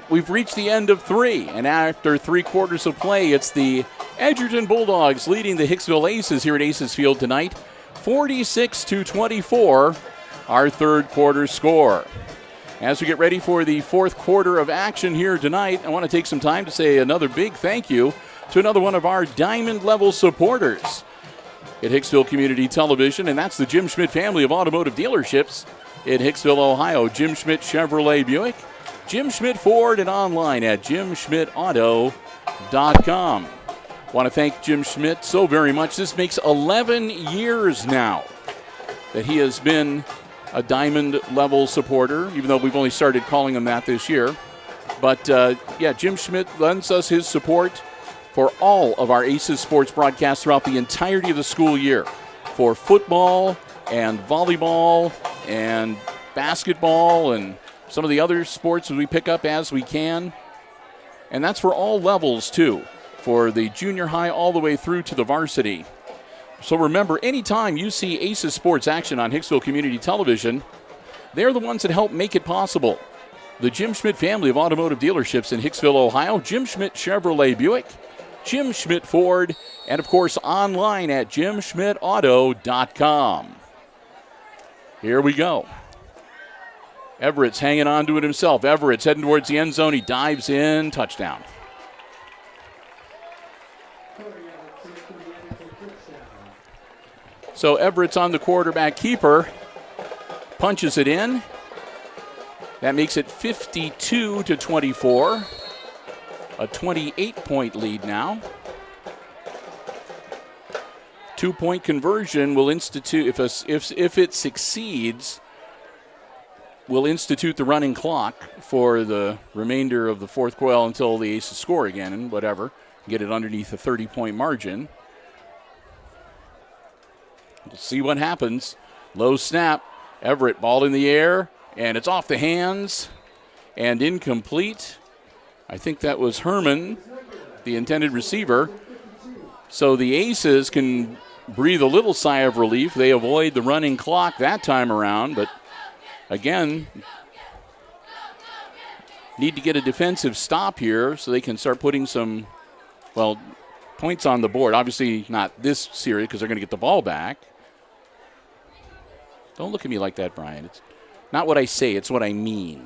we've reached the end of 3, and after 3 quarters of play, it's the Edgerton Bulldogs leading the Hicksville Aces here at Aces Field tonight, 46-24, our third quarter score. As we get ready for the fourth quarter of action here tonight, I want to take some time to say another big thank you to another one of our diamond-level supporters at Hicksville Community Television, and that's the Jim Schmidt family of automotive dealerships in Hicksville, Ohio. Jim Schmidt Chevrolet Buick, Jim Schmidt Ford, and online at jimschmidtauto.com. Want to thank Jim Schmidt so very much. This makes 11 years now that he has been a diamond-level supporter, even though we've only started calling him that this year. But, Jim Schmidt lends us his support for all of our Aces sports broadcasts throughout the entirety of the school year, for football and volleyball and basketball and some of the other sports that we pick up as we can. And that's for all levels, too, for the junior high all the way through to the varsity. So remember, anytime you see Aces sports action on Hicksville Community Television, they're the ones that help make it possible. The Jim Schmidt family of automotive dealerships in Hicksville, Ohio, Jim Schmidt Chevrolet Buick, Jim Schmidt Ford, and of course online at jimschmidtauto.com. Here we go. Everett's hanging on to it himself. Everett's heading towards the end zone. He dives in. Touchdown. So Everett's on the quarterback keeper. Punches it in. That makes it 52-24. A 28-point lead now. 2-point conversion will institute, if it succeeds, will institute the running clock for the remainder of the fourth quarter until the Aces score again and whatever. Get it underneath a 30-point margin. We'll see what happens. Low snap. Everett, ball in the air, and it's off the hands and incomplete. I think that was Herman, the intended receiver. So the Aces can breathe a little sigh of relief. They avoid the running clock that time around, but again, need to get a defensive stop here so they can start putting some, points on the board. Obviously not this series because they're going to get the ball back. Don't look at me like that, Brian. It's not what I say, it's what I mean.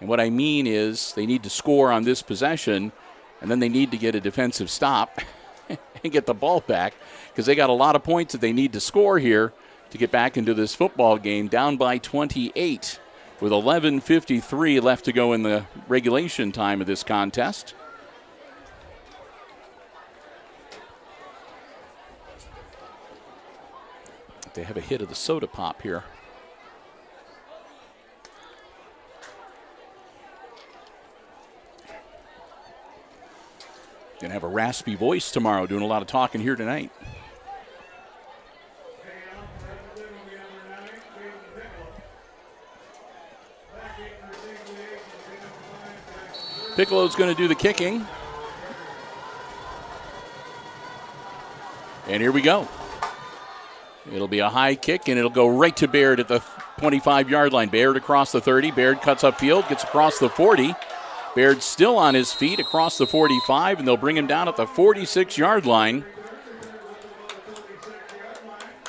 And what I mean is they need to score on this possession, and then they need to get a defensive stop and get the ball back because they got a lot of points that they need to score here to get back into this football game, down by 28 with 11:53 left to go in the regulation time of this contest. They have a hit of the soda pop here. Gonna have a raspy voice tomorrow, doing a lot of talking here tonight. Piccolo's going to do the kicking. And here we go. It'll be a high kick, and it'll go right to Baird at the 25-yard line. Baird across the 30. Baird cuts upfield, gets across the 40. Baird still on his feet across the 45, and they'll bring him down at the 46-yard line.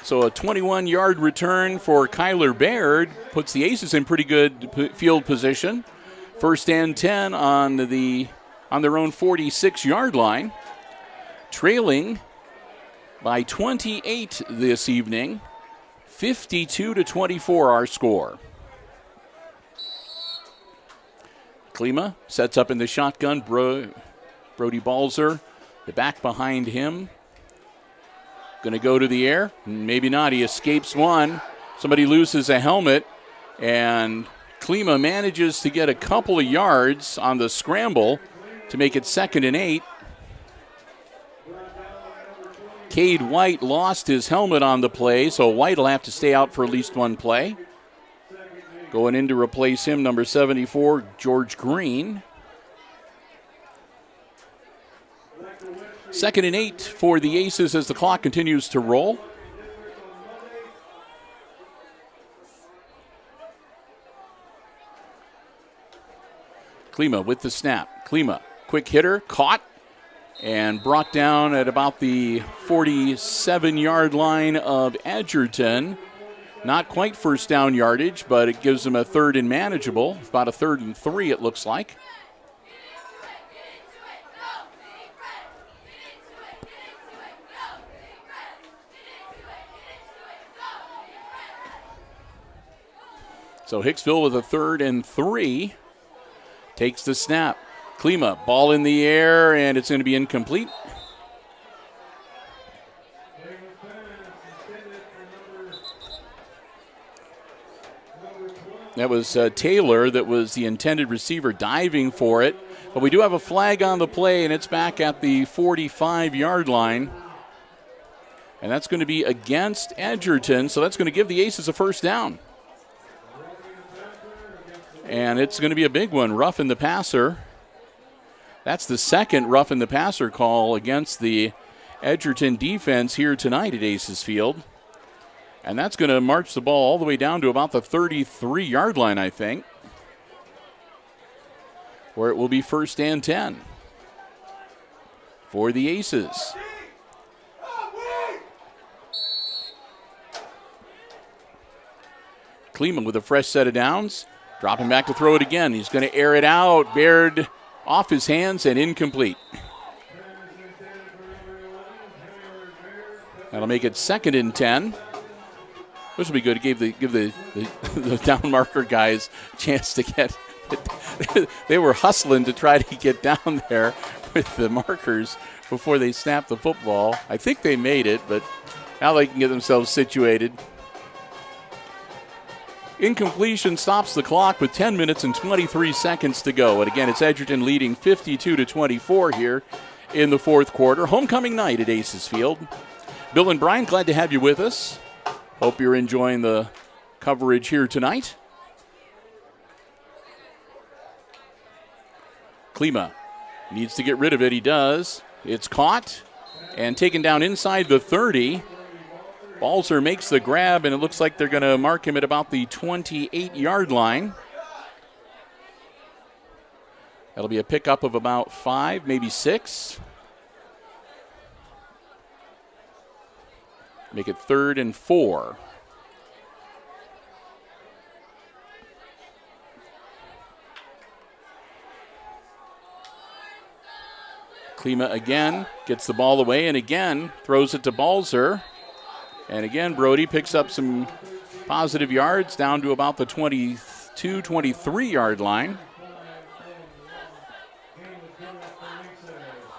So a 21-yard return for Kyler Baird puts the Aces in pretty good field position. First and 10 on their own 46-yard line. Trailing by 28 this evening. 52-24 our score. Klima sets up in the shotgun. Brody Balzer, the back behind him. Going to go to the air. Maybe not. He escapes one. Somebody loses a helmet. And Klima manages to get a couple of yards on the scramble to make it 2nd and 8. Cade White lost his helmet on the play, so White will have to stay out for at least one play. Going in to replace him, number 74, George Green. 2nd and 8 for the Aces as the clock continues to roll. Klima with the snap. Klima, quick hitter, caught, and brought down at about the 47-yard line of Edgerton. Not quite first down yardage, but it gives them a 3rd and manageable. About a 3rd and 3, it looks like. So Hicksville with a 3rd and 3. Takes the snap. Klima, ball in the air, and it's going to be incomplete. That was Taylor that was the intended receiver diving for it. But we do have a flag on the play, and it's back at the 45-yard line. And that's going to be against Edgerton, so that's going to give the Aces a first down. And it's going to be a big one, roughing the passer. That's the second roughing the passer call against the Edgerton defense here tonight at Aces Field. And that's going to march the ball all the way down to about the 33-yard line, I think, where it will be 1st and 10 for the Aces. Klima with a fresh set of downs. Dropping back to throw it again. He's going to air it out. Baird off his hands and incomplete. That'll make it 2nd and 10. This will be good. Give the down marker guys a chance to get. They were hustling to try to get down there with the markers before they snapped the football. I think they made it, but now they can get themselves situated. Incompletion stops the clock with 10 minutes and 23 seconds to go. And again, it's Edgerton leading 52-24 here in the 4th quarter. Homecoming night at Aces Field. Bill and Brian, glad to have you with us. Hope you're enjoying the coverage here tonight. Klima needs to get rid of it. He does. It's caught and taken down inside the 30. Balzer makes the grab, and it looks like they're going to mark him at about the 28-yard line. That'll be a pickup of about 5, maybe 6. Make it 3rd and 4. Klima again gets the ball away and again throws it to Balzer. And again, Brody picks up some positive yards down to about the 22, 23-yard line.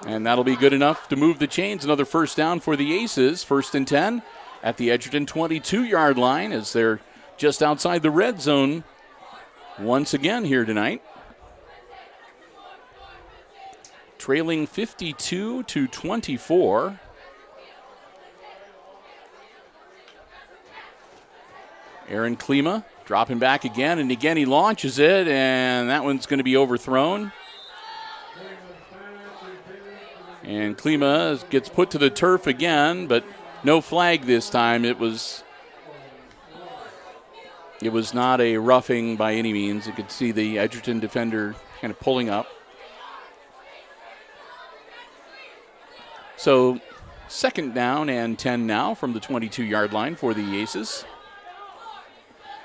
And that'll be good enough to move the chains. Another first down for the Aces. 1st and 10 at the Edgerton 22-yard line as they're just outside the red zone once again here tonight. Trailing 52-24. Aaron Klima dropping back again, and again he launches it, and that one's going to be overthrown. And Klima gets put to the turf again, but no flag this time. It was not a roughing by any means. You could see the Edgerton defender kind of pulling up. So 2nd down and 10 now from the 22-yard line for the Aces.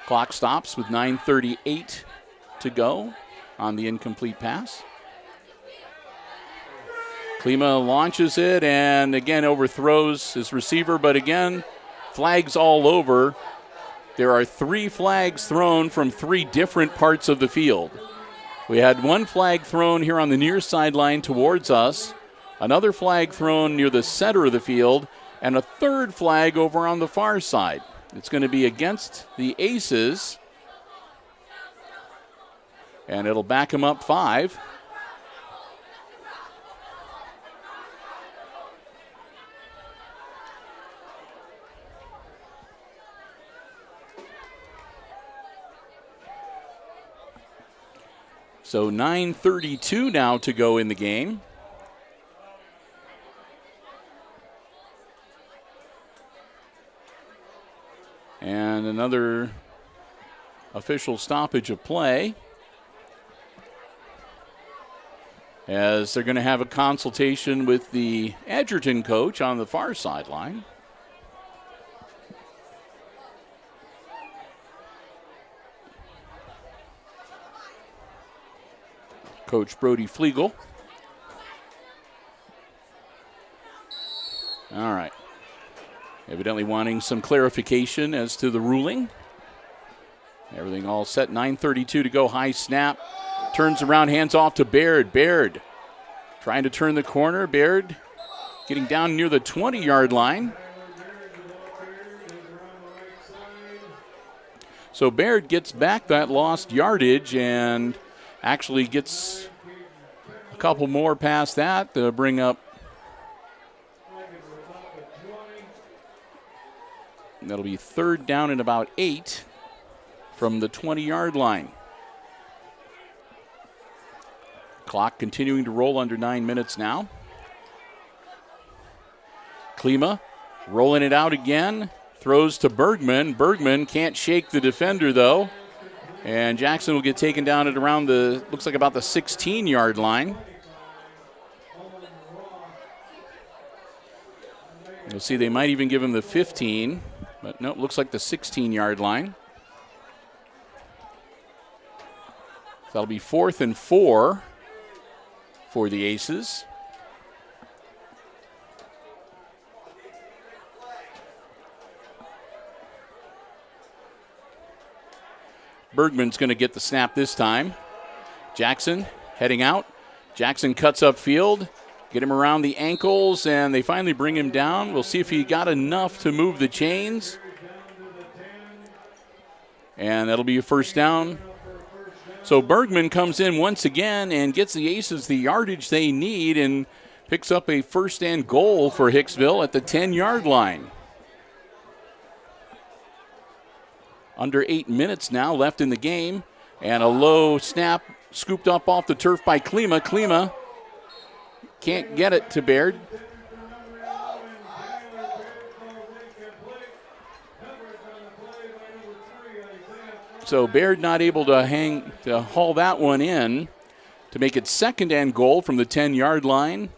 Clock stops with 9:38 to go on the incomplete pass. Klima launches it and again overthrows his receiver, but again, flags all over. There are 3 flags thrown from 3 different parts of the field. We had 1 flag thrown here on the near sideline towards us, another flag thrown near the center of the field, and a 3rd flag over on the far side. It's going to be against the Aces, and it'll back them up 5. So 9:32 now to go in the game. And another official stoppage of play as they're going to have a consultation with the Edgerton coach on the far sideline. Coach Brody Flegel. All right. Evidently wanting some clarification as to the ruling. Everything all set. 9:32 to go. High snap. Turns around, hands off to Baird. Baird trying to turn the corner. Baird getting down near the 20-yard line. So Baird gets back that lost yardage and actually gets a couple more past that to bring up. That'll be 3rd down and about 8 from the 20-yard line. Clock continuing to roll under 9 minutes now. Klima rolling it out again. Throws to Bergman. Bergman can't shake the defender, though. And Jackson will get taken down at around looks like about the 16-yard line. You'll see they might even give him the 15. But no, it looks like the 16-yard line. That'll be 4th and 4 for the Aces. Bergman's going to get the snap this time. Jackson heading out. Jackson cuts upfield. Get him around the ankles, and they finally bring him down. We'll see if he got enough to move the chains. And that'll be a first down. So Bergman comes in once again and gets the Aces the yardage they need and picks up a first and goal for Hicksville at the 10-yard line. Under 8 minutes now left in the game. And a low snap scooped up off the turf by Klima. Klima can't get it to Baird. So Baird not able to haul that one in to make it second and goal from the 10-yard line.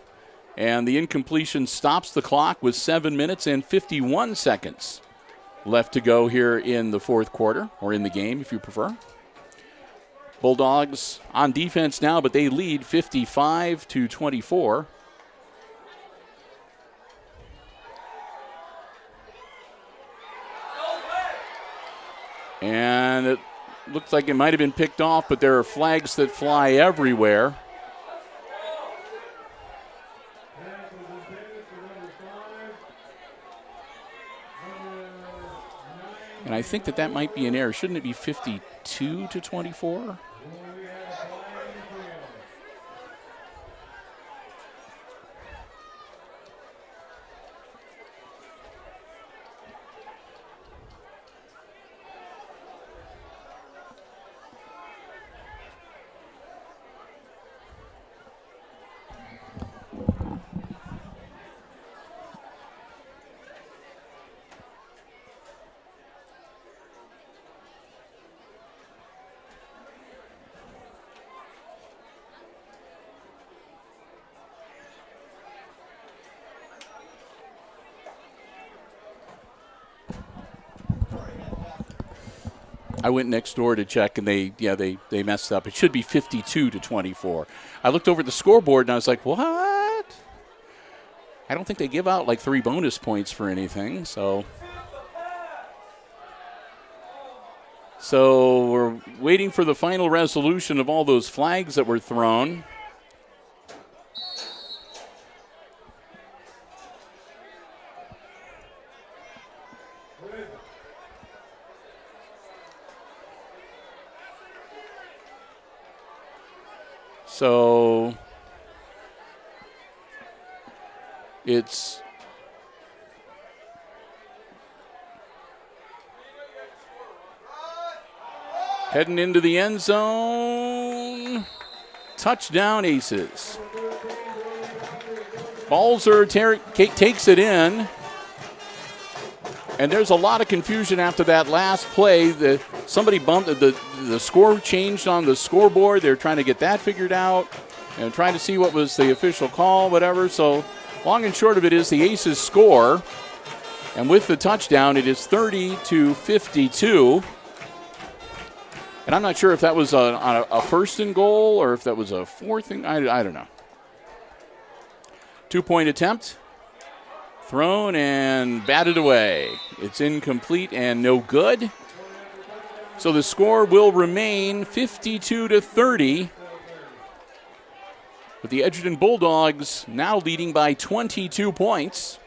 And the incompletion stops the clock with 7 minutes and 51 seconds left to go here in the fourth quarter, or in the game if you prefer. Bulldogs on defense now, but they lead 55-24. And it looks like it might have been picked off, but there are flags that fly everywhere. And I think that might be an error. Shouldn't it be 52-24? I went next door to check, and they messed up. It should be 52-24. I looked over at the scoreboard, and I was like, what? I don't think they give out like 3 bonus points for anything. So we're waiting for the final resolution of all those flags that were thrown. So it's heading into the end zone. Touchdown, Aces. Balzer takes it in. And there's a lot of confusion after that last play. Somebody bumped, the score changed on the scoreboard. They're trying to get that figured out and trying to see what was the official call, whatever. So long and short of it is the Aces score. And with the touchdown, it is 30-52. And I'm not sure if that was a first and goal or if that was a fourth and I don't know. 2-point attempt. Thrown and batted away. It's incomplete and no good. So the score will remain 52-30. With the Edgerton Bulldogs now leading by 22 points.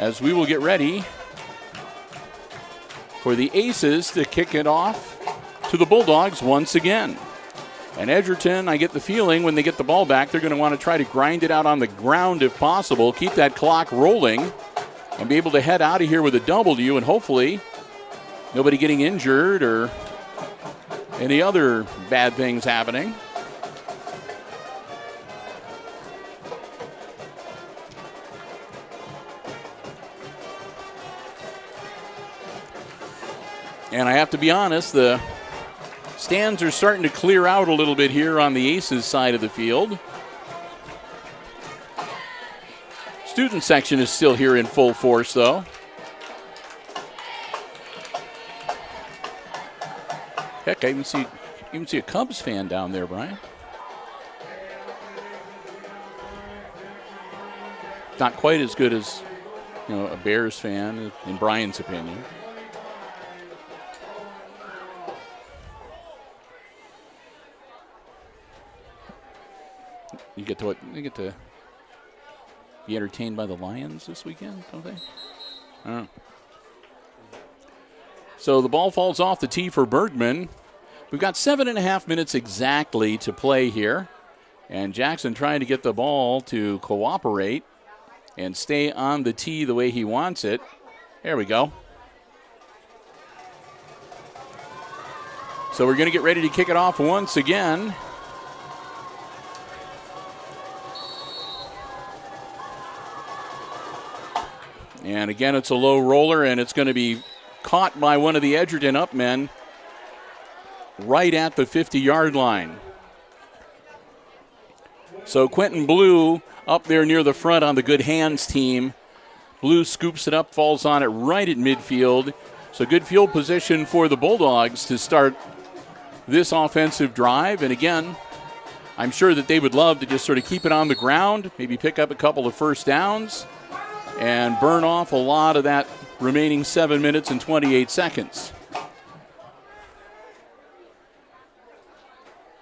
As we will get ready for the Aces to kick it off to the Bulldogs once again. And Edgerton, I get the feeling when they get the ball back, they're going to want to try to grind it out on the ground if possible, keep that clock rolling, and be able to head out of here with a W, and hopefully nobody getting injured or any other bad things happening. And I have to be honest, the stands are starting to clear out a little bit here on the Aces side of the field. Student section is still here in full force, though. Heck, I even see a Cubs fan down there, Brian. Not quite as good as, a Bears fan, in Brian's opinion. You get to be entertained by the Lions this weekend, don't they? I don't know. So the ball falls off the tee for Bergman. We've got 7.5 minutes exactly to play here. And Jackson trying to get the ball to cooperate and stay on the tee the way he wants it. There we go. So we're going to get ready to kick it off once again. And again, it's a low roller, and it's going to be caught by one of the Edgerton upmen right at the 50-yard line. So Quentin Blue up there near the front on the good hands team. Blue scoops it up, falls on it right at midfield. So good field position for the Bulldogs to start this offensive drive. And again, I'm sure that they would love to just sort of keep it on the ground, maybe pick up a couple of first downs, and burn off a lot of that remaining 7 minutes and 28 seconds.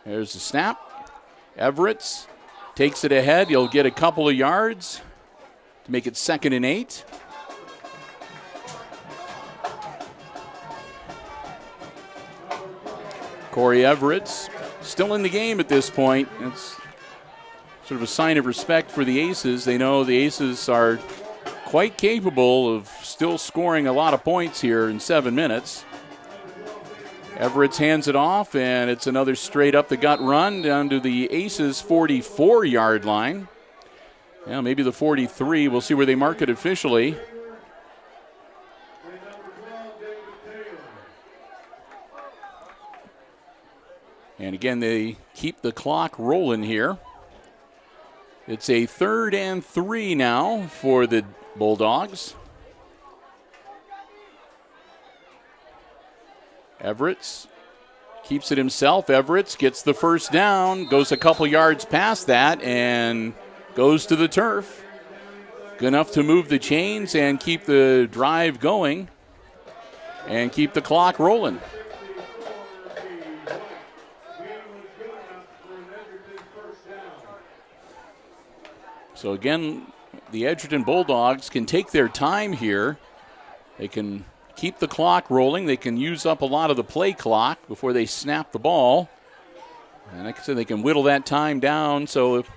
There's the snap. Everett's takes it ahead. He'll get a couple of yards to make it 2nd and 8. Corey Everett's still in the game at this point. It's sort of a sign of respect for the Aces. They know the Aces are quite capable of still scoring a lot of points here in 7 minutes. Everett's hands it off, and it's another straight up the gut run down to the Aces' 44-yard line. Yeah, maybe the 43. We'll see where they mark it officially. And again, they keep the clock rolling here. It's a 3rd and 3 now for the Bulldogs. Everett's keeps it himself. Everett's gets the first down, goes a couple yards past that, and goes to the turf. Good enough to move the chains and keep the drive going and keep the clock rolling. So again, the Edgerton Bulldogs can take their time here. They can keep the clock rolling. They can use up a lot of the play clock before they snap the ball. And like I said, they can whittle that time down so if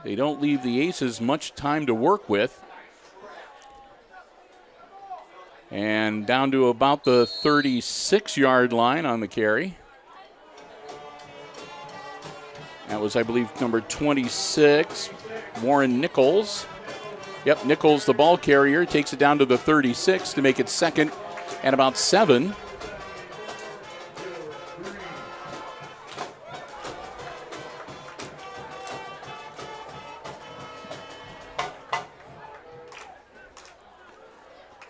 they don't leave the Aces much time to work with. And down to about the 36-yard line on the carry. That was, I believe, number 26, Warren Nichols. Yep, Nichols, the ball carrier, takes it down to the 36 to make it 2nd and about 7.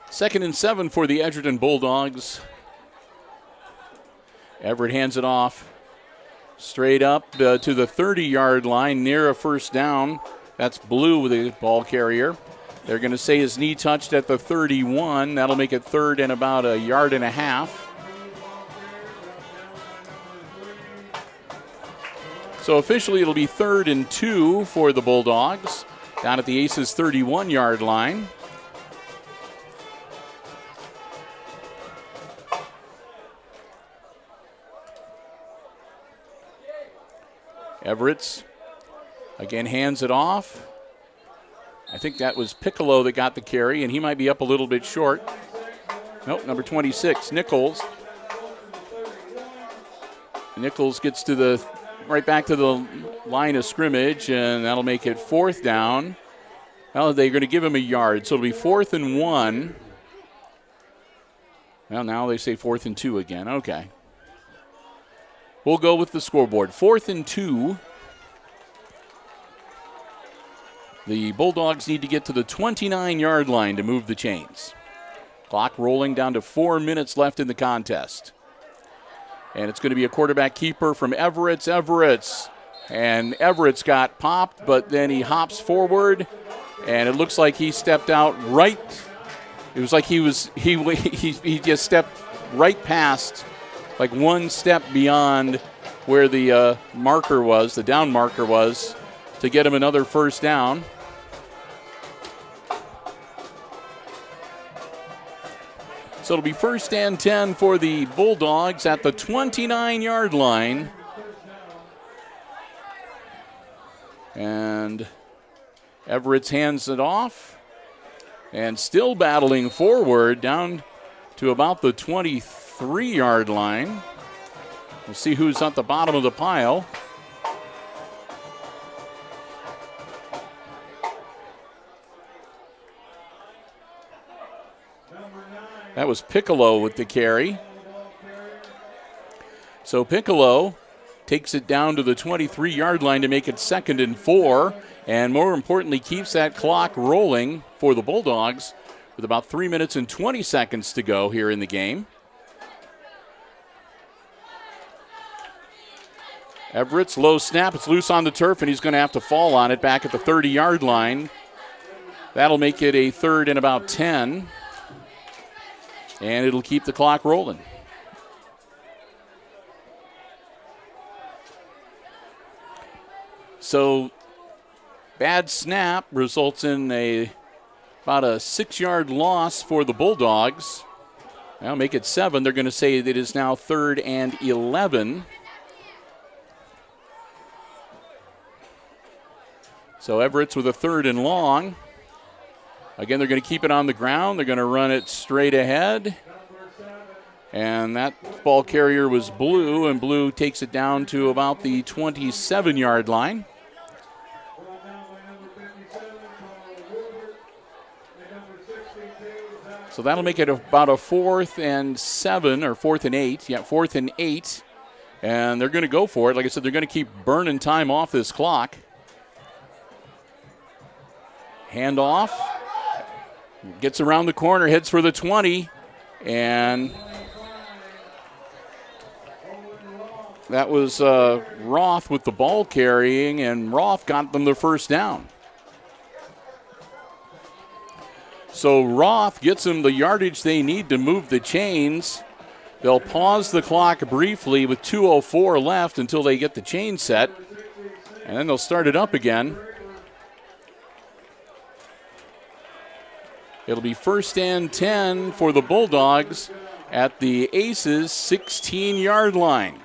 Second and 7 for the Edgerton Bulldogs. Everett hands it off. Straight up to the 30-yard line near a first down. That's Blue with the ball carrier. They're going to say his knee touched at the 31. That'll make it 3rd and about a yard and a half. So officially it'll be 3rd and 2 for the Bulldogs down at the Aces' 31-yard line. Everett's again hands it off. I think that was Piccolo that got the carry, and he might be up a little bit short. Nope, number 26, Nichols. Nichols gets to right back to the line of scrimmage, and that'll make it 4th down. Well, they're going to give him a yard, so it'll be 4th and 1. Well, now they say 4th and 2 again. Okay. We'll go with the scoreboard. 4th and 2. The Bulldogs need to get to the 29-yard line to move the chains. Clock rolling down to 4 minutes left in the contest. And it's going to be a quarterback keeper from Everett's. And Everett's got popped, but then he hops forward, and it looks like he stepped out right. It was like he just stepped right past, like one step beyond where the marker was, the down marker was, to get him another first down. So it'll be 1st and 10 for the Bulldogs at the 29-yard line. And Everett's hands it off. And still battling forward down to about the 23-yard line. We'll see who's at the bottom of the pile. That was Piccolo with the carry. So Piccolo takes it down to the 23-yard line to make it 2nd and 4, and more importantly, keeps that clock rolling for the Bulldogs with about 3 minutes and 20 seconds to go here in the game. Everett's low snap. It's loose on the turf, and he's going to have to fall on it back at the 30-yard line. That'll make it a 3rd and about 10. And it'll keep the clock rolling. So, bad snap results in about a 6-yard loss for the Bulldogs. Now make it 7. They're going to say that it is now 3rd and 11. So Everett's with a 3rd and long. Again, they're going to keep it on the ground. They're going to run it straight ahead. And that ball carrier was Blue, and Blue takes it down to about the 27-yard line. So that'll make it about a 4th and 7, or 4th and 8. Yeah, 4th and 8. And they're going to go for it. Like I said, they're going to keep burning time off this clock. Handoff. Gets around the corner, heads for the 20, and that was Roth with the ball carrying, and Roth got them the first down. So Roth gets them the yardage they need to move the chains. They'll pause the clock briefly with 2:04 left until they get the chain set, and then they'll start it up again. It'll be 1st and 10 for the Bulldogs at the Aces' 16-yard line.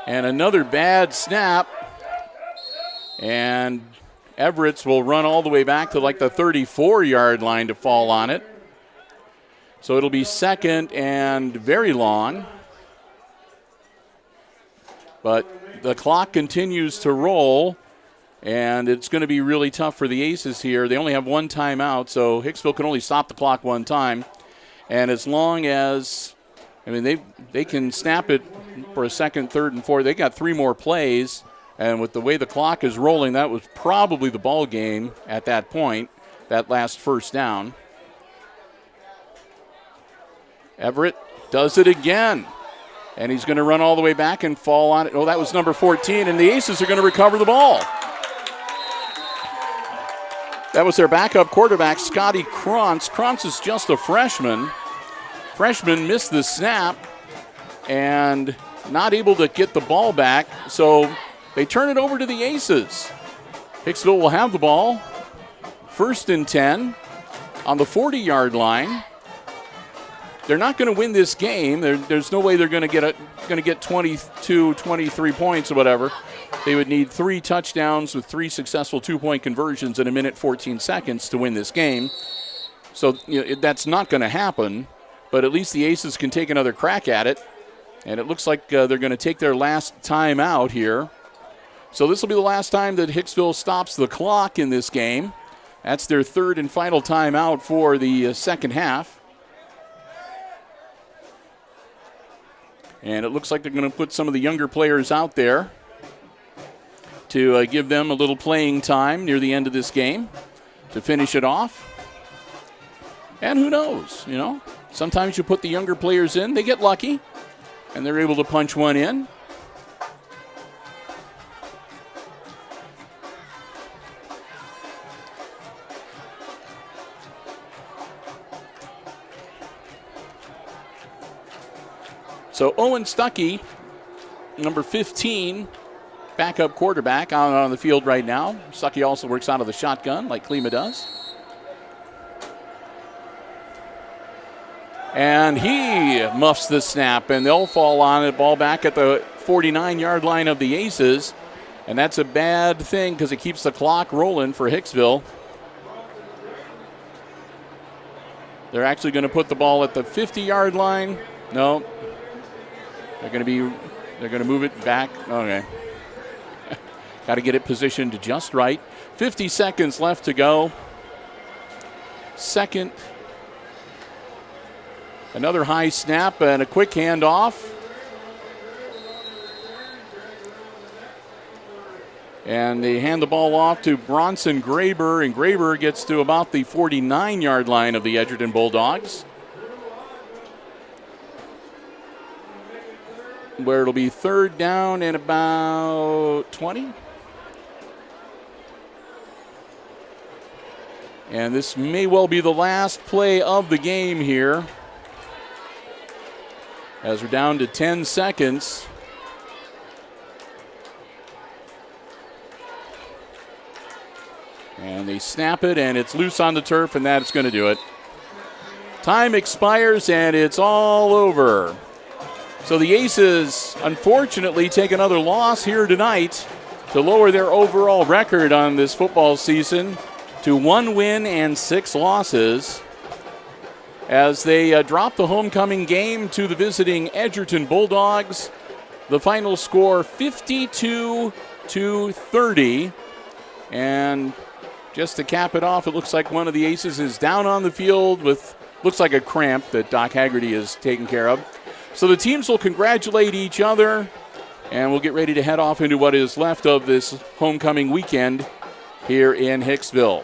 And another bad snap. And Everett's will run all the way back to like the 34-yard line to fall on it. So it'll be 2nd and very long. But the clock continues to roll, and it's going to be really tough for the Aces here. They only have one timeout, so Hicksville can only stop the clock one time. And as long as, they can snap it for a 2nd, 3rd, and 4th. They got 3 more plays, and with the way the clock is rolling, that was probably the ball game at that point, that last first down. Everett does it again, and he's going to run all the way back and fall on it. Oh, that was number 14, and the Aces are going to recover the ball. That was their backup quarterback, Scotty Krantz. Krantz is just a freshman. Freshman missed the snap and not able to get the ball back, so they turn it over to the Aces. Hicksville will have the ball. 1st and 10 on the 40-yard line. They're not going to win this game. There's no way they're going to get 22, 23 points or whatever. They would need 3 touchdowns with 3 successful 2-point conversions in 1:14 seconds to win this game. So that's not going to happen, but at least the Aces can take another crack at it. And it looks like they're going to take their last time out here. So this will be the last time that Hicksville stops the clock in this game. That's their 3rd and final timeout for the second half. And it looks like they're going to put some of the younger players out there to give them a little playing time near the end of this game to finish it off. And who knows, sometimes you put the younger players in, they get lucky, and they're able to punch one in. So Owen Stuckey, number 15, backup quarterback, out on the field right now. Stuckey also works out of the shotgun like Klima does. And he muffs the snap, and they'll fall on it. Ball back at the 49-yard line of the Aces. And that's a bad thing because it keeps the clock rolling for Hicksville. They're actually going to put the ball at the 50-yard line. No. They're going to move it back. Okay. Got to get it positioned just right. 50 seconds left to go. Second. Another high snap and a quick handoff. And they hand the ball off to Bronson Graber, and Graber gets to about the 49-yard line of the Edgerton Bulldogs, where it'll be third down and about 20. And this may well be the last play of the game here, as we're down to 10 seconds. And they snap it, and it's loose on the turf, and that's going to do it. Time expires, and it's all over. So the Aces, unfortunately, take another loss here tonight to lower their overall record on this football season to 1 win and 6 losses, as they drop the homecoming game to the visiting Edgerton Bulldogs. The final score 52-30. And just to cap it off, it looks like one of the Aces is down on the field with, looks like a cramp that Doc Haggerty is taking care of. So the teams will congratulate each other, and we'll get ready to head off into what is left of this homecoming weekend here in Hicksville.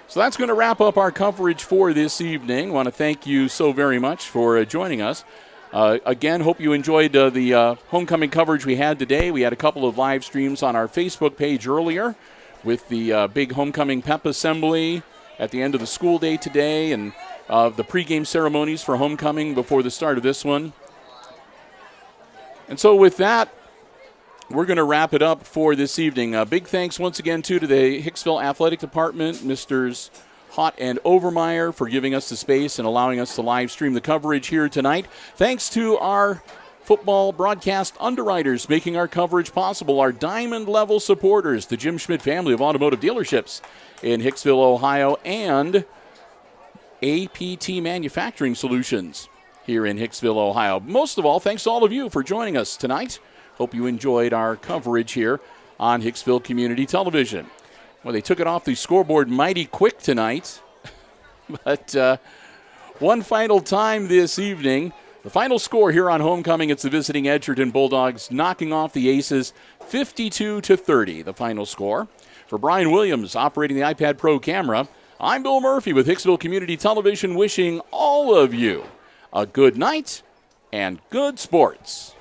So that's going to wrap up our coverage for this evening. I want to thank you so very much for joining us. Again, hope you enjoyed the homecoming coverage we had today. We had a couple of live streams on our Facebook page earlier with the big homecoming pep assembly at the end of the school day today, and the pregame ceremonies for homecoming before the start of this one. And so with that, we're going to wrap it up for this evening. Big thanks once again, too, to the Hicksville Athletic Department, Misters Hott and Overmeyer, for giving us the space and allowing us to live stream the coverage here tonight. Thanks to our football broadcast underwriters making our coverage possible, our diamond-level supporters, the Jim Schmidt family of automotive dealerships in Hicksville, Ohio, and APT Manufacturing Solutions here in Hicksville, Ohio. Most of all, thanks to all of you for joining us tonight. Hope you enjoyed our coverage here on Hicksville Community Television. Well, they took it off the scoreboard mighty quick tonight. But one final time this evening, the final score here on homecoming, it's the visiting Edgerton Bulldogs knocking off the Aces 52-30, the final score. For Brian Williams operating the iPad Pro camera, I'm Bill Murphy with Hicksville Community Television, wishing all of you a good night and good sports.